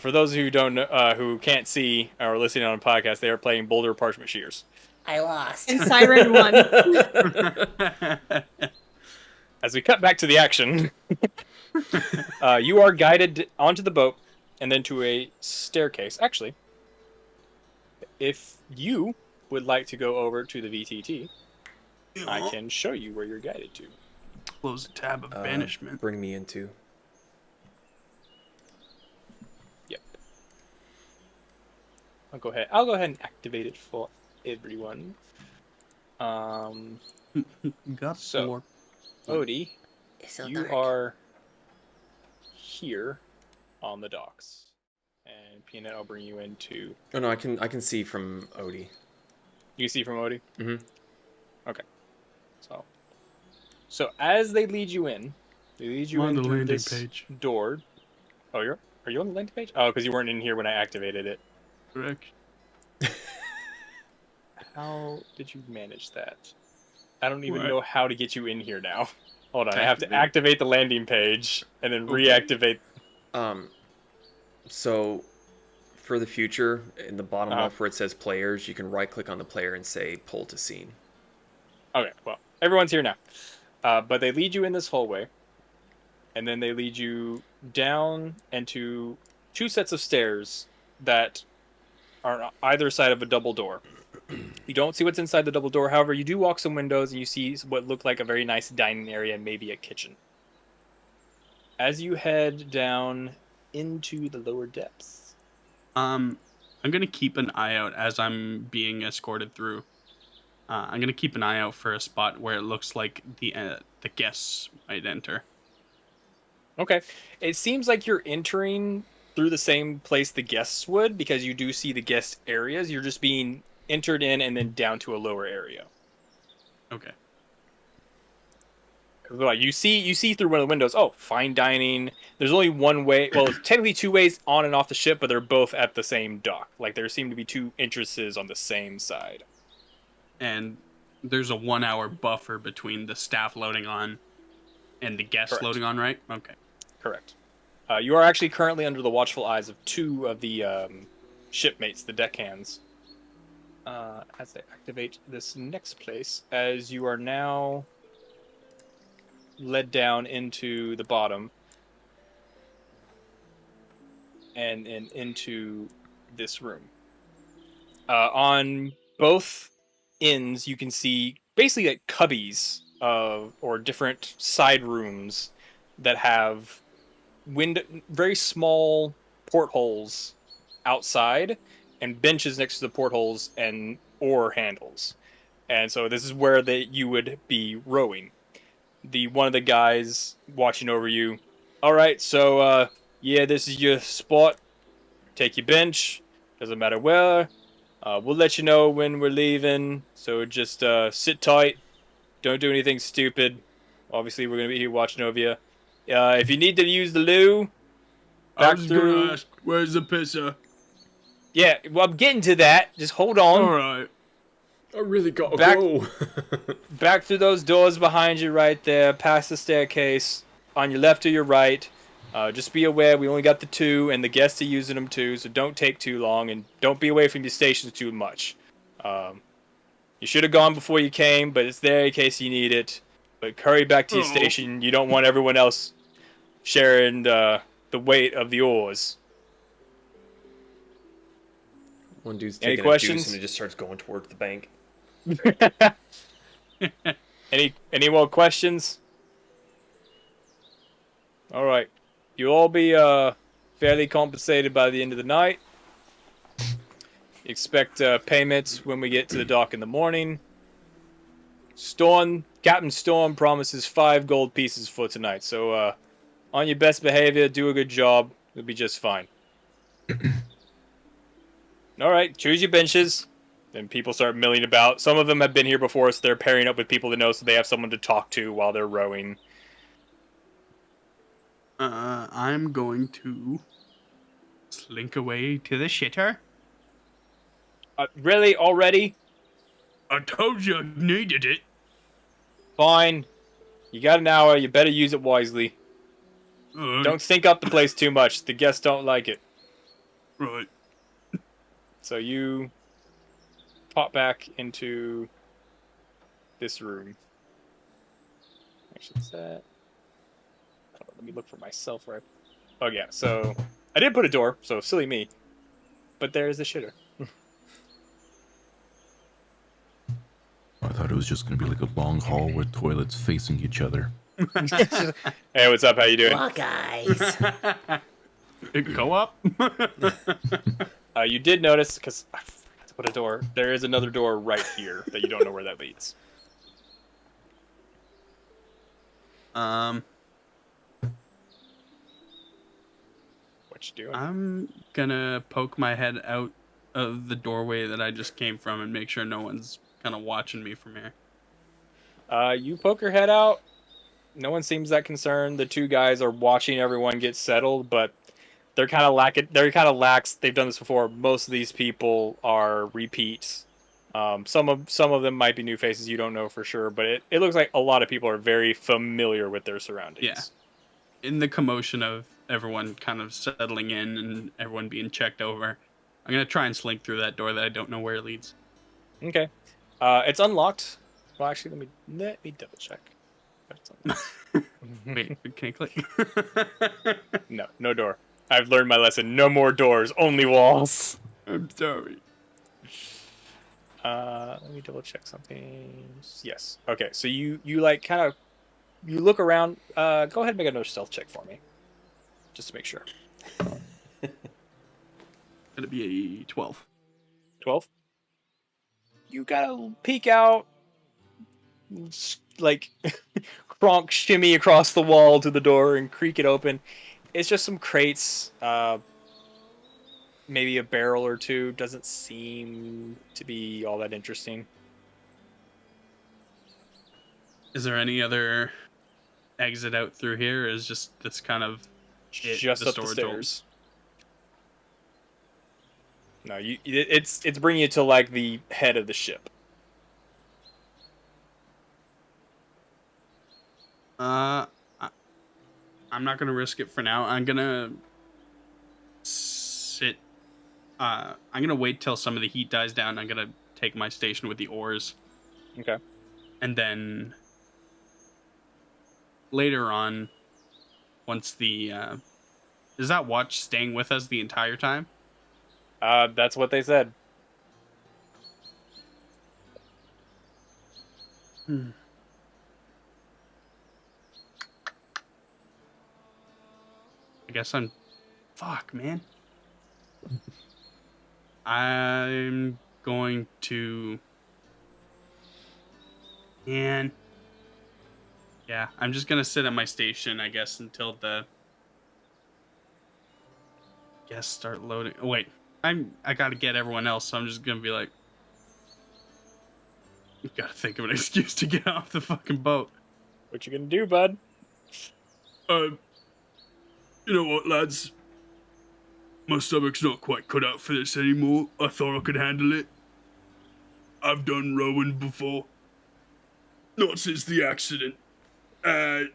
For those who don't know, who can't see or listening on a podcast, they are playing Boulder Parchment Shears. I lost. And Siren won. As we cut back to the action, you are guided onto the boat and then to a staircase. Actually, if you would like to go over to the VTT, I can show you where you're guided to. Close the tab of banishment. Bring me into. Yep. I'll go ahead and activate it for everyone. Got so, 4. Odie, It's so you dark. are here on the docks, and Peanut, I'll bring you into. Oh no, I can see from Odie. You see from Odie. Mm-hmm. Okay. So as they lead you in, they lead you I'm on in the through landing this page. door. Oh, are you on the landing page? Oh, because you weren't in here when I activated it. Correct. How did you manage that? I don't even What? know how to get you in here now. Hold on, I have to Activate. activate the landing page and then reactivate. So for the future, in the bottom Uh-huh. left where it says players, you can right-click on the player and say pull to scene. Okay, well, everyone's here now. But they lead you in this hallway, and then they lead you down into 2 sets of stairs that are on either side of a double door. You don't see what's inside the double door, however, you do walk some windows and you see what look like a very nice dining area and maybe a kitchen. As you head down into the lower depths. I'm gonna keep an eye out as I'm being escorted through. I'm gonna keep an eye out for a spot where it looks like the guests might enter. Okay. It seems like you're entering through the same place the guests would, because you do see the guest areas. You're just being entered in and then down to a lower area. Okay. Like you see through one of the windows. Oh, fine dining. There's only one way. Well, technically 2 ways on and off the ship, but they're both at the same dock. Like there seem to be 2 entrances on the same side. And there's a 1-hour buffer between the staff loading on and the guests Correct. loading on, right? Okay. Correct. You are actually currently under the watchful eyes of 2 of the shipmates, the deckhands. As they activate this next place, as you are now led down into the bottom and into this room. On both ends, you can see basically like cubbies or different side rooms that have very small portholes outside and benches next to the portholes and oar handles. And so this is where you would be rowing. One of the guys watching over you. All right, so yeah, this is your spot. Take your bench. Doesn't matter where. We'll let you know when we're leaving. So just sit tight. Don't do anything stupid. Obviously, we're gonna be here watching over you. If you need to use the loo, I was gonna ask, where's the pisser? Yeah, well, I'm getting to that. Just hold on. All right. I really gotta Back- go. Back through those doors behind you right there, past the staircase, on your left or your right. Just be aware, we only got the 2, and the guests are using them too, so don't take too long, and don't be away from your stations too much. You should have gone before you came, but it's there in case you need it. But hurry back to your station. You don't want everyone else sharing the weight of the oars. One dude's Any taking questions? a juice and it just starts going toward the bank. Any more questions? All right. You'll all be fairly compensated by the end of the night. Expect payments when we get to the dock in the morning. Storm, Captain Storm promises 5 gold pieces for tonight. So, on your best behavior, do a good job. You'll be just fine. All right, choose your benches. Then people start milling about. Some of them have been here before, so they're pairing up with people that know, so they have someone to talk to while they're rowing. I'm going to slink away to the shitter. Really? Already? I told you I needed it. Fine. You got an hour. You better use it wisely. Don't stink up the place too much. The guests don't like it. Right. So you pop back into this room. Actually, is that... Let me look for myself right. Oh yeah, so I did put a door, so silly me. But there's the shitter. I thought it was just going to be like a long hall with toilets facing each other. Hey, what's up? How you doing? Well, guys. Go up. You did notice, because I forgot to put a door, there is another door right here that you don't know where that leads. What you doing? I'm gonna poke my head out of the doorway that I just came from and make sure no one's kind of watching me from here. You poke your head out. No one seems that concerned. The 2 guys are watching everyone get settled, but they're kind of lax. They've done this before. Most of these people are repeats. Some of them might be new faces. You don't know for sure, but it looks like a lot of people are very familiar with their surroundings. Yeah. In the commotion of everyone kind of settling in and everyone being checked over, I'm gonna try and slink through that door that I don't know where it leads. Okay. It's unlocked. Well, actually, let me double check. Wait, can I click? No door. I've learned my lesson. No more doors, only walls. I'm sorry. Let me double check something. Yes. Okay, so you like kind of you look around. Go ahead and make another stealth check for me, just to make sure. Gonna be a 12. 12. You gotta peek out, like Kronk shimmy across the wall to the door and creak it open. It's just some crates, maybe a barrel or 2. Doesn't seem to be all that interesting. Is there any other exit out through here? Or is just this kind of Just up the stairs. No, it's bringing you to like the head of the ship. I'm not gonna risk it for now. I'm gonna sit. I'm gonna wait till some of the heat dies down. I'm gonna take my station with the oars. Okay. And then later on, once the is that watch staying with us the entire time? That's what they said. I guess I'm... Fuck, man. I'm going to... Man. Yeah, I'm just gonna sit at my station, I guess, until the... Guests start loading. Oh, wait. I gotta get everyone else, so I'm just gonna be like... Gotta think of an excuse to get off the fucking boat. What you gonna do, bud? You know what, lads? My stomach's not quite cut out for this anymore. I thought I could handle it. I've done rowing before. Not since the accident. My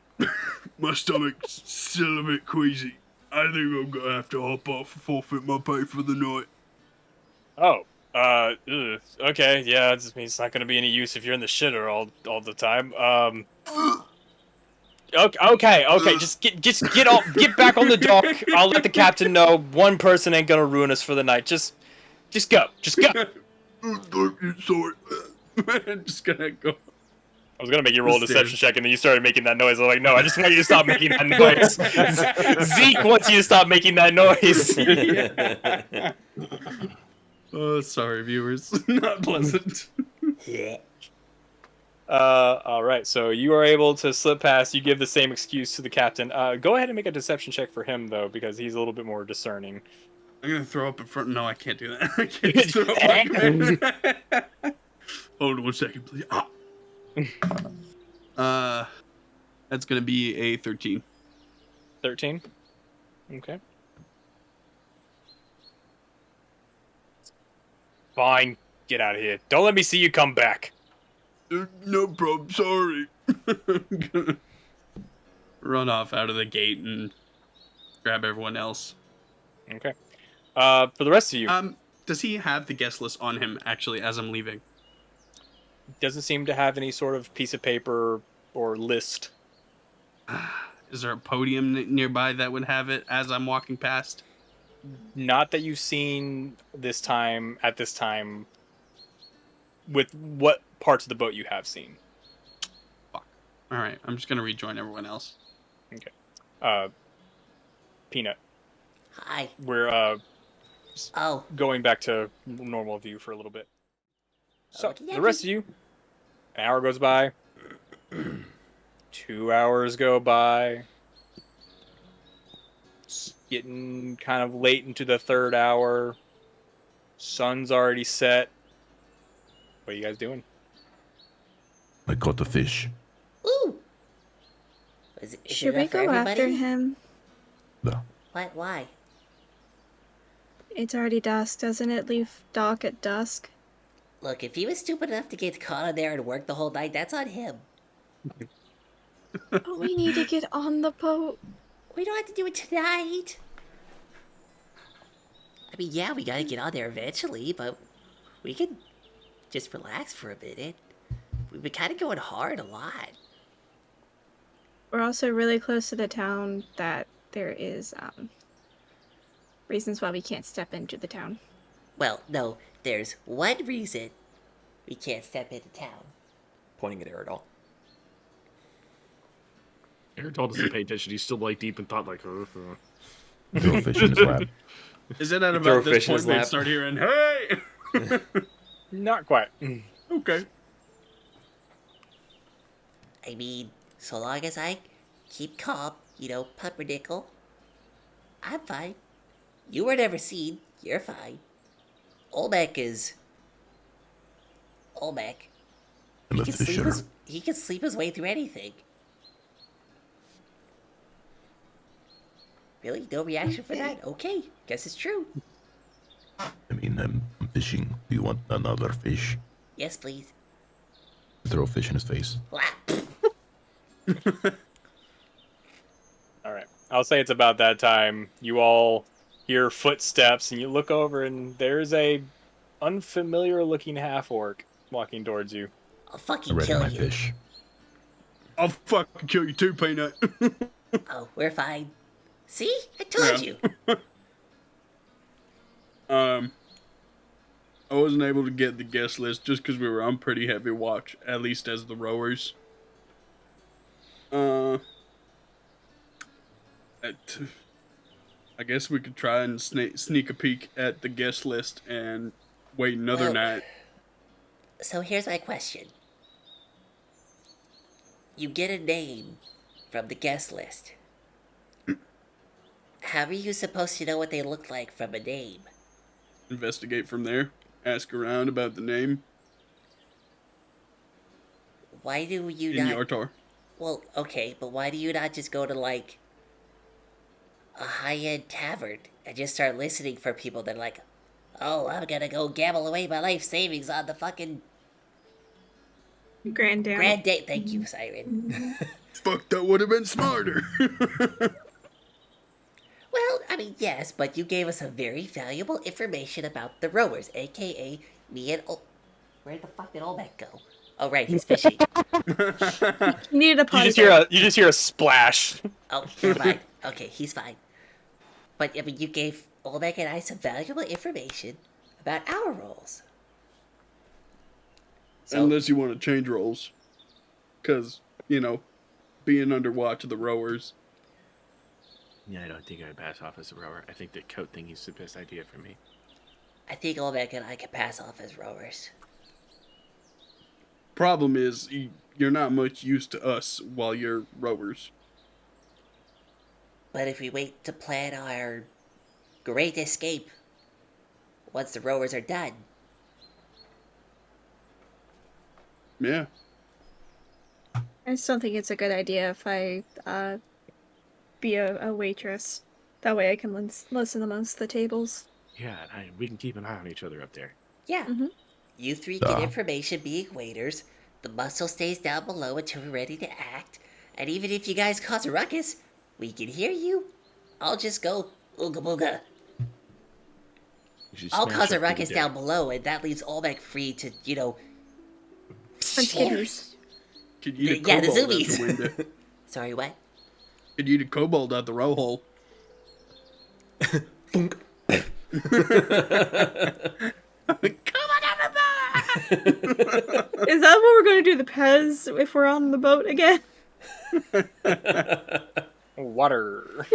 stomach's still a bit queasy. I think I'm gonna have to hop off and forfeit my pay for the night. Oh, okay, yeah, it just means it's not gonna be any use if you're in the shitter all the time. Okay, just get back on the dock. I'll let the captain know. One person ain't gonna ruin us for the night. Just go. Sorry. I'm just gonna go. I was gonna make you roll a deception check, and then you started making that noise. I was like, no, I just want you to stop making that noise. Zeke wants you to stop making that noise. Oh, sorry, viewers. Not pleasant. All right, so you are able to slip past. You give the same excuse to the captain. Go ahead and make a deception check for him, though, because he's a little bit more discerning. I'm gonna throw up in front. No, I can't do that. I can't just throw up like that. Hold on 1 second, please. That's gonna be a 13. 13? Okay. Fine. Get out of here. Don't let me see you come back. No problem. Sorry. I'm gonna run off out of the gate and grab everyone else. Okay. For the rest of you, Does he have the guest list on him actually as I'm leaving? doesn't seem to have any sort of piece of paper or list. Is there a podium nearby that would have it as I'm walking past? Not that you've seen at this time, with what parts of the boat you have seen. Fuck. All right, I'm just gonna rejoin everyone else. Okay. Peanut. Hi. We're Oh. going back to normal view for a little bit. So Okey-dokey. the rest of you, an hour goes by. 2 hours go by. It's getting kind of late into the 3rd hour. Sun's already set. What are you guys doing? I caught a fish. Ooh. Is Should it we enough for go everybody? after him? No. What? Why? It's already dusk. Doesn't it leave dock at dusk? Look, if he was stupid enough to get caught in there and work the whole night, that's on him. Oh, we need to get on the boat. We don't have to do it tonight. I mean, yeah, we gotta get on there eventually, but we can just relax for a minute. We've been kind of going hard a lot. We're also really close to the town that there is reasons why we can't step into the town. Well, no, there's one reason we can't step into town. Pointing at Eridol. Eridol doesn't pay attention. He's still like deep in thought, like. Throw a fish in his lap. Is it at You throw about a this fish in point his we lap. start hearing, hey? Not quite. Okay. I mean, so long as I keep calm, pumpernickel, I'm fine. You were never seen. You're fine. Olmec is... Olmec. I'm a fisher. He can sleep his way through anything. Really? No reaction for that? Okay. Guess it's true. I mean, I'm fishing. Do you want another fish? Yes, please. Throw a fish in his face. All right. I'll say it's about that time. You all hear footsteps, and you look over, and there's a unfamiliar-looking half-orc walking towards you. I'll fucking Ready kill my you. fish. I'll fucking kill you too, Peanut. Oh, we're fine. See? I told you. I wasn't able to get the guest list just because we were on pretty heavy watch, at least as the rowers. I guess we could try and sneak a peek at the guest list and wait another night. So here's my question. You get a name from the guest list. How are you supposed to know what they look like from a name? Investigate from there. Ask around about the name. Why do you In not... Yartar. Well, okay, but why do you not just go to, like, a high-end tavern and just start listening for people that are like, oh, I'm gonna go gamble away my life savings on the fucking... Grand Dam. Grand Date. Thank you, Siren. Fuck, that would have been smarter. Well, I mean, yes, but you gave us some very valuable information about the rowers, a.k.a. me and Where the fuck did Olmec go? Oh, right, he's fishing. You needed a potty. You just hear a splash. Oh, never mind. Okay, he's fine. But, I mean, you gave Olmec and I some valuable information about our roles. So, Unless you want to change roles. Because, being under watch of the rowers. Yeah, I don't think I'd pass off as a rower. I think the coat thing is the best idea for me. I think Olmec and I can pass off as rowers. problem is you're not much use to us while you're rowers. But if we wait to plan our great escape, once the rowers are done, Yeah. I just don't think it's a good idea if I be a waitress. That way I can listen amongst the tables. Yeah, and we can keep an eye on each other up there. yeah. Mhm. You three get information being waiters, the muscle stays down below until we're ready to act, and even if you guys cause a ruckus, we can hear you. I'll just go ooga booga. I'll cause a ruckus down below, and that leaves Olmec free to, Punch kitties. Could eat a Yeah, the kobold out zoomies. the window. Sorry, what? Could eat a kobold out the row hole. Thunk. Is that what we're going to do, the Pez, if we're on the boat again? Water.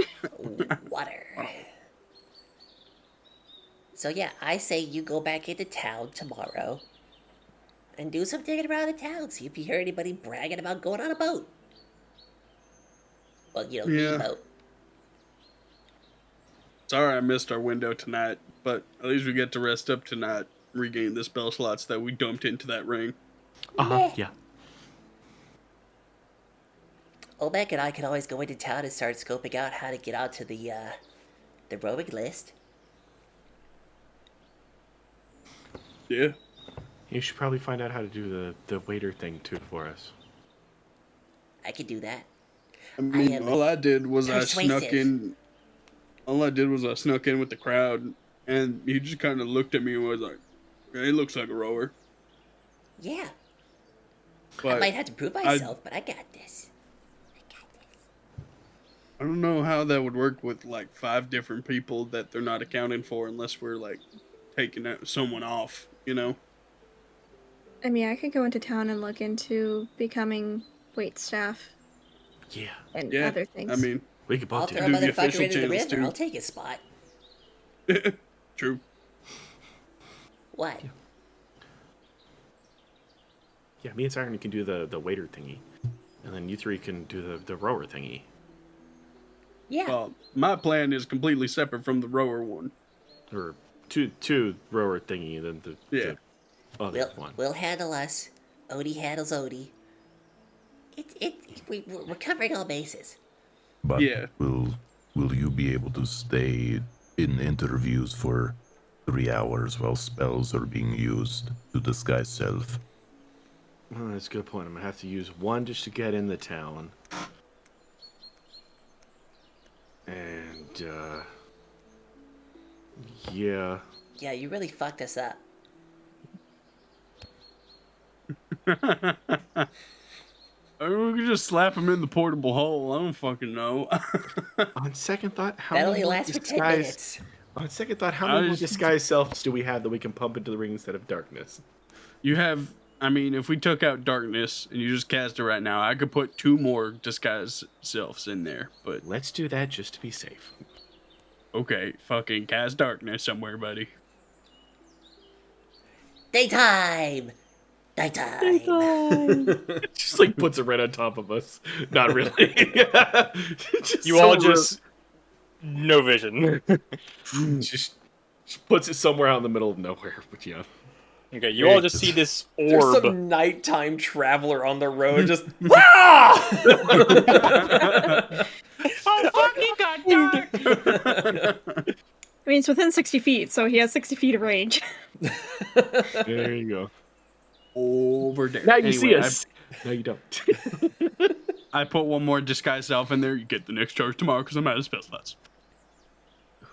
Water. So yeah, I say you go back into town tomorrow and do some digging around the town. See if you hear anybody bragging about going on a boat. Well, the Yeah. boat. Sorry I missed our window tonight, but at least we get to rest up tonight, regain the spell slots that we dumped into that ring. Yeah. Olmec and I can always go into town and start scoping out how to get onto the rowing list. Yeah. You should probably find out how to do the waiter thing too for us. I can do that. I mean, am all I did was I persuasive. snuck in. All I did was I snuck in with the crowd, and he just kind of looked at me and was like, "He looks like a rower." Yeah. I But might have to prove myself, but I got this. I don't know how that would work with like 5 different people that they're not accounting for unless we're like taking someone off, I mean, I could go into town and look into becoming wait staff Yeah. and Yeah, other things. I mean, We could I'll both do throw a it. do the motherfucker official into the channels, river. too. I'll take his spot. true. What? Yeah, me and Siren can do the waiter thingy. And then you three can do the rower thingy. Yeah. Well, my plan is completely separate from the rower one. Or two rower thingy, and then Yeah. the other one. We'll handle us. Odie handles Odie. We're covering all bases. But Yeah. will you be able to stay in interviews for 3 hours while spells are being used to disguise self? Oh, that's a good point. I'm gonna have to use one just to get in the town. And yeah. Yeah, you really fucked us up. I mean, we could just slap him in the portable hole. I don't fucking know. On second thought, how That many only more lasts for 10 disguise- minutes. On second thought, how many more disguise selves do we have that we can pump into the ring instead of darkness? You have, I mean, if we took out darkness and you just cast it right now, I could put 2 more disguise selves in there. But Let's do that just to be safe. okay, fucking cast darkness somewhere, buddy. Daytime! Daytime! Just like puts it right on top of us. Not really. You all just no vision. just puts it somewhere out in the middle of nowhere. But yeah. Okay, you all just see this There's orb. some nighttime traveler on the road just ah! Oh, fuck, it got dark! I mean, it's within 60 feet, so he has 60 feet of range. There you go. Over there. Now you see Anyway, us. No, you don't. I put 1 more disguise self in there. You get the next charge tomorrow because I'm out of spell slots.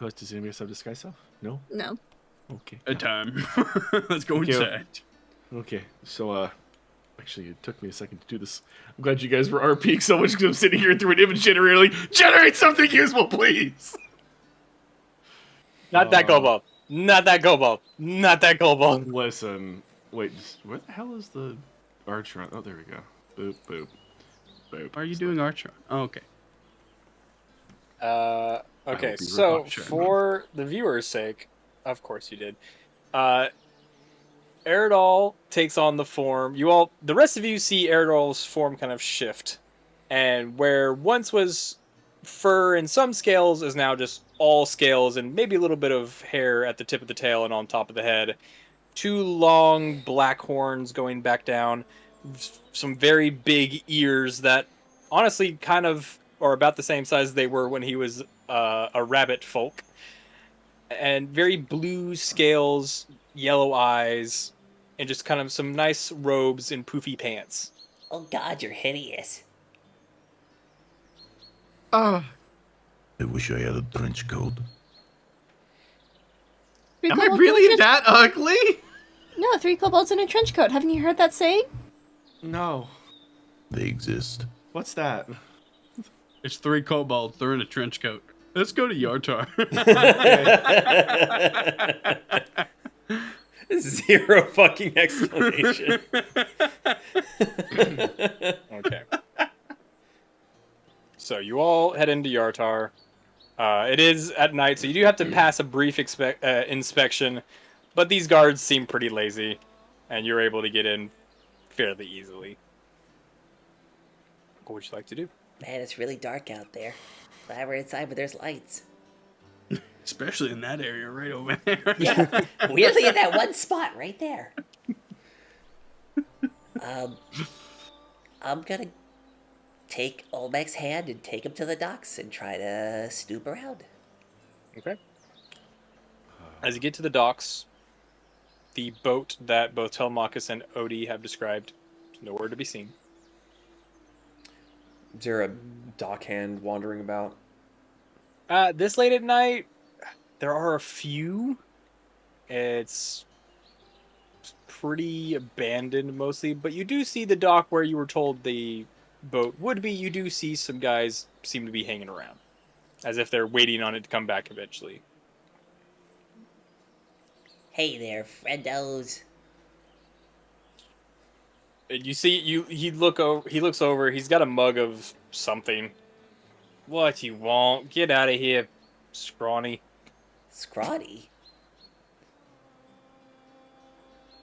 Does anybody else have disguise self? No? No. Okay. A time. Let's go Okay. inside. Okay. So, actually, it took me a second to do this. I'm glad you guys were RPing so much because I'm sitting here through an image generator like, generate something useful, please! Not that kobold. Not that kobold. Not that kobold. Listen. Wait, where the hell is the archer? Oh, there we go. Boop, boop, boop. Are you doing Archer? Oh, okay. Okay, hope you so were watching. for the viewer's sake, of course you did. Eridol takes on the form. The rest of you see Eridol's form kind of shift. And where once was fur and some scales is now just all scales and maybe a little bit of hair at the tip of the tail and on top of the head. 2 long black horns going back down. Some very big ears that honestly kind of are about the same size they were when he was a rabbit folk. And very blue scales, yellow eyes, and just kind of some nice robes and poofy pants. Oh God, you're hideous. I wish I had a trench coat. Am I really that ugly? No, 3 kobolds in a trench coat. Haven't you heard that saying? No. They exist. What's that? It's 3 kobolds. They're in a trench coat. Let's go to Yartar. Zero fucking explanation. Okay. So you all head into Yartar. It is at night, so you do have to pass a brief inspection, but these guards seem pretty lazy, and you're able to get in fairly easily. What would you like to do? Man, it's really dark out there. Glad we're inside, but there's lights. Especially in that area right over there. Yeah, weirdly in that one spot right there. I'm gonna take Olmec's hand and take him to the docks and try to snoop around. Okay. As you get to the docks, the boat that both Telmachus and Odie have described is nowhere to be seen. Is there a dockhand wandering about? This late at night, there are a few. It's pretty abandoned mostly, but you do see the dock where you were told the boat would be. You do see some guys seem to be hanging around, as if they're waiting on it to come back eventually. Hey there, friendos. And you see, he looks over. He's got a mug of something. What you want? Get out of here, scrawny. Scrawny?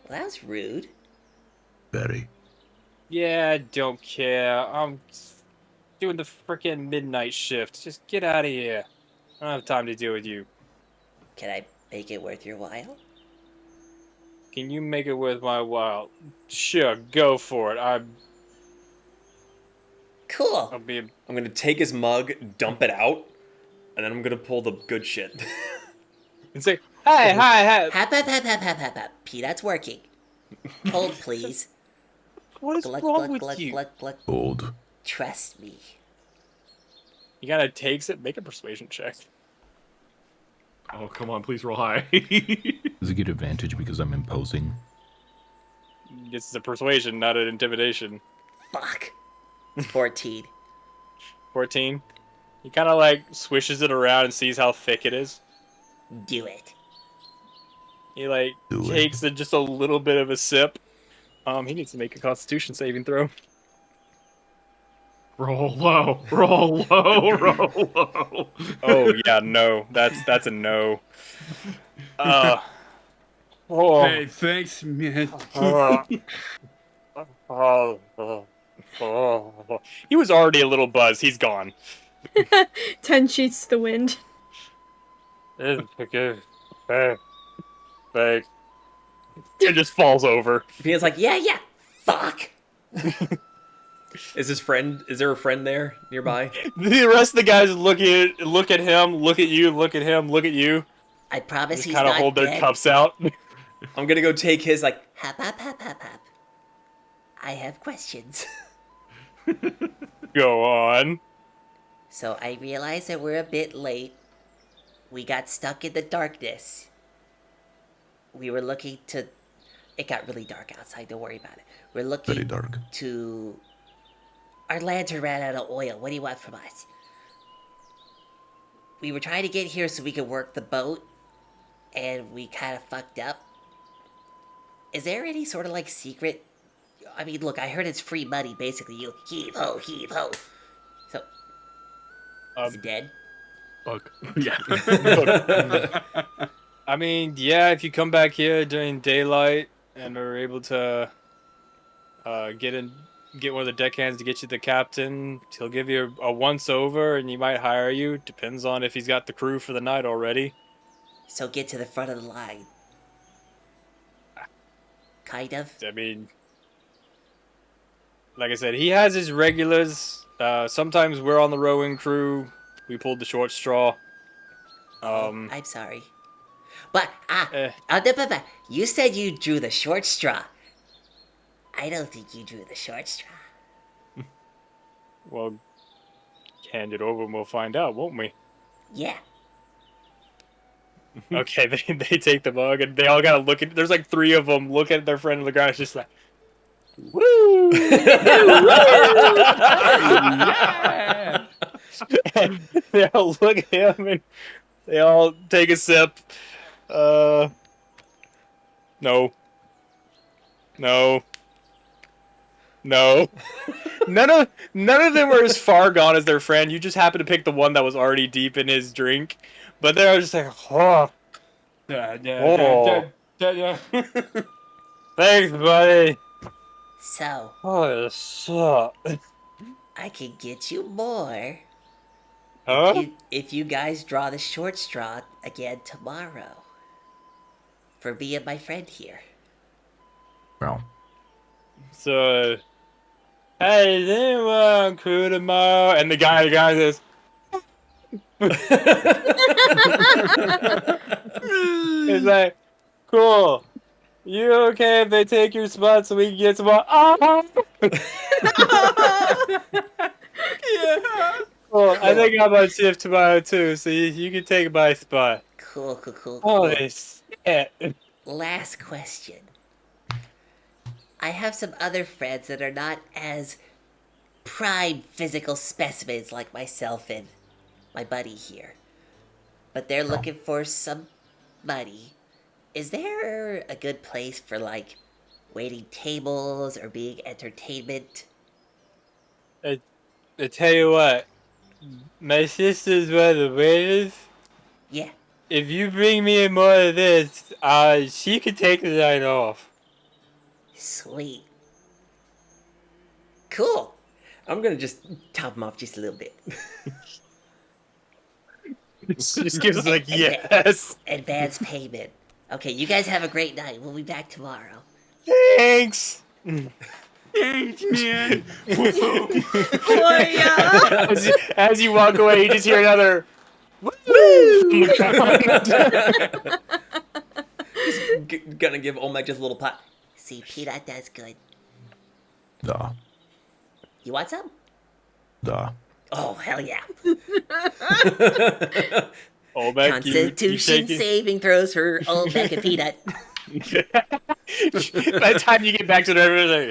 Well, that's rude. Very. Yeah, I don't care. I'm doing the frickin' midnight shift. Just get out of here. I don't have time to deal with you. Can I make it worth your while? Can you make it worth my while? Sure, go for it. Cool. I'm gonna take his mug, dump it out, and then I'm gonna pull the good shit. And say, hi. Hap. Peanut's working. Hold, please. What is wrong with you? Old. Trust me. He kind of takes it. Make a persuasion check. Oh, come on, please roll high. Does it get advantage because I'm imposing? This is a persuasion, not an intimidation. Fuck. It's 14. 14. He kind of like swishes it around and sees how thick it is. Do it. He like takes just a little bit of a sip. He needs to make a Constitution saving throw. Roll low. Roll low. Roll low. Oh yeah, no. That's a no. Oh. Hey, thanks, man. He was already a little buzzed. He's gone. 10 sheets to the wind. It just falls over. Peanut's like, yeah, fuck. Is there a friend there nearby? The rest of the guys look at him, look at you, look at him, look at you. I promise he's kind of not hold their dead. cups out. I'm gonna go take his, like, Hap. I have questions. Go on. So I realize that we're a bit late. We got stuck in the darkness. We were looking to... It got really dark outside, don't worry about it. We're looking Very dark. to... Our lantern ran out of oil. What do you want from us? We were trying to get here so we could work the boat, and we kind of fucked up. Is there any sort of, like, secret... I mean, look, I heard it's free money, basically. You heave ho. So... is it dead? Fuck. Yeah. I mean, yeah, if you come back here during daylight and are able to get one of the deckhands to get you the captain. He'll give you a once over, and he might hire you. Depends on if he's got the crew for the night already. So get to the front of the line. Kind of. I mean, like I said, he has his regulars. Sometimes we're on the rowing crew. We pulled the short straw. I'm sorry. But, you said you drew the short straw. I don't think you drew the short straw. Well, hand it over and we'll find out, won't we? Yeah. Okay, they take the mug and they all gotta look at. There's like 3 of them look at their friend on the ground. It's just like, woo! Yeah! And they all look at him and they all take a sip. No. None of them were as far gone as their friend. You just happened to pick the one that was already deep in his drink. But they were just like, oh. Thanks, buddy. So, Oh, suck. I can get you more Huh? if you guys draw the short straw again tomorrow. For me and my friend here. Well, So, hey, is anyone on crew tomorrow? And the guy says, it's like, cool. You okay if they take your spot so we can get some more? Yeah. Cool. I think I'm on shift tomorrow too, so you can take my spot. Cool. Holy shit. Last question. I have some other friends that are not as prime physical specimens like myself and my buddy here. But they're looking for some money. Is there a good place for, like, waiting tables or being entertainment? I tell you what, my sister's one of the waiters. Yeah. If you bring me in more of this, she can take the night off. Sweet. Cool. I'm gonna just top him off just a little bit. She just gives like, yes. Advance payment. Okay, you guys have a great night. We'll be back tomorrow. Thanks. Thanks, man. Oh, yeah. As you walk away, you just hear another woo. Gonna give Olmec just a little pat. See, Peanut does good. da, You want some? da. Oh, hell yeah. Olmec, Constitution saving throws for Olmec and Peanut. By the time you get back to the river, like,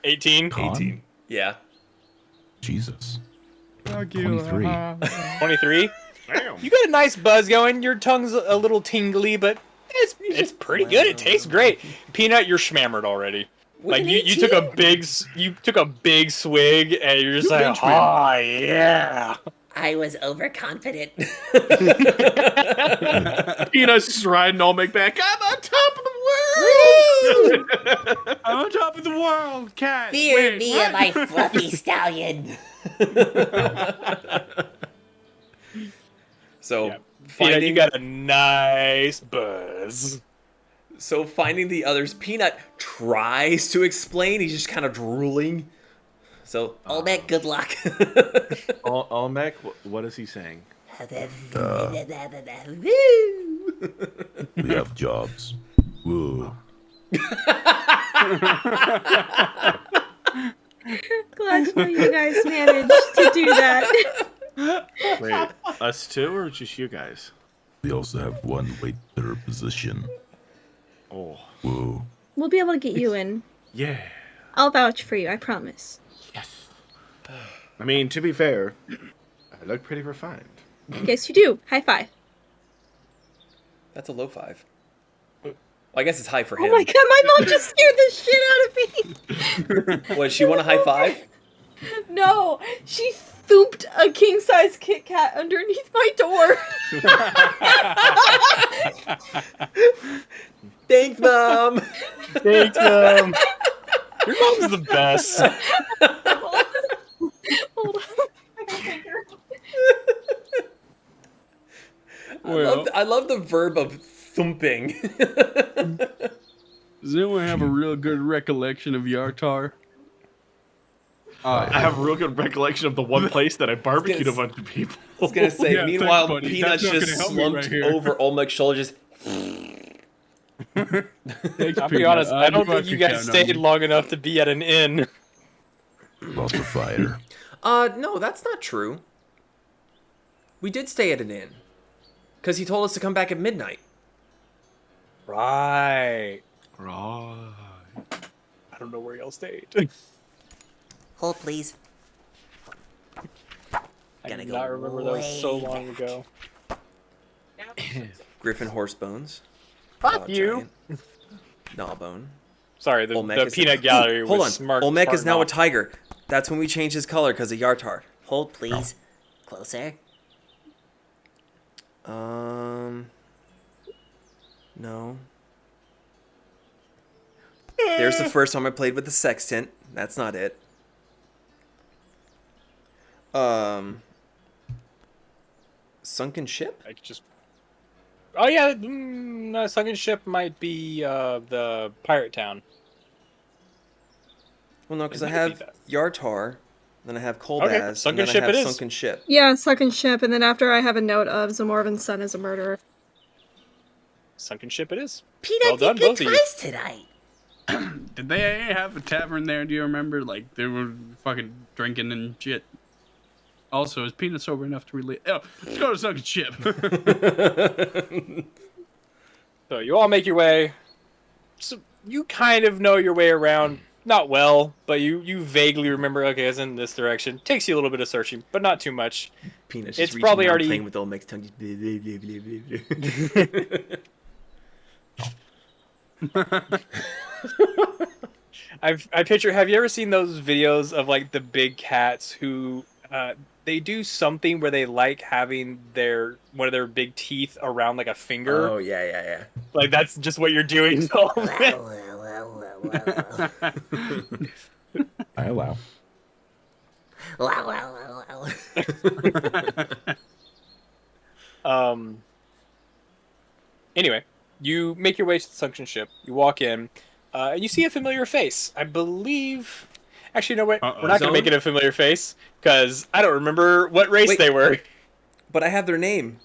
18. 18. Yeah. Jesus. 23. 23. You got a nice buzz going. Your tongue's a little tingly, but it's pretty good. It tastes great. Peanut, you're schmammered already. Like you took a big swig and you're just like, oh yeah. I was overconfident. Peanut's just riding Olmec back. I'm on top of the world. I'm on top of the world, cat. Fear me and my fluffy stallion. So Peanut, you got a nice buzz. So finding the others, Peanut tries to explain. He's just kind of drooling. So Olmec, good luck. Olmec, what is he saying? We have jobs. Whoa. Glad to know you guys managed to do that. Wait, us two or just you guys? We also have one waiter position. Oh. Whoa. We'll be able to get you in. Yeah. I'll vouch for you, I promise. Yes. I mean, to be fair, I look pretty refined. Yes, you do. High five. that's a low 5. Well, I guess it's high for him. Oh my god, my mom just scared the shit out of me. What, does she want a high 5? No, she thumped a king-size Kit Kat underneath my door. Thanks, Mom. Thanks, Mom. Your mom's the best. Hold on. I gotta thank her. I love the verb of thumping. Does anyone have a real good recollection of Yartar? I have a real good recollection of the one place that I barbecued a bunch of people. I was gonna say, Yeah, meanwhile, thanks, buddy. Peanuts That's not just gonna help me right slumped here. over Olmec's shoulder, just... Thanks, I'll be Peanut. honest, I don't knew think could you guys count on stayed you. long enough to be at an inn. Lost the fire. No, that's not true. We did stay at an inn. Because he told us to come back at midnight. Right. Right. I don't know where y'all stayed. Hold, please. I Gotta do go not remember those so way long ago. Griffin Horsebones. Fuck you. Giant. Gnawbone. Sorry, the Olmec is- peanut gallery Hold was on. smart. Olmec smart is now a knock. tiger. That's when we changed his color because of Yartar. Hold, please. Closer. No. There's the first time I played with the sextant. That's not it. Sunken ship? I just. Oh yeah, sunken ship might be the pirate town. Well, no, because It I might be have that. Yartar, then I have Kolbaz, Okay, sunken and then ship I have it is. Sunken Ship. Yeah, sunken ship, and then after I have a note of Zamorvin's son is a murderer. Sunken ship it is. Peanut Well done, did good both of you. twice tonight. Did they have a tavern there? Do you remember? Like, they were fucking drinking and shit. Also, is Peanut sober enough to relate? Oh, let's go to Sunken Ship. So you all make your way. So you kind of know your way around, not well, but you vaguely remember. Okay, it's in this direction. Takes you a little bit of searching, but not too much. Peanut's It's just reaching probably around already- playing with Olmec's tongue. Just blah, blah, blah, blah, blah. I picture. Have you ever seen those videos of like the big cats who they do something where they like having one of their big teeth around like a finger? Oh, yeah. Like that's just what you're doing. So I allow. Anyway, you make your way to the sunken ship. You walk in, and you see a familiar face. I believe. Actually, no, wait. Uh-oh. We're not going to make it a familiar face because I don't remember what race Wait. they were. But I have their name.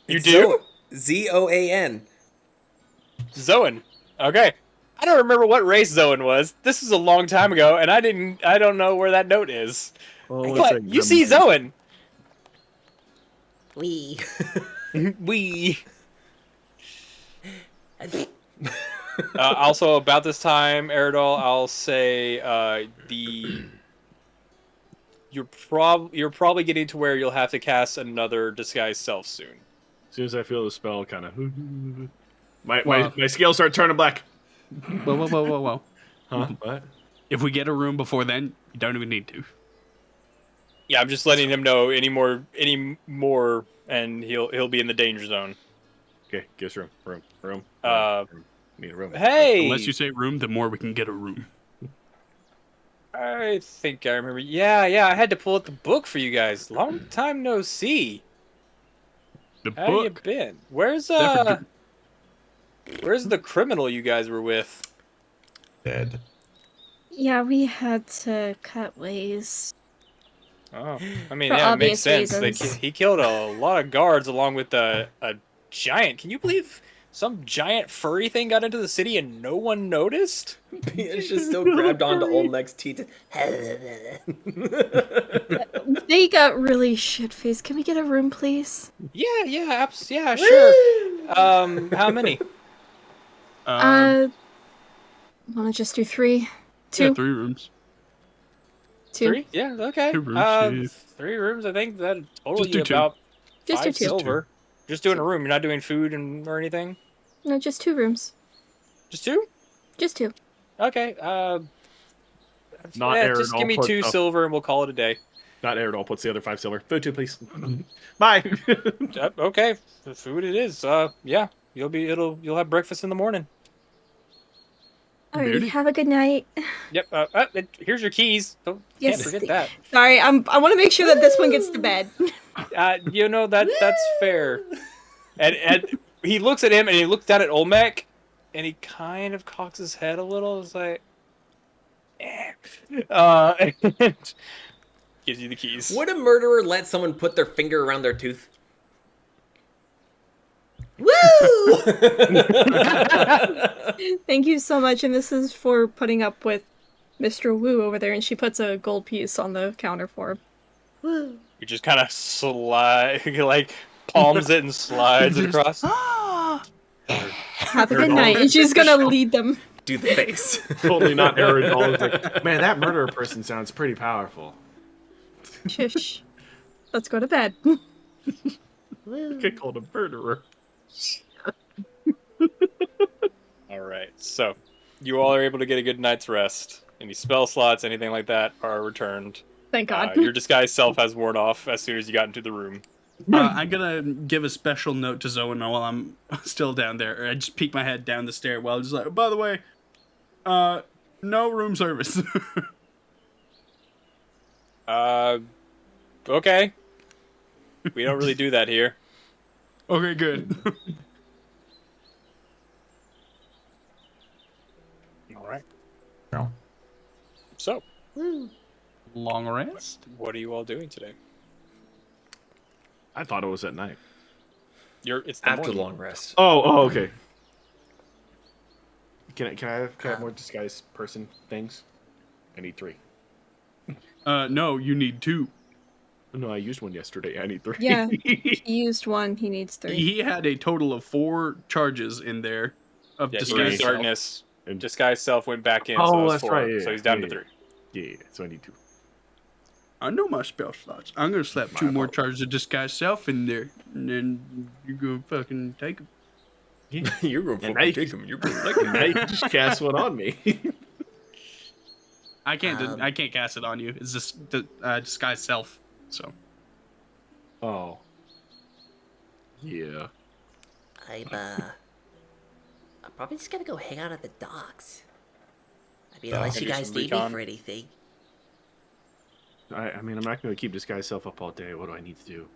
You It's do? Zoan. Zoan. Okay. I don't remember what race Zoan was. This was a long time ago, and I don't know where that note is. But you see Zoan. We. We. Also, about this time, Eridol, I'll say you're probably getting to where you'll have to cast another disguise self soon. As soon as I feel the spell, kind of, my scales start turning black. Whoa. Huh? What? If we get a room before then, you don't even need to. Yeah, I'm just letting him know any more, and he'll be in the danger zone. Okay, give us room. Room. Need a room. Hey, Unless you say room, the more we can get a room. I think I remember. Yeah, I had to pull up the book for you guys. Long time no see. The How you book. been? Where's Definitely. Where's the criminal you guys were with? Dead. Yeah, we had to cut ways. Oh, I mean, For yeah, it makes obvious sense. reasons. He killed a lot of guards along with a giant. Can you believe some giant furry thing got into the city and no one noticed? Peanut's just still grabbed onto Olmec's teeth. They got really shit-faced. Can we get a room, please? Yeah, sure. How many? Want to just do 3? 2? Yeah, 3 rooms. 2? 3? Yeah, okay. 2 rooms, yeah. 3 rooms. I think that total Just you do 2. about Just 5 do 2. silver. Just doing a room. You're not doing food or anything. No, just 2 rooms. Just 2? Just 2. Okay. Not yeah, Aaron, just I'll give me put 2 up- silver and we'll call it a day. Not Aerodol puts the other 5 silver. Food too, please. Bye. Okay, the food it is. Yeah, you'll have breakfast in the morning. Alright, have a good night. Yep. Here's your keys. Can't forget that. Sorry, I want to make sure that this one gets to bed. That's fair. And he looks at him and he looks down at Olmec, and he kind of cocks his head a little. It's like, and gives you the keys. Would a murderer let someone put their finger around their tooth? Woo! Thank you so much, and this is for putting up with Mr. Wu over there, and she puts a gold piece on the counter for him. Woo! You just kind of slide, like palms it and slides it across. Have a good night, and she's gonna lead them. Do the face. Totally not Aerodol. It's like, man, that murderer person sounds pretty powerful. Shush. Let's go to bed. Get called a murderer. All right, so you all are able to get a good night's rest. Any spell slots, anything like that, are returned. Thank God. Your disguise self has worn off as soon as you got into the room. I'm gonna give a special note to Zoe while I'm still down there. I just peek my head down the stairwell, just like, by the way, no room service. Okay. We don't really do that here. Okay, good. All right. No. So, long rest? What are you all doing today? I thought it was at night. It's the after morning. the long rest. Oh, okay. Can I have more disguise person things? I need 3. No, you need 2. No, I used one yesterday. I need 3. Yeah, he used 1. He needs 3. He had a total of 4 charges in there of Yeah, disguise. darkness. And disguise self went back in. Oh, so that's 4, right. Yeah, so he's down yeah, to 3. Yeah, so I need 2. I know my spell slots. I'm gonna slap 2 more charges of disguise self in there, and then you're gonna fucking take them. Yeah. You're going to fucking take them. You're going to like Now you can just cast one on me. I can't cast it on you. It's just disguise self. So. Oh. Yeah. I'm probably just gonna go hang out at the docks. I mean, unless you guys need me for anything. I mean, I'm not going to keep disguise self up all day. What do I need to do?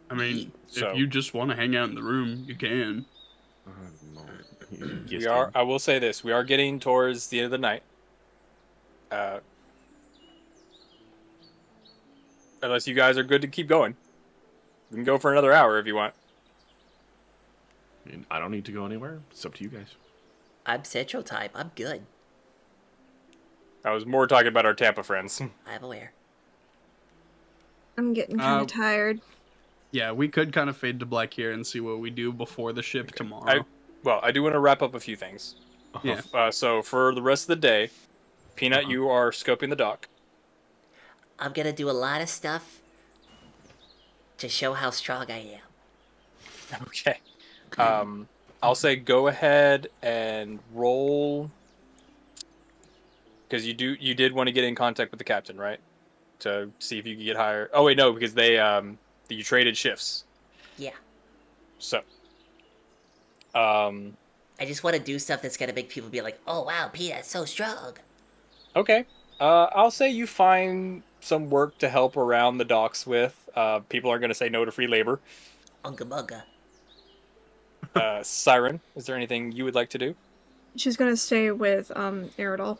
I mean, if you just want to hang out in the room, you can. I will say this: we are getting towards the end of the night. Unless you guys are good to keep going, we can go for another hour if you want. I mean, I don't need to go anywhere. It's up to you guys. I'm Central Time. I'm good. I was more talking about our Tampa friends. I'm aware. I'm getting kind of tired. Yeah, we could kind of fade to black here and see what we do before the ship tomorrow. I do want to wrap up a few things. Yeah. So for the rest of the day, Peanut, you are scoping the dock. I'm gonna do a lot of stuff to show how strong I am. Okay. I'll say go ahead and roll, because you did want to get in contact with the captain, right? To see if you could get higher. Oh wait, no, because you traded shifts. Yeah. So. I just want to do stuff that's gonna make people be like, "Oh wow, Peanut's so strong." Okay. I'll say you find some work to help around the docks with. People aren't going to say no to free labor. Unga bunga. Siren, is there anything you would like to do? She's gonna stay with Aerodol.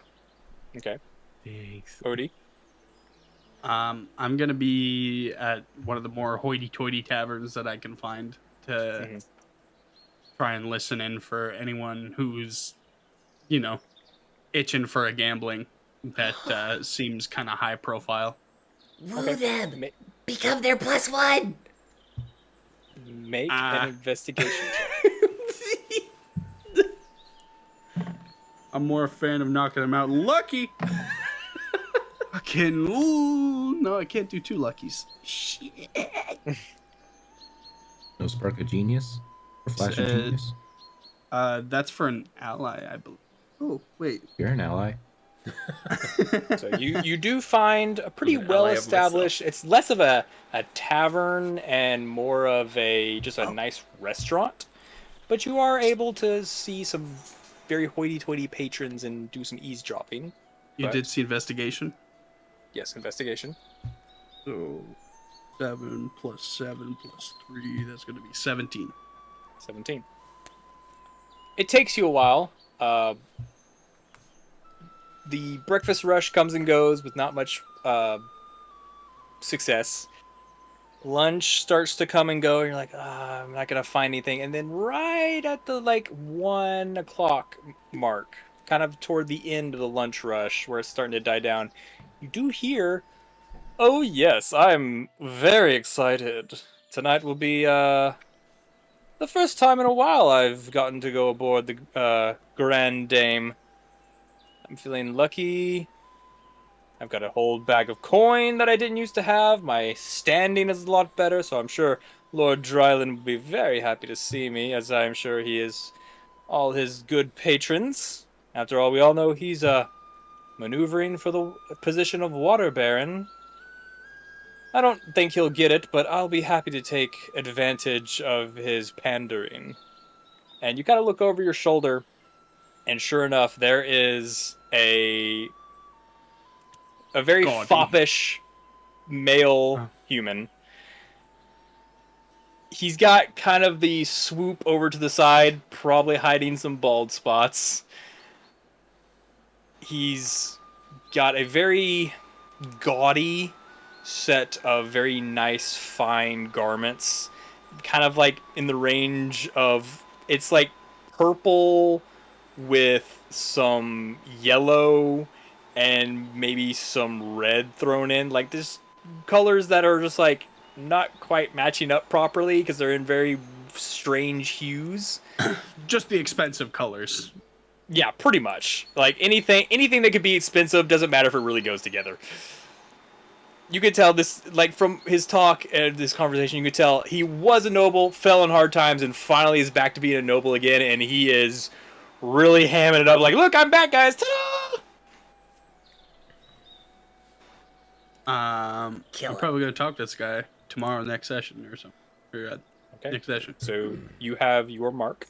Okay. Thanks. Odie? I'm gonna be at one of the more hoity-toity taverns that I can find to try and listen in for anyone who's, itching for a gambling that seems kind of high profile. Woo them! Become their +1! Make an investigation check. I'm more a fan of knocking them out lucky. I can't do 2 luckies. Shit. No spark of genius? Or flash of genius? That's for an ally, I believe. Oh, wait. You're an ally. So you do find a pretty An ally well of established. It's less of a tavern and more of a just a nice restaurant, but you are able to see some very hoity-toity patrons and do some eavesdropping. You But- did see investigation? Yes, investigation. So 7 plus 7 plus 3, that's going to be 17. 17. It takes you a while. The breakfast rush comes and goes with not much success. Lunch starts to come and go, and you're like, I'm not gonna find anything. And then right at the 1 o'clock mark, kind of toward the end of the lunch rush, where it's starting to die down, you do hear, "Oh yes, I'm very excited. Tonight will be the first time in a while I've gotten to go aboard the Grand Dame. I'm feeling lucky. I've got a whole bag of coin that I didn't used to have. My standing is a lot better, so I'm sure Lord Dryland will be very happy to see me, as I'm sure he is all his good patrons. After all, we all know he's maneuvering for the position of Water Baron. I don't think he'll get it, but I'll be happy to take advantage of his pandering." And you kind of look over your shoulder, and sure enough, there is a very Gaudy. foppish male human. He's got kind of the swoop over to the side, probably hiding some bald spots. He's got a very gaudy set of very nice, fine garments. Kind of like in the range of... It's like purple with some yellow and maybe some red thrown in. Like, there's colors that are just like not quite matching up properly because they're in very strange hues. Just the expensive colors. Yeah, pretty much. Like anything that could be expensive doesn't matter if it really goes together. You could tell this, like from his talk and this conversation, you could tell he was a noble, fell in hard times, and finally is back to being a noble again, and he is really hamming it up like, "Look, I'm back, guys! Ta-da!" I'm probably going to talk to this guy tomorrow, next session or something. Or, next session. So you have your mark.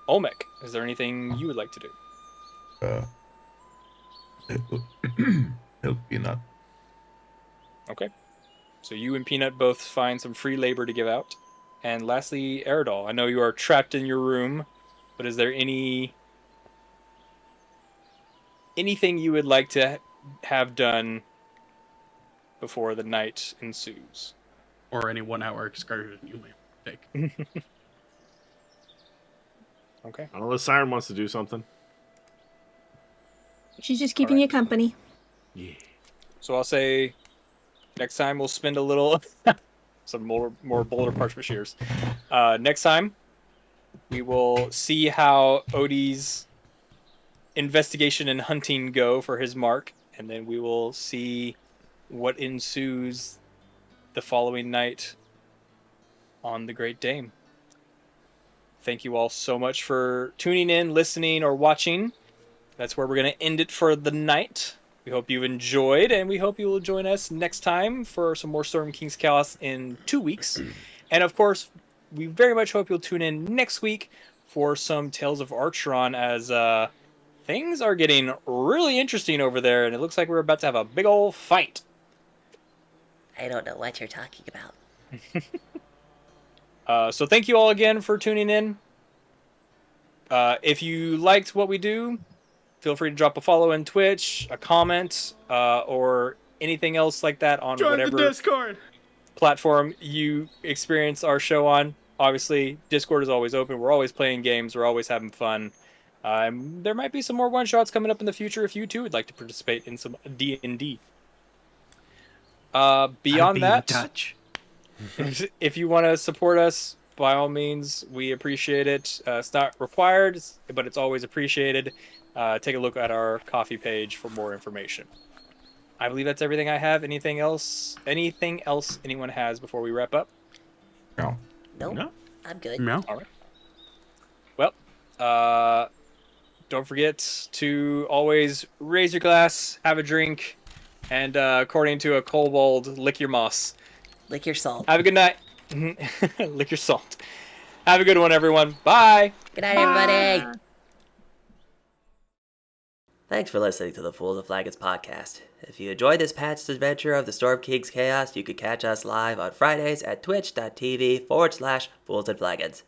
Olmec, is there anything you would like to do? Help Peanut. Okay. So you and Peanut both find some free labor to give out. And lastly, Eridol, I know you are trapped in your room, but is there anything you would like to have done before the night ensues? Or any 1 hour excursion you may take. Okay. Unless Siren wants to do something. She's just keeping you company. Yeah. So I'll say next time we'll spend a little some more boulder parchment shears. Next time we will see how Odie's investigation and hunting go for his mark, and then we will see what ensues the following night on the Great Dame. Thank you all so much for tuning in, listening, or watching. That's where we're going to end it for the night. We hope you enjoyed, and we hope you will join us next time for some more Storm King's Chaos in 2 weeks. And of course, we very much hope you'll tune in next week for some Tales of Archeron, as things are getting really interesting over there, and it looks like we're about to have a big old fight. I don't know what you're talking about. So thank you all again for tuning in. If you liked what we do, feel free to drop a follow in Twitch, a comment, or anything else like that on Join whatever the Discord platform you experience our show on. Obviously, Discord is always open. We're always playing games. We're always having fun. There might be some more one-shots coming up in the future if you too would like to participate in some D&D. Beyond that, touch. if you want to support us, by all means, we appreciate it. It's not required, but it's always appreciated. Take a look at our coffee page for more information. I believe that's everything I have. Anything else anyone has before we wrap up? No. Nope. I'm good. No. All right. Well, don't forget to always raise your glass, have a drink, and according to a kobold, lick your moss. Lick your salt. Have a good night. Lick your salt. Have a good one, everyone. Bye. Good night, everybody. Thanks for listening to the Fools and Flagons podcast. If you enjoyed this patched adventure of the Storm King's Chaos, you can catch us live on Fridays at twitch.tv/Fools and Flagons.